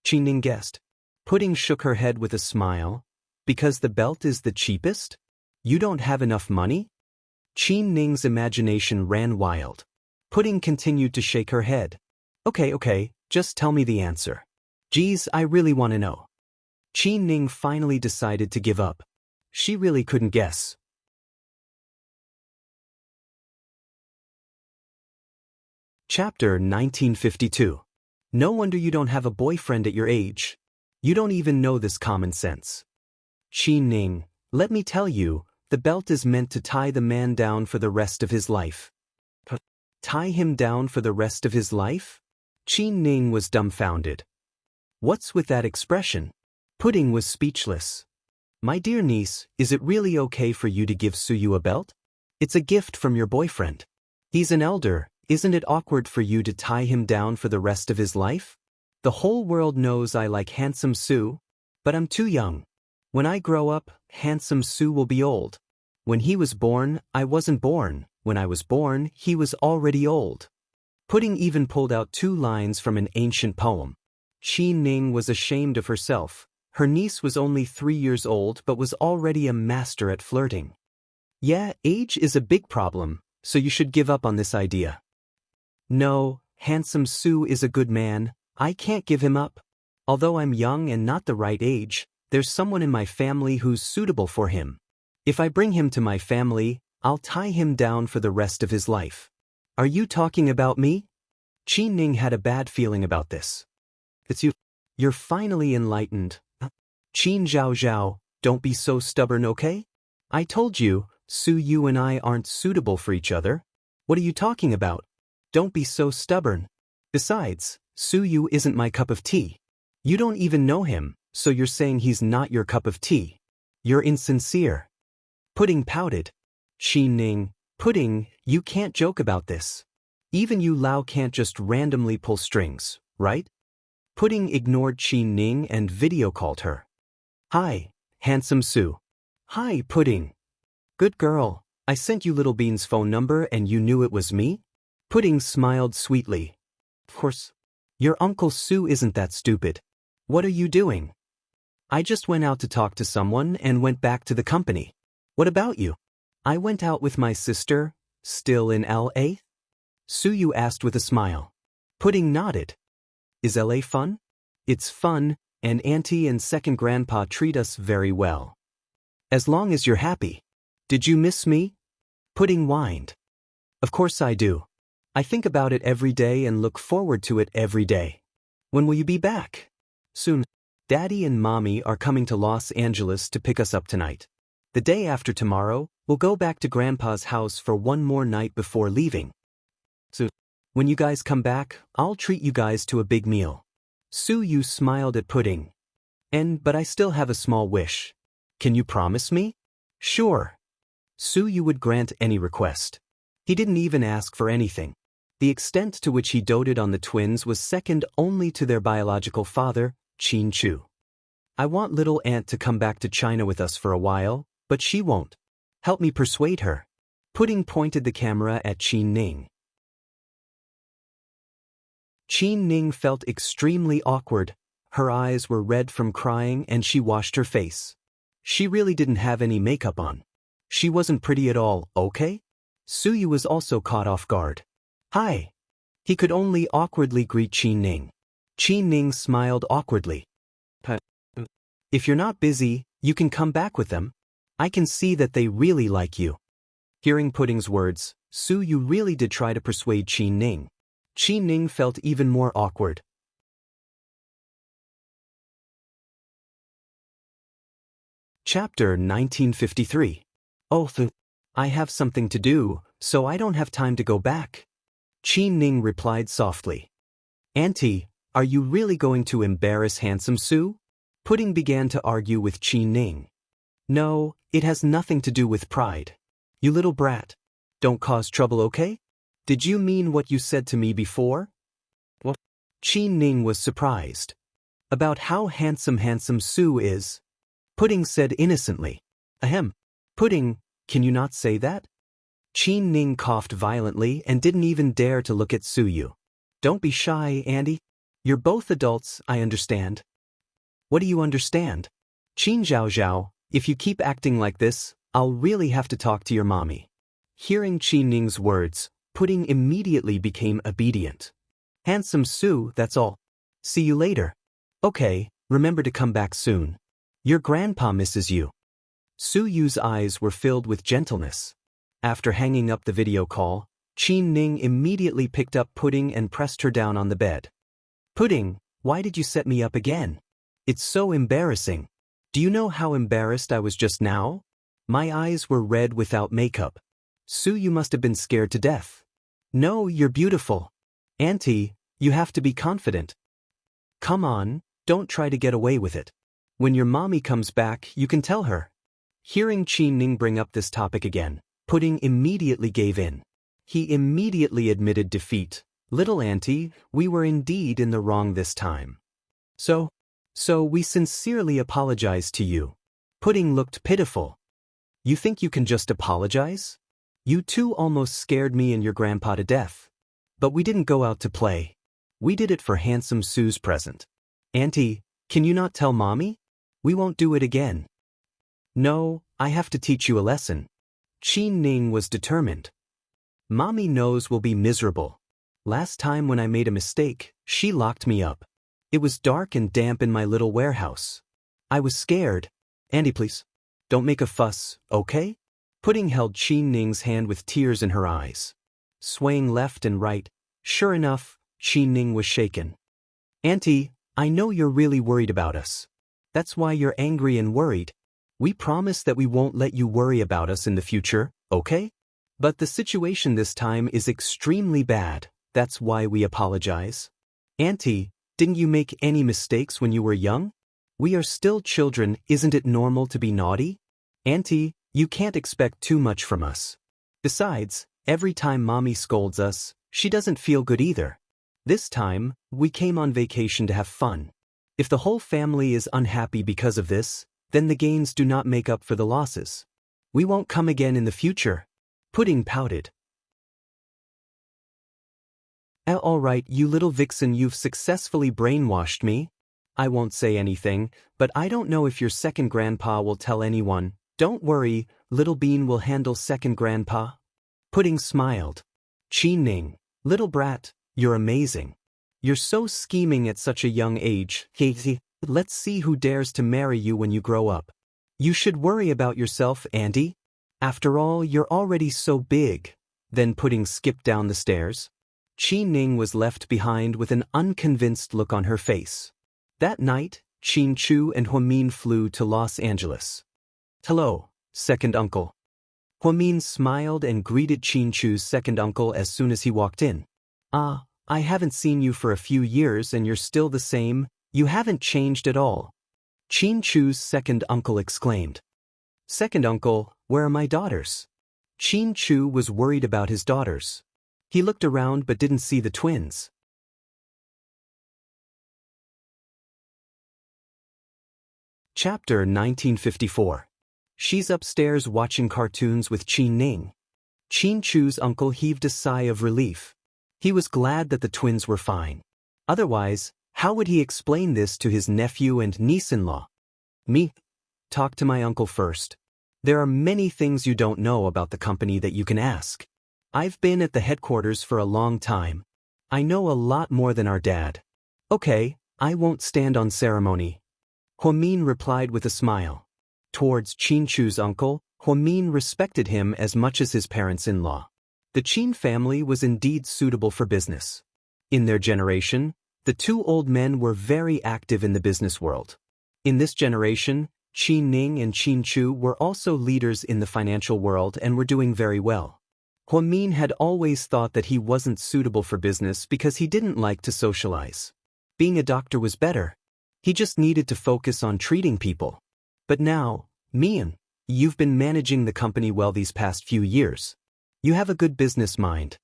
Qi Ning guessed. Pudding shook her head with a smile. "Because the belt is the cheapest? You don't have enough money?" Qi Ning's imagination ran wild. Pudding continued to shake her head. Okay, just tell me the answer. Geez, I really want to know." Qi Ning finally decided to give up. She really couldn't guess. Chapter 1952. No wonder you don't have a boyfriend at your age. You don't even know this common sense. Qi Ning, let me tell you, the belt is meant to tie the man down for the rest of his life. Tie him down for the rest of his life? Qi Ning was dumbfounded. What's with that expression? Pudding was speechless. My dear niece, is it really okay for you to give Suyu a belt? It's a gift from your boyfriend. He's an elder, isn't it awkward for you to tie him down for the rest of his life? The whole world knows I like handsome Su, but I'm too young. When I grow up, handsome Su will be old. When he was born, I wasn't born. When I was born, he was already old. Pudding even pulled out 2 lines from an ancient poem. Qi Ning was ashamed of herself. Her niece was only 3 years old but was already a master at flirting. Yeah, age is a big problem, so you should give up on this idea. No, handsome Su is a good man. I can't give him up. Although I'm young and not the right age, there's someone in my family who's suitable for him. If I bring him to my family, I'll tie him down for the rest of his life. Are you talking about me? Qi Ning had a bad feeling about this. It's you. You're finally enlightened. Qin Zhao Zhao, don't be so stubborn, okay? I told you, Su, you and I aren't suitable for each other. What are you talking about? Don't be so stubborn. Besides, Su Yu isn't my cup of tea. You don't even know him, so you're saying he's not your cup of tea. You're insincere. Pudding pouted. Qi Ning, Pudding, you can't joke about this. Even you Lao can't just randomly pull strings, right? Pudding ignored Qi Ning and video called her. Hi, handsome Su. Hi, Pudding. Good girl, I sent you Little Bean's phone number and you knew it was me? Pudding smiled sweetly. Of course. Your Uncle Su isn't that stupid. What are you doing? I just went out to talk to someone and went back to the company. What about you? I went out with my sister, still in LA? Su Yu asked with a smile. Pudding nodded. Is LA fun? It's fun, and Auntie and second grandpa treat us very well. As long as you're happy. Did you miss me? Pudding whined. Of course I do. I think about it every day and look forward to it every day. When will you be back? Soon. Daddy and Mommy are coming to Los Angeles to pick us up tonight. The day after tomorrow, we'll go back to Grandpa's house for one more night before leaving. So, when you guys come back, I'll treat you guys to a big meal. Su Yu smiled at Pudding. But I still have a small wish. Can you promise me? Sure. Su Yu would grant any request. He didn't even ask for anything. The extent to which he doted on the twins was second only to their biological father, Qin Chu. I want little aunt to come back to China with us for a while, but she won't. Help me persuade her. Pudding pointed the camera at Qin Ning. Qin Ning felt extremely awkward. Her eyes were red from crying and she washed her face. She really didn't have any makeup on. She wasn't pretty at all, okay? Su Yu was also caught off guard. Hi. He could only awkwardly greet Qin Ning. Qin Ning smiled awkwardly. If you're not busy, you can come back with them. I can see that they really like you. Hearing Pudding's words, Su Yu really did try to persuade Qin Ning. Qin Ning felt even more awkward. Chapter 1953. Oh, I have something to do, so I don't have time to go back. Qin Ning replied softly. Auntie, are you really going to embarrass handsome Su? Pudding began to argue with Qin Ning. No, it has nothing to do with pride. You little brat. Don't cause trouble, okay? Did you mean what you said to me before? What? Qin Ning was surprised. About how handsome Su is. Pudding said innocently. Ahem. Pudding, can you not say that? Qin Ning coughed violently and didn't even dare to look at Su Yu. Don't be shy, Andy. You're both adults, I understand. What do you understand? Qin Zhao Zhao, if you keep acting like this, I'll really have to talk to your mommy. Hearing Qin Ning's words, Pudding immediately became obedient. Handsome Su, that's all. See you later. Okay, remember to come back soon. Your grandpa misses you. Su Yu's eyes were filled with gentleness. After hanging up the video call, Qin Ning immediately picked up Pudding and pressed her down on the bed. Pudding, why did you set me up again? It's so embarrassing. Do you know how embarrassed I was just now? My eyes were red without makeup. Su, you must have been scared to death. No, you're beautiful. Auntie, you have to be confident. Come on, don't try to get away with it. When your mommy comes back, you can tell her. Hearing Qin Ning bring up this topic again, Pudding immediately gave in. He immediately admitted defeat. Little auntie, we were indeed in the wrong this time. So we sincerely apologize to you. Pudding looked pitiful. You think you can just apologize? You two almost scared me and your grandpa to death. But we didn't go out to play. We did it for handsome Sue's present. Auntie, can you not tell Mommy? We won't do it again. No, I have to teach you a lesson. Qin Ning was determined. Mommy knows we'll be miserable. Last time when I made a mistake, she locked me up. It was dark and damp in my little warehouse. I was scared. Auntie, please. Don't make a fuss, okay? Pudding held Qin Ning's hand with tears in her eyes. Swaying left and right, sure enough, Qin Ning was shaken. Auntie, I know you're really worried about us. That's why you're angry and worried. We promise that we won't let you worry about us in the future, okay? But the situation this time is extremely bad, that's why we apologize. Auntie, didn't you make any mistakes when you were young? We are still children, isn't it normal to be naughty? Auntie, you can't expect too much from us. Besides, every time Mommy scolds us, she doesn't feel good either. This time, we came on vacation to have fun. If the whole family is unhappy because of this, then the gains do not make up for the losses. We won't come again in the future. Pudding pouted. All right, you little vixen, you've successfully brainwashed me. I won't say anything, but I don't know if your second grandpa will tell anyone. Don't worry, little bean will handle second grandpa. Pudding smiled. Qin Ning, little brat, you're amazing. You're so scheming at such a young age. Let's see who dares to marry you when you grow up. You should worry about yourself, Auntie. After all, you're already so big. Then Pudding skipped down the stairs. Qin Ning was left behind with an unconvinced look on her face. That night, Qin Chu and Huamin flew to Los Angeles. Hello, second uncle. Huamin smiled and greeted Qin Chu's second uncle as soon as he walked in. I haven't seen you for a few years and you're still the same. You haven't changed at all. Qin Chu's second uncle exclaimed. Second uncle, where are my daughters? Qin Chu was worried about his daughters. He looked around but didn't see the twins. Chapter 1954. She's upstairs watching cartoons with Qin Ning. Qin Chu's uncle heaved a sigh of relief. He was glad that the twins were fine. Otherwise, how would he explain this to his nephew and niece-in-law? Me? Talk to my uncle first. There are many things you don't know about the company that you can ask. I've been at the headquarters for a long time. I know a lot more than our dad. Okay, I won't stand on ceremony. Huamin replied with a smile. Towards Qin Chu's uncle, Huamin respected him as much as his parents-in-law. The Qin family was indeed suitable for business. In their generation, the two old men were very active in the business world. In this generation, Qin Ning and Qin Chu were also leaders in the financial world and were doing very well. Huamin had always thought that he wasn't suitable for business because he didn't like to socialize. Being a doctor was better. He just needed to focus on treating people. But now, Mian, you've been managing the company well these past few years. You have a good business mind.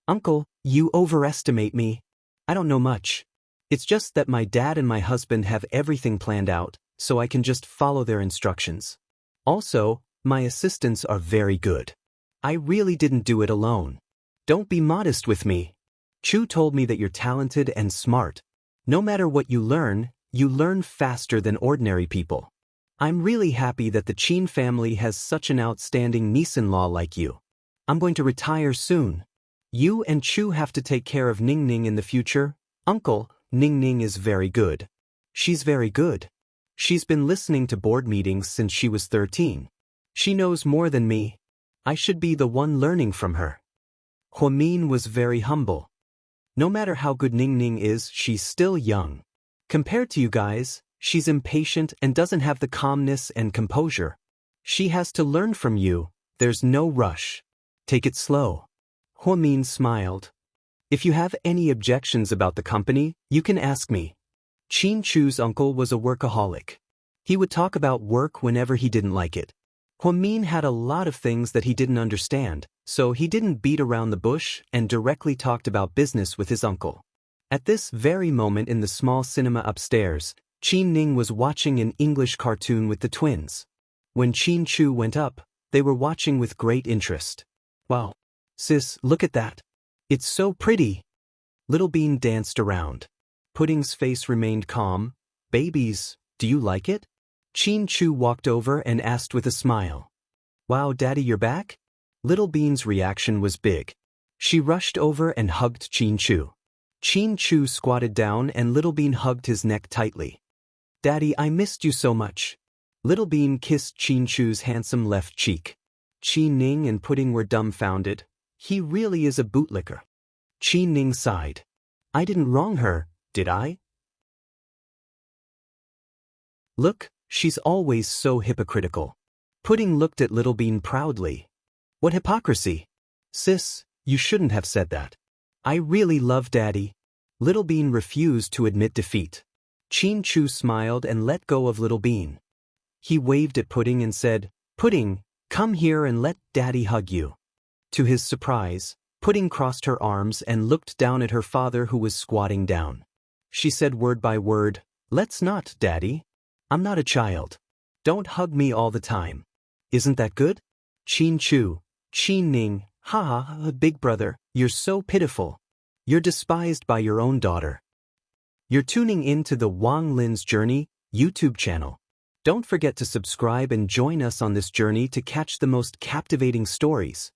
Uncle, you overestimate me. I don't know much. It's just that my dad and my husband have everything planned out, so I can just follow their instructions. Also, my assistants are very good. I really didn't do it alone. Don't be modest with me. Chu told me that you're talented and smart. No matter what you learn faster than ordinary people. I'm really happy that the Qin family has such an outstanding niece-in-law like you. I'm going to retire soon. You and Chu have to take care of Ning Ning in the future. Uncle, Ning Ning is very good. She's very good. She's been listening to board meetings since she was 13. She knows more than me. I should be the one learning from her. Huamin was very humble. No matter how good Ning Ning is, she's still young. Compared to you guys, she's impatient and doesn't have the calmness and composure. She has to learn from you. There's no rush. Take it slow. Huamin smiled. If you have any objections about the company, you can ask me. Qin Chu's uncle was a workaholic. He would talk about work whenever he didn't like it. Huamin had a lot of things that he didn't understand, so he didn't beat around the bush and directly talked about business with his uncle. At this very moment in the small cinema upstairs, Qin Ning was watching an English cartoon with the twins. When Qin Chu went up, they were watching with great interest. Wow. Sis, look at that. It's so pretty. Little Bean danced around. Pudding's face remained calm. Babies, do you like it? Chin Chu walked over and asked with a smile. Wow, Daddy, you're back? Little Bean's reaction was big. She rushed over and hugged Chin Chu. Chin Chu squatted down and Little Bean hugged his neck tightly. Daddy, I missed you so much. Little Bean kissed Chin Chu's handsome left cheek. Chi Ning and Pudding were dumbfounded. He really is a bootlicker. Chi Ning sighed. I didn't wrong her, did I? Look, she's always so hypocritical. Pudding looked at Little Bean proudly. What hypocrisy? Sis, you shouldn't have said that. I really love Daddy. Little Bean refused to admit defeat. Chin Chu smiled and let go of Little Bean. He waved at Pudding and said, Pudding, come here and let Daddy hug you. To his surprise, Pudding crossed her arms and looked down at her father who was squatting down. She said word by word, Let's not, Daddy. I'm not a child. Don't hug me all the time. Isn't that good? Chin Chu, Chin Ning, ha, big brother, you're so pitiful. You're despised by your own daughter. You're tuning in to the Wang Lin's Journey YouTube channel. Don't forget to subscribe and join us on this journey to catch the most captivating stories.